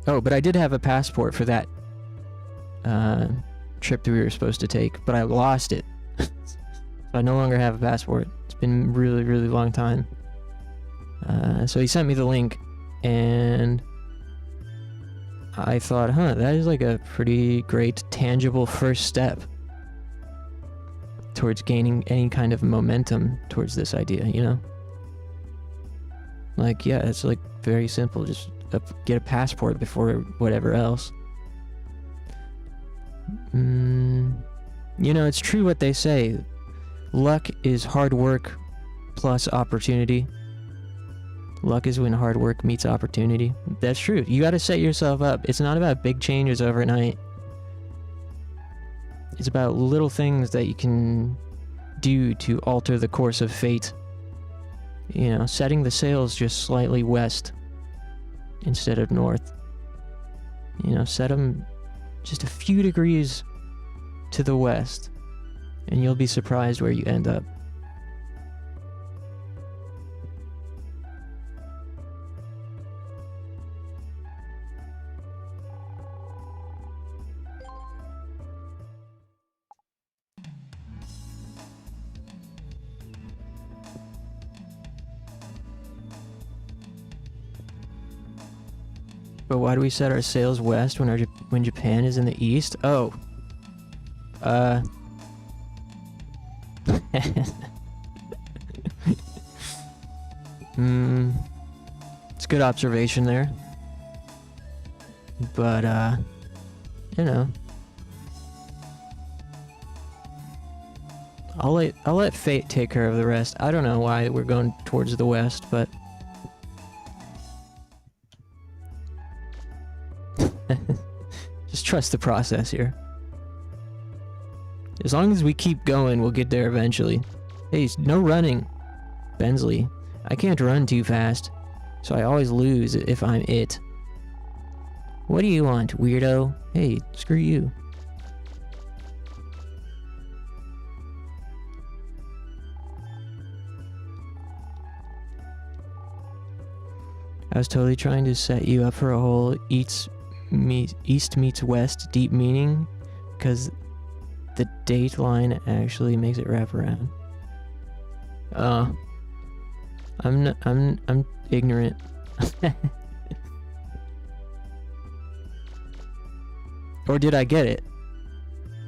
Oh, but I did have a passport for that trip that we were supposed to take, but I lost it. So I no longer have a passport. It's been a really, really long time. So he sent me the link, and I thought, that is like a pretty great tangible first step towards gaining any kind of momentum towards this idea, you know? Like, yeah, it's like very simple. Just get a passport before whatever else. You know, it's true what they say. Luck is hard work plus opportunity. Luck is when hard work meets opportunity. That's true. You gotta set yourself up. It's not about big changes overnight. It's about little things that you can do to alter the course of fate. You know, setting the sails just slightly west instead of north. You know, set them just a few degrees to the west, and you'll be surprised where you end up. But why do we set our sails west when Japan is in the east? Oh. Good observation there. But, you know. I'll let fate take care of the rest. I don't know why we're going towards the west, but... Just trust the process here. As long as we keep going, we'll get there eventually. Hey, no running. Bensley. I can't run too fast, so I always lose if I'm it. What do you want, weirdo? Hey, screw you. I was totally trying to set you up for a whole east meets west deep meaning, because the date line actually makes it wrap around. I'm ignorant. Or did I get it?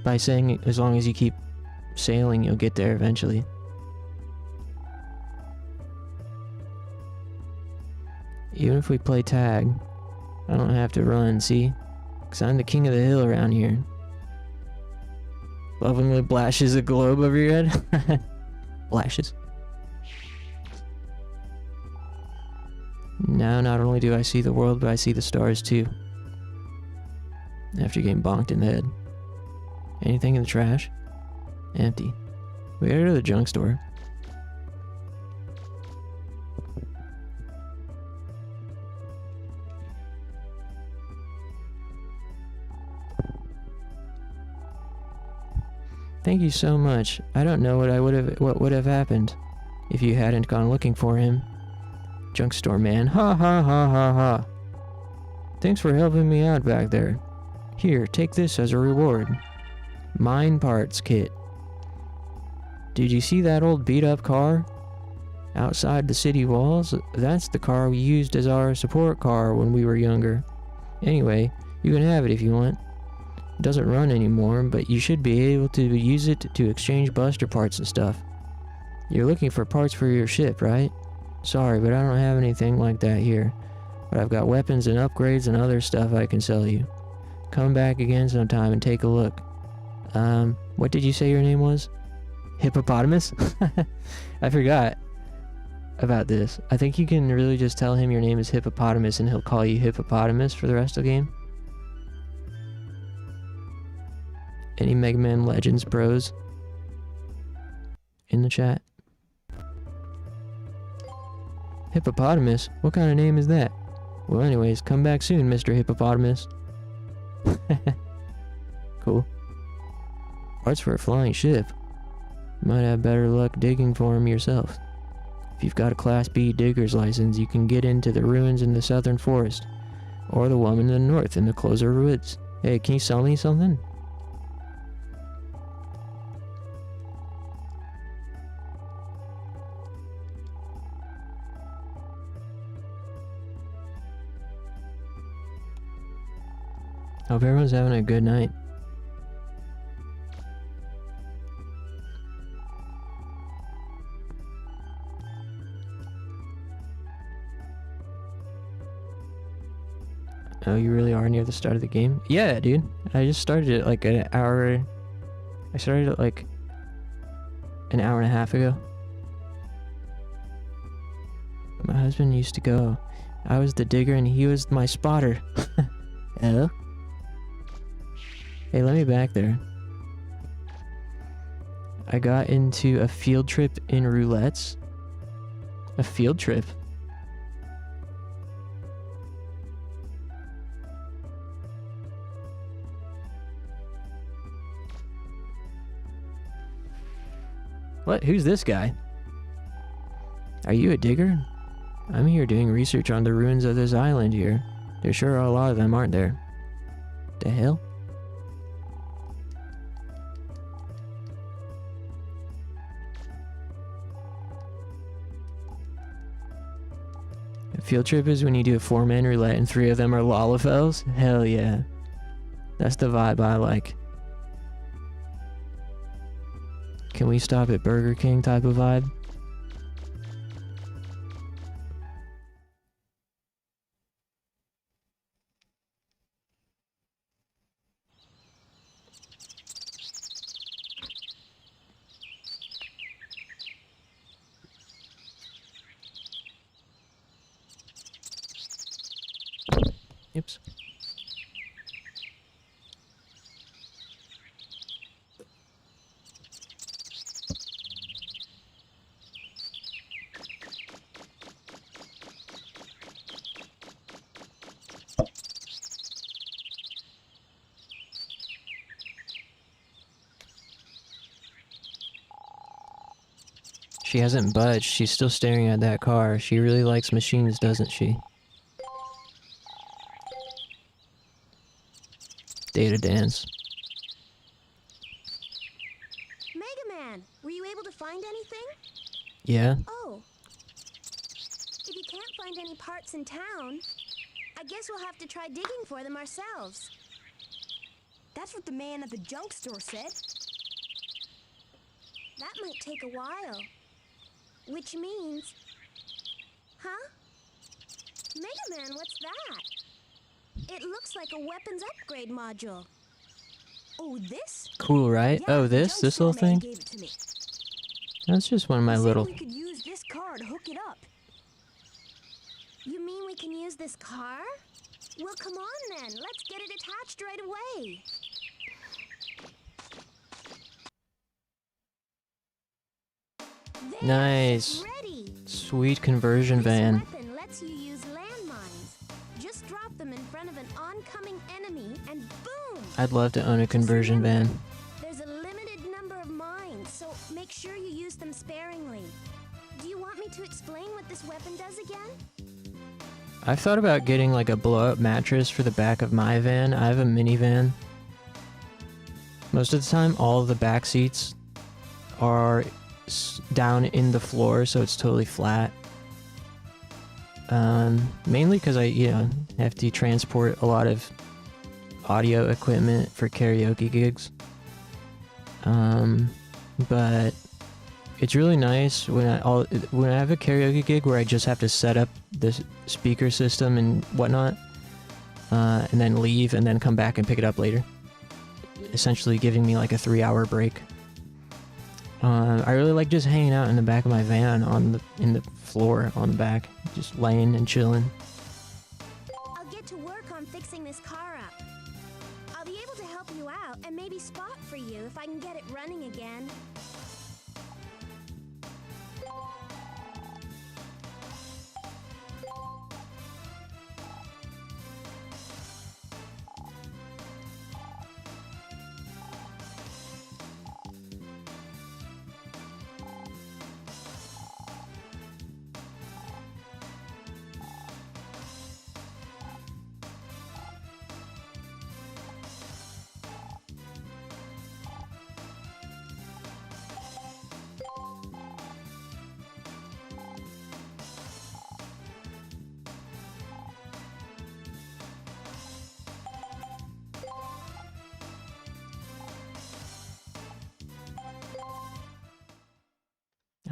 By saying as long as you keep sailing, you'll get there eventually. Even if we play tag, I don't have to run, see? Because I'm the king of the hill around here. Lovingly blashes a globe over your head. Blashes. Now not only do I see the world, but I see the stars too. After getting bonked in the head. Anything in the trash? Empty. We gotta go to the junk store. Thank you so much. I don't know what would have happened if you hadn't gone looking for him. Junk store man. Ha ha ha ha ha. Thanks for helping me out back there. Here, take this as a reward. Mine parts kit. Did you see that old beat up car? Outside the city walls? That's the car we used as our support car when we were younger. Anyway, you can have it if you want. It doesn't run anymore, but you should be able to use it to exchange buster parts and stuff. You're looking for parts for your ship, right? Sorry, but I don't have anything like that here. But I've got weapons and upgrades and other stuff I can sell you. Come back again sometime and take a look. What did you say your name was? Hippopotamus? I forgot about this. I think you can really just tell him your name is Hippopotamus and he'll call you Hippopotamus for the rest of the game. Any Mega Man Legends bros in the chat? Hippopotamus? What kind of name is that? Well, anyways, come back soon, Mr. Hippopotamus. Cool. Parts for a flying ship. You might have better luck digging for them yourself. If you've got a Class B digger's license, you can get into the ruins in the southern forest, or the one in the north in the closer woods. Hey, can you sell me something? Hope everyone's having a good night. Oh, you really are near the start of the game? Yeah, dude. I just started it like an hour... I started it like an hour and a half ago. My husband used to go. I was the digger and he was my spotter. Hello? Hey, let me back there. I got into a field trip in roulettes. A field trip? What? Who's this guy? Are you a digger? I'm here doing research on the ruins of this island here. There sure are a lot of them, aren't there? The hell? A field trip is when you do a 4-man roulette and 3 of them are Lalafels? Hell yeah. That's the vibe I like. Can we stop at Burger King type of vibe? She hasn't budged. She's still staring at that car. She really likes machines, doesn't she? Data dance. Mega Man, were you able to find anything? Yeah? Oh. If you can't find any parts in town, I guess we'll have to try digging for them ourselves. That's what the man at the junk store said. That might take a while. Which means... Huh? Mega Man, what's that? It looks like a weapons upgrade module. Oh, this? Cool, right? Yeah, Oh, the this junk store little man thing? gave it to me. That's just one of my He said little... we could use this car to hook it up. You mean we can use this car? Well, come on then. Let's get it attached right away. There, Nice. it's ready. Sweet conversion van. This weapon lets you use landmines. Just drop them in front of an oncoming enemy and boom! I'd love to own a conversion van. There's a limited number of mines, so make sure you use them sparingly. Do you want me to explain what this weapon does again? I've thought about getting like a blow-up mattress for the back of my van. I have a minivan. Most of the time, all of the back seats are down in the floor, so it's totally flat. Mainly because I, have to transport a lot of audio equipment for karaoke gigs. But it's really nice when I have a karaoke gig where I just have to set up this speaker system and whatnot, and then leave and then come back and pick it up later. Essentially giving me like a 3-hour break. I really like just hanging out in the back of my van in the floor on the back, just laying and chilling. I'll get to work on fixing this car up. I'll be able to help you out and maybe spot for you if I can get it running again.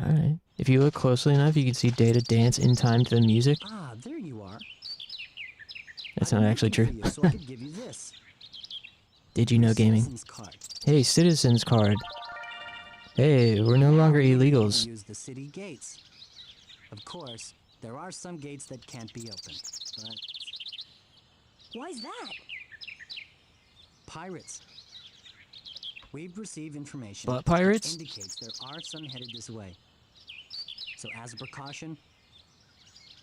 Alright. If you look closely enough, you can see Data dance in time to the music. Ah, there you are. That's I've not been actually looking true. for you so I could give you this. Did you know gaming? Citizen's card. Hey, citizen's card. Hey, we're no longer You can illegals. use the city gates. Of course, there are some gates that can't be opened, but Why's that? pirates. We've received information But pirates? that indicates there are some headed this way. So as a precaution,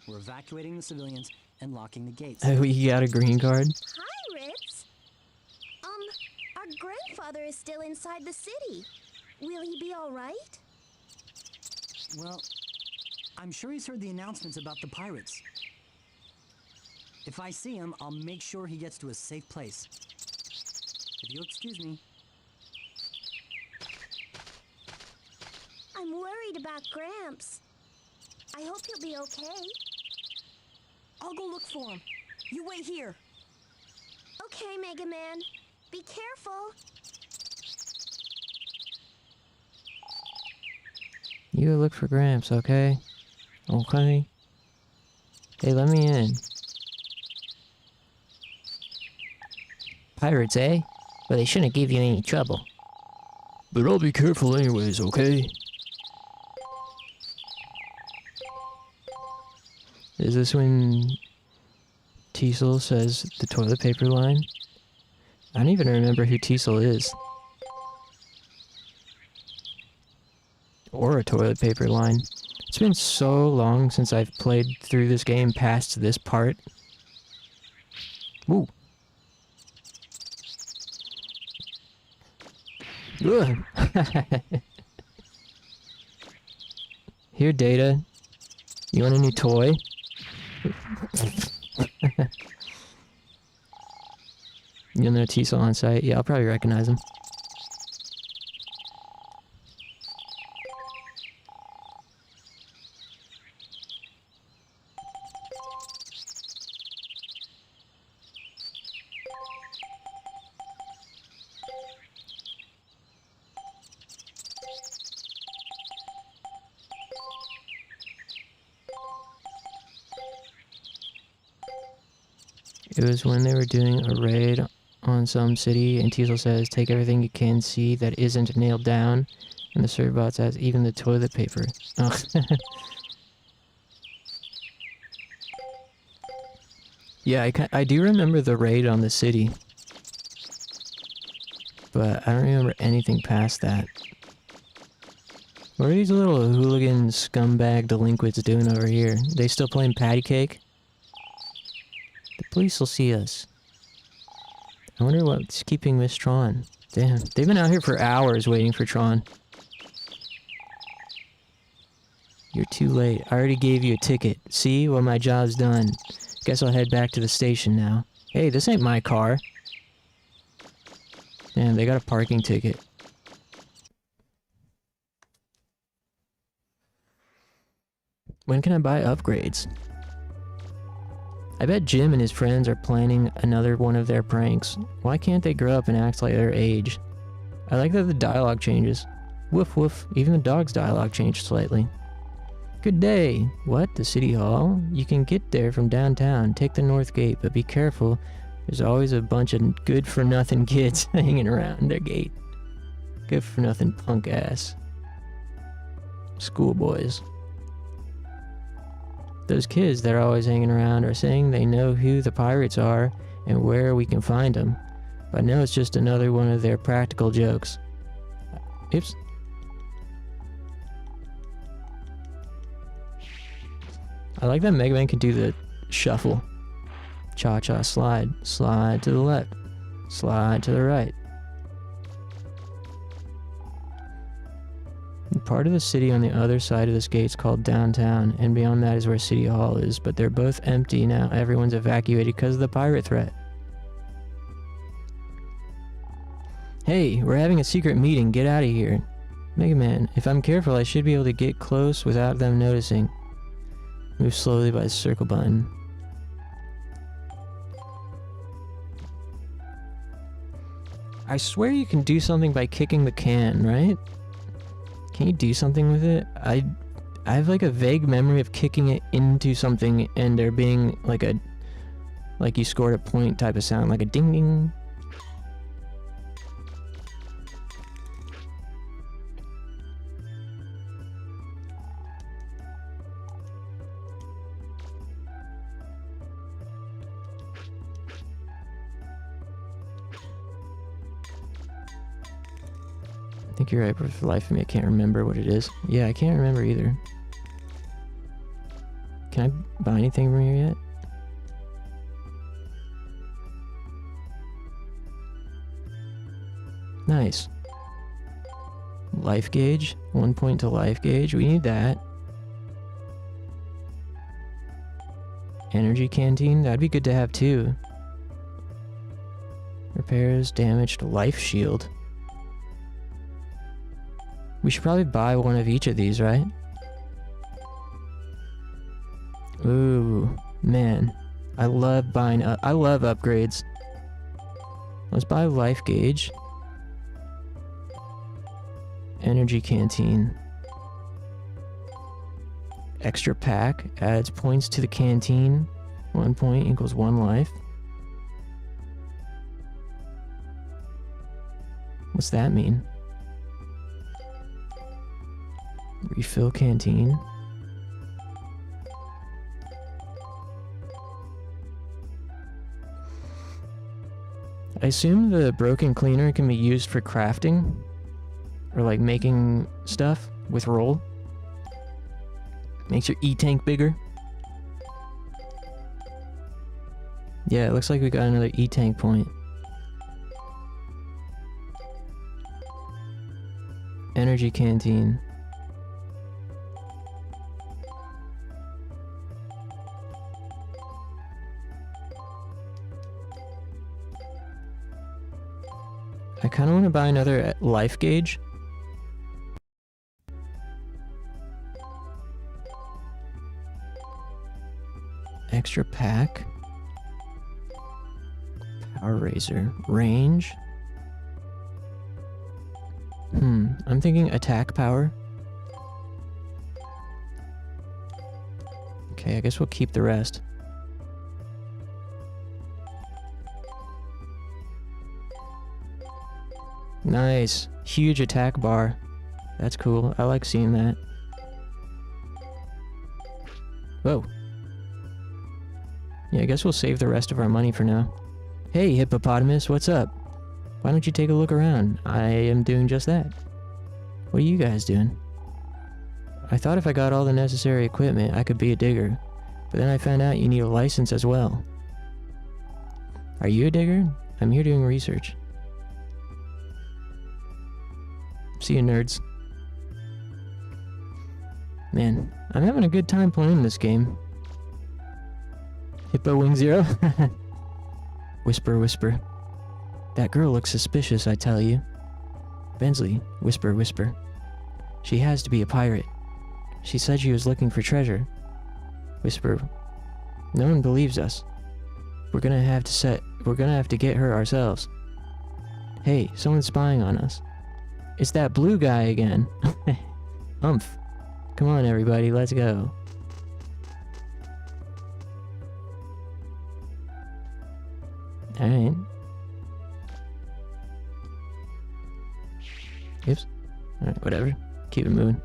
we're evacuating the civilians and locking the gates. Oh, you got a green card? Pirates? Our grandfather is still inside the city. Will he be all right? Well, I'm sure he's heard the announcements about the pirates. If I see him, I'll make sure he gets to a safe place. If you'll excuse me. I'm worried about Gramps. I hope he'll be okay. I'll go look for him. You wait here. Okay, Mega Man. Be careful. You look for Gramps, okay? Okay. Hey, let me in. Pirates, eh? Well, they shouldn't give you any trouble. But I'll be careful anyways, okay? Is this when Teasel says the toilet paper line? I don't even remember who Teasel is. Or a toilet paper line. It's been so long since I've played through this game past this part. Woo. Ugh. Here, Data. You want a new toy? You'll know Teasel on site. Yeah, I'll probably recognize him. It was when they were doing a raid on some city, and Teasel says, take everything you can see that isn't nailed down, and the servbot says, even the toilet paper. Oh. Yeah, I do remember the raid on the city, but I don't remember anything past that. What are these little hooligan scumbag delinquents doing over here? They still playing patty cake? The police will see us. I wonder what's keeping Miss Tron. Damn, they've been out here for hours waiting for Tron. You're too late. I already gave you a ticket. See? Well, my job's done. Guess I'll head back to the station now. Hey, this ain't my car. Damn, they got a parking ticket. When can I buy upgrades? I bet Jim and his friends are planning another one of their pranks. Why can't they grow up and act like their age? I like that the dialogue changes. Woof woof, even the dog's dialogue changed slightly. Good day. What? The city hall? You can get there from downtown. Take the north gate, but be careful. There's always a bunch of good-for-nothing kids hanging around their gate. Good-for-nothing punk ass. Schoolboys. Those kids that are always hanging around are saying they know who the pirates are and where we can find them. But I know it's just another one of their practical jokes. Oops. I like that Mega Man can do the shuffle. Cha-cha slide. Slide to the left. Slide to the right. Part of the city on the other side of this gate's called downtown, and beyond that is where City Hall is, but they're both empty now. Everyone's evacuated because of the pirate threat. Hey, we're having a secret meeting. Get out of here. Mega Man, if I'm careful, I should be able to get close without them noticing. Move slowly by the circle button. I swear you can do something by kicking the can, right? Can you do something with it? I have like a vague memory of kicking it into something and there being like a, like you scored a point type of sound, like a ding ding. I think you're right, but for the life of me, I can't remember what it is. Yeah, I can't remember either. Can I buy anything from here yet? Nice. Life gauge. 1 point to life gauge. We need that. Energy canteen. That'd be good to have too. Repairs damaged life shield. We should probably buy one of each of these, right? Ooh, man. I love buying I love upgrades. Let's buy life gauge. Energy canteen. Extra pack adds points to the canteen. 1 point equals 1 life. What's that mean? Refill canteen. I assume the broken cleaner can be used for crafting or like making stuff with roll. Makes your E-tank bigger. Yeah, it looks like we got another E-tank point. Energy canteen. I kind of want to buy another life gauge. Extra pack. Power razor. Range. I'm thinking attack power. Okay, I guess we'll keep the rest. Nice. Huge attack bar. That's cool. I like seeing that. Whoa. Yeah, I guess we'll save the rest of our money for now. Hey, hippopotamus, what's up? Why don't you take a look around? I am doing just that. What are you guys doing? I thought if I got all the necessary equipment, I could be a digger. But then I found out you need a license as well. Are you a digger? I'm here doing research. See you, nerds. Man, I'm having a good time playing this game. Hippo Wing Zero? Whisper, whisper. That girl looks suspicious, I tell you. Bensley, whisper, whisper. She has to be a pirate. She said she was looking for treasure. Whisper. No one believes us. We're gonna have to get her ourselves. Hey, someone's spying on us. It's that blue guy again. Humph. Come on, everybody, let's go. Alright. Oops. Alright, whatever. Keep it moving.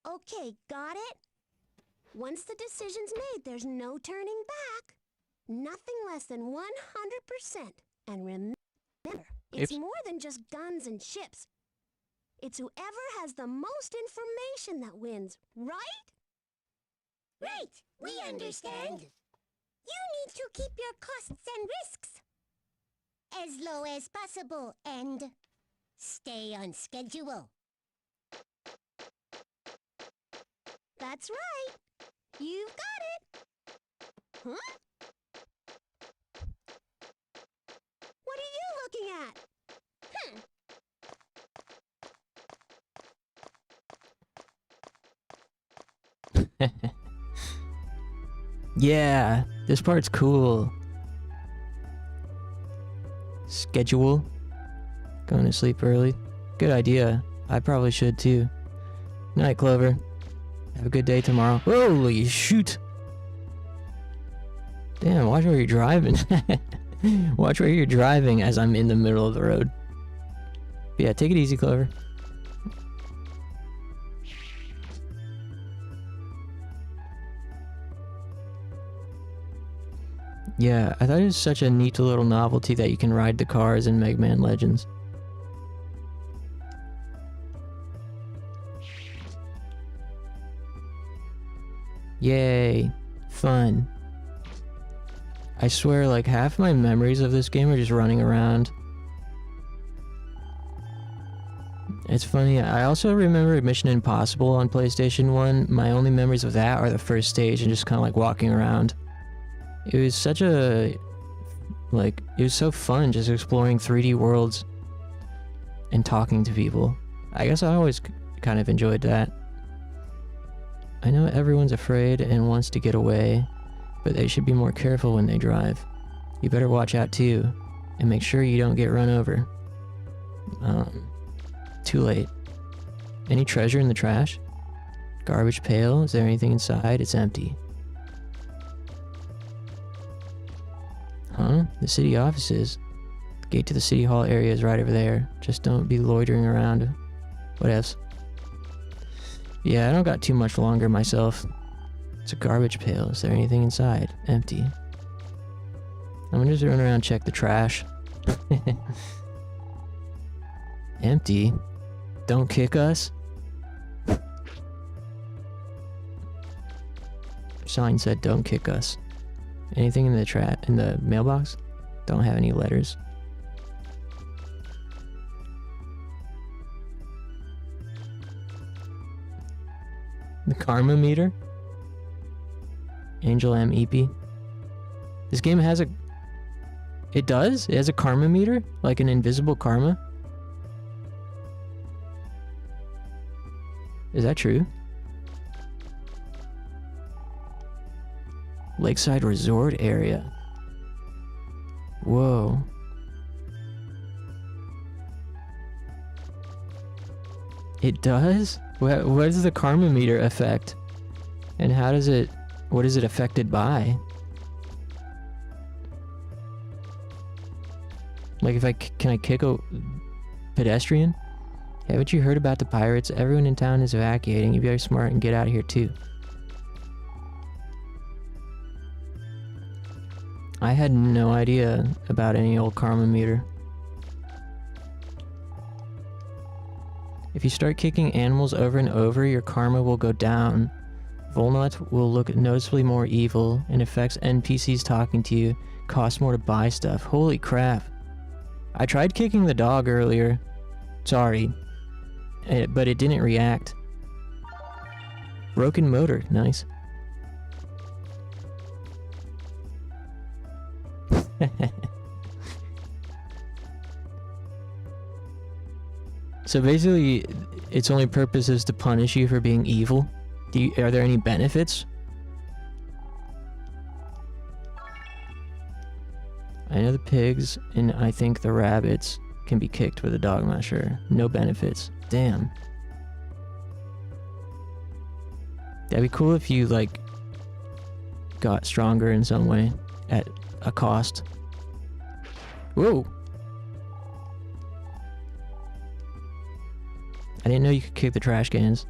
Okay, got it? Once the decision's made, there's no turning back. Nothing less than 100%. And remember, it's Oops. more than just guns and ships. It's whoever has the most information that wins, right? Right, we understand. You need to keep your costs and risks as low as possible and stay on schedule. That's right. You've got it. Huh? What are you looking at? Yeah, this part's cool. Schedule. Going to sleep early. Good idea. I probably should too. Night, Clover. Have a good day tomorrow. Holy shoot! Damn, watch where you're driving. Watch where you're driving as I'm in the middle of the road. But yeah, take it easy, Clover. Yeah, I thought it was such a neat little novelty that you can ride the cars in Mega Man Legends. Yay, fun. I swear, like, half my memories of this game are just running around. It's funny, I also remember Mission Impossible on PlayStation 1. My only memories of that are the first stage and just kind of like walking around. It was such a, like, it was so fun just exploring 3D worlds and talking to people. I guess I always kind of enjoyed that. I know everyone's afraid and wants to get away, but they should be more careful when they drive. You better watch out too, and make sure you don't get run over. Too late. Any treasure in the trash? Garbage pail? Is there anything inside? It's empty. Huh? The city offices. The gate to the city hall area is right over there. Just don't be loitering around. What else? Yeah, I don't got too much longer myself. It's a garbage pail. Is there anything inside? Empty. I'm gonna just run around and check the trash. Empty? Don't kick us? Sign said don't kick us. Anything in the mailbox? Don't have any letters. The karma meter? Angel M. EP. This game has a... It does? It has a karma meter? Like an invisible karma? Is that true? Lakeside Resort area. Whoa. It does? What is the karma meter effect? And how does it... What is it affected by? Like if can I kick a pedestrian? Haven't you heard about the pirates? Everyone in town is evacuating. You better smart and get out of here too. I had no idea about any old karma meter. If you start kicking animals over and over, your karma will go down. Volnut will look noticeably more evil and affects NPCs talking to you. Costs more to buy stuff. Holy crap. I tried kicking the dog earlier. Sorry. But it didn't react. Broken motor. Nice. So basically, its only purpose is to punish you for being evil. Are there any benefits? I know the pigs, and I think the rabbits can be kicked with a dog, I'm not sure. No benefits. Damn. That'd be cool if you, like, got stronger in some way at a cost. Whoa! I didn't know you could kick the trash cans.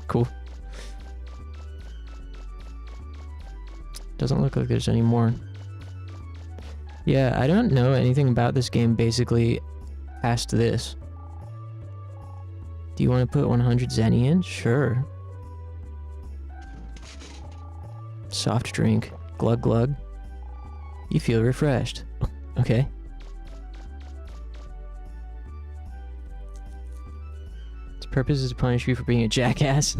Cool. Doesn't look like there's any more. Yeah, I don't know anything about this game basically past this. Do you want to put 100 zenny in? Sure. Soft drink. Glug glug. You feel refreshed. Okay. Its purpose is to punish you for being a jackass.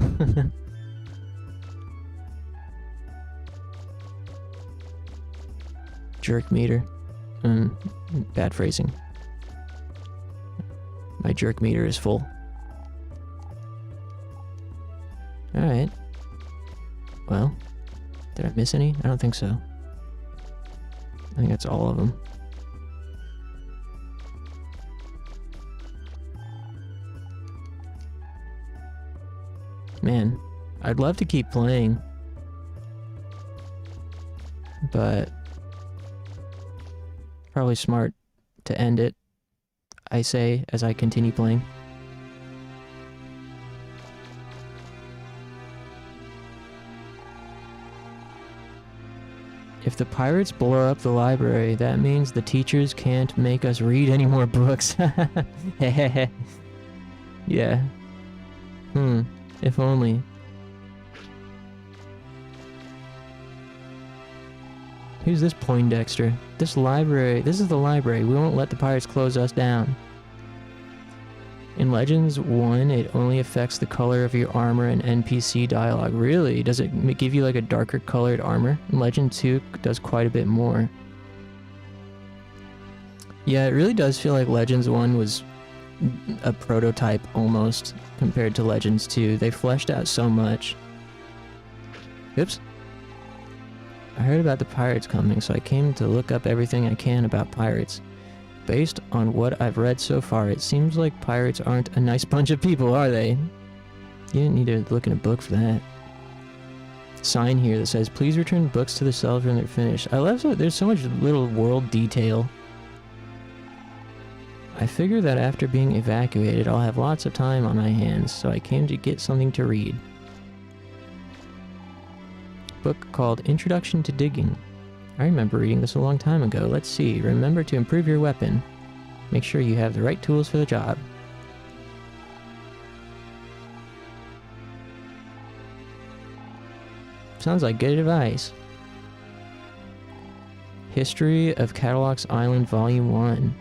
Jerk meter. Bad phrasing. My jerk meter is full. Alright. Well, did I miss any? I don't think so. I think that's all of them. Man, I'd love to keep playing. But probably smart to end it, I say, as I continue playing. If the pirates blow up the library, that means the teachers can't make us read any more books. Yeah. If only. Who's this Poindexter? This is the library. We won't let the pirates close us down. In Legends 1, it only affects the color of your armor and NPC dialogue. Really? Does it give you like a darker colored armor? In Legend 2, it does quite a bit more. Yeah, it really does feel like Legends 1 was a prototype almost compared to Legends 2. They fleshed out so much. Oops. I heard about the pirates coming, so I came to look up everything I can about pirates. Based on what I've read so far, it seems like pirates aren't a nice bunch of people, are they? You didn't need to look in a book for that. Sign here that says, please return books to the cells when they're finished. I love that there's so much little world detail. I figure that after being evacuated, I'll have lots of time on my hands, so I came to get something to read. Book called Introduction to Digging. I remember reading this a long time ago. Let's see. Remember to improve your weapon. Make sure you have the right tools for the job. Sounds like good advice. History of Catalox Island Volume 1.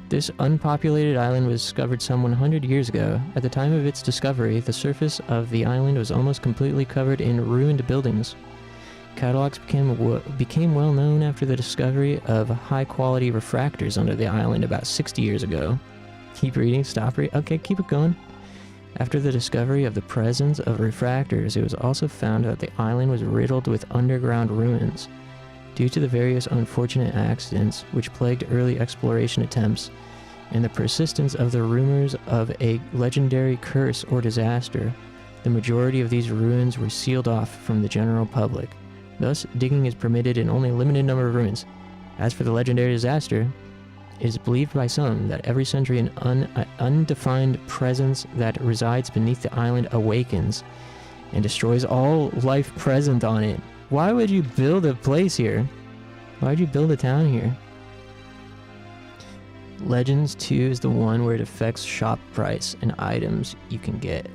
This unpopulated island was discovered some 100 years ago. At the time of its discovery, the surface of the island was almost completely covered in ruined buildings. Catalogs became well known after the discovery of high-quality refractors under the island about 60 years ago. Keep reading, stop reading. Okay, keep it going. After the discovery of the presence of refractors, it was also found that the island was riddled with underground ruins. Due to the various unfortunate accidents which plagued early exploration attempts, and the persistence of the rumors of a legendary curse or disaster, the majority of these ruins were sealed off from the general public. Thus, digging is permitted in only a limited number of ruins. As for the legendary disaster, it is believed by some that every century an undefined presence that resides beneath the island awakens and destroys all life present on it. Why would you build a place here? Why would you build a town here? Legends 2 is the one where it affects shop price and items you can get.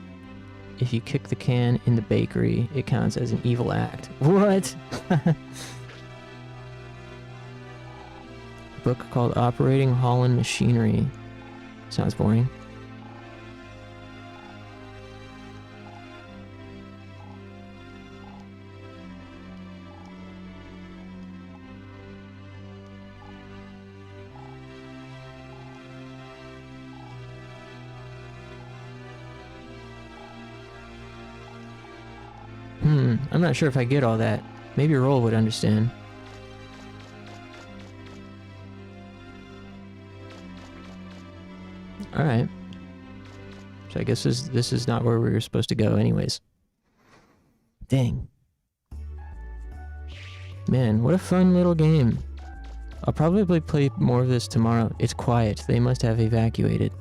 If you kick the can in the bakery, it counts as an evil act. What? Book called Operating Holland Machinery. Sounds boring. I'm not sure if I get all that. Maybe Roll would understand. Alright. So I guess this is not where we were supposed to go anyways. Dang. Man, what a fun little game. I'll probably play more of this tomorrow. It's quiet. They must have evacuated.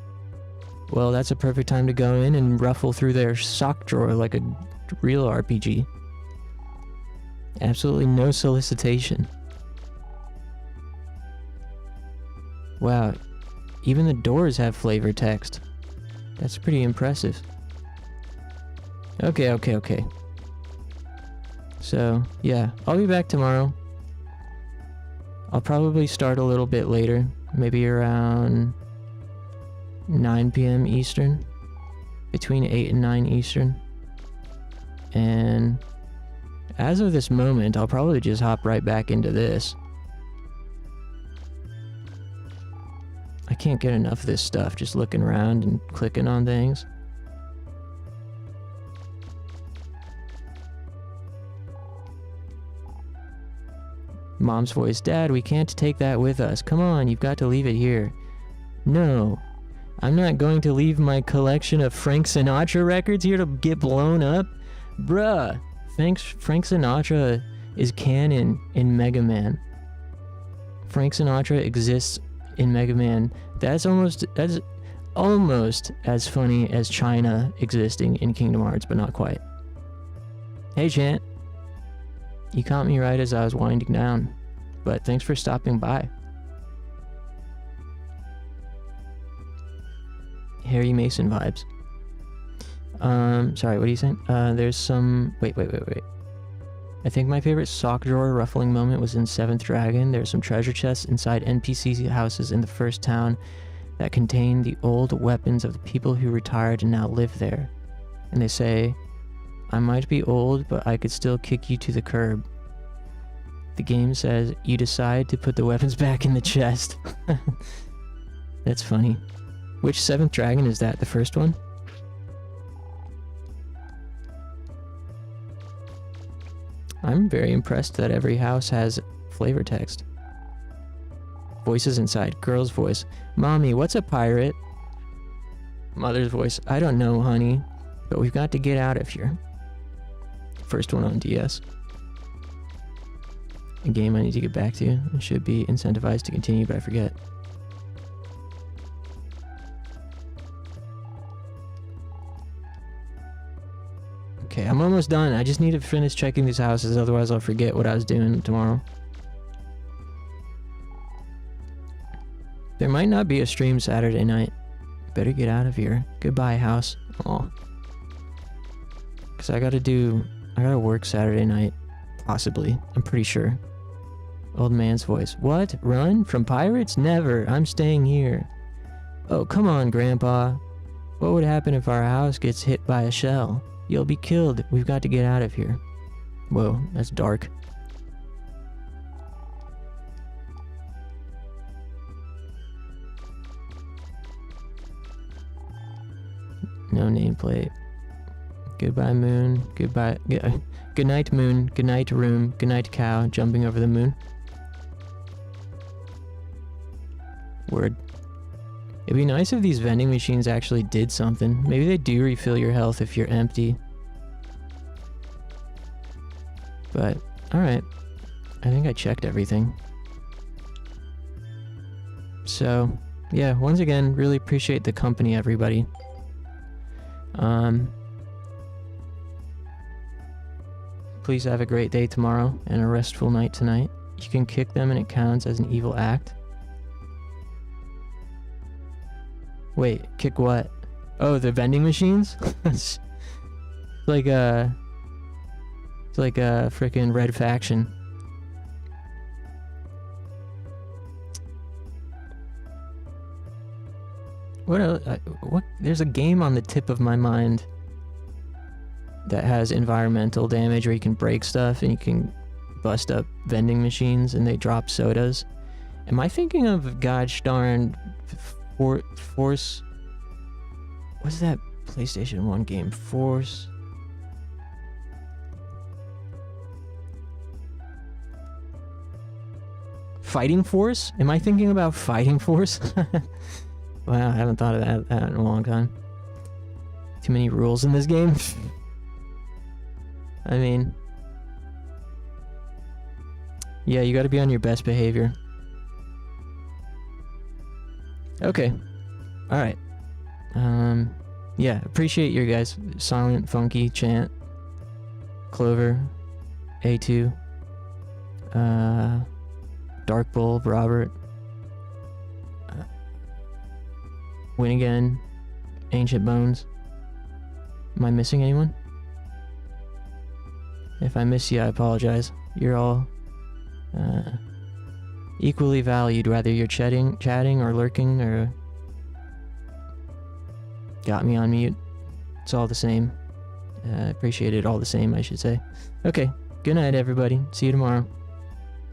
Well, that's a perfect time to go in and ruffle through their sock drawer like a real RPG. Absolutely no solicitation. Wow. Even the doors have flavor text. That's pretty impressive. Okay. So, yeah, I'll be back tomorrow. I'll probably start a little bit later, maybe around 9 p.m. Eastern, between 8 and 9 Eastern. And as of this moment, I'll probably just hop right back into this. I can't get enough of this stuff, just looking around and clicking on things. Mom's voice, Dad, we can't take that with us. Come on, you've got to leave it here. No, I'm not going to leave my collection of Frank Sinatra records here to get blown up. Bruh, Frank Sinatra is canon in Mega Man. Frank Sinatra exists in Mega Man. That's almost as funny as China existing in Kingdom Hearts, but not quite. Hey, Chant. You caught me right as I was winding down, but thanks for stopping by. Harry Mason vibes. Sorry, what are you saying? There's some... Wait. I think my favorite sock drawer ruffling moment was in 7th Dragon. There's some treasure chests inside NPC houses in the first town that contain the old weapons of the people who retired and now live there. And they say, I might be old, but I could still kick you to the curb. The game says, you decide to put the weapons back in the chest. That's funny. Which 7th Dragon is that? The first one? I'm very impressed that every house has flavor text. Voices inside. Girl's voice. Mommy, what's a pirate? Mother's voice. I don't know, honey, but we've got to get out of here. First one on DS. A game I need to get back to and should be incentivized to continue, but I forget. Okay, I'm almost done. I just need to finish checking these houses, otherwise I'll forget what I was doing tomorrow. There might not be a stream Saturday night. Better get out of here. Goodbye, house. Aw. Because I gotta work Saturday night. Possibly. I'm pretty sure. Old man's voice. What? Run? From pirates? Never. I'm staying here. Oh, come on, Grandpa. What would happen if our house gets hit by a shell? You'll be killed. We've got to get out of here. Whoa, that's dark. No nameplate. Goodbye, moon. Goodbye. Good night, moon. Good night, room. Good night, cow. Jumping over the moon. Word. It'd be nice if these vending machines actually did something. Maybe they do refill your health if you're empty. But, alright. I think I checked everything. So, yeah, once again, really appreciate the company, everybody. Please have a great day tomorrow and a restful night tonight. You can kick them and it counts as an evil act. Wait, kick what? Oh, the vending machines? It's like a freaking red faction. What else? What? There's a game on the tip of my mind that has environmental damage where you can break stuff and you can bust up vending machines and they drop sodas. Am I thinking of gosh darn Force? What's that PlayStation 1 game? Force? Fighting Force? Am I thinking about Fighting Force? Wow, I haven't thought of that in a long time. Too many rules in this game. I mean, yeah, you gotta be on your best behavior. Okay. Alright. Yeah, appreciate your guys. Silent, Funky, Chant, Clover, A2, Dark Bulb, Robert, Win Again, Ancient Bones. Am I missing anyone? If I miss you, I apologize. You're all equally valued, whether you're chatting or lurking or got me on mute. It's all the same. Appreciate it all the same, I should say. Okay, good night, everybody. See you tomorrow.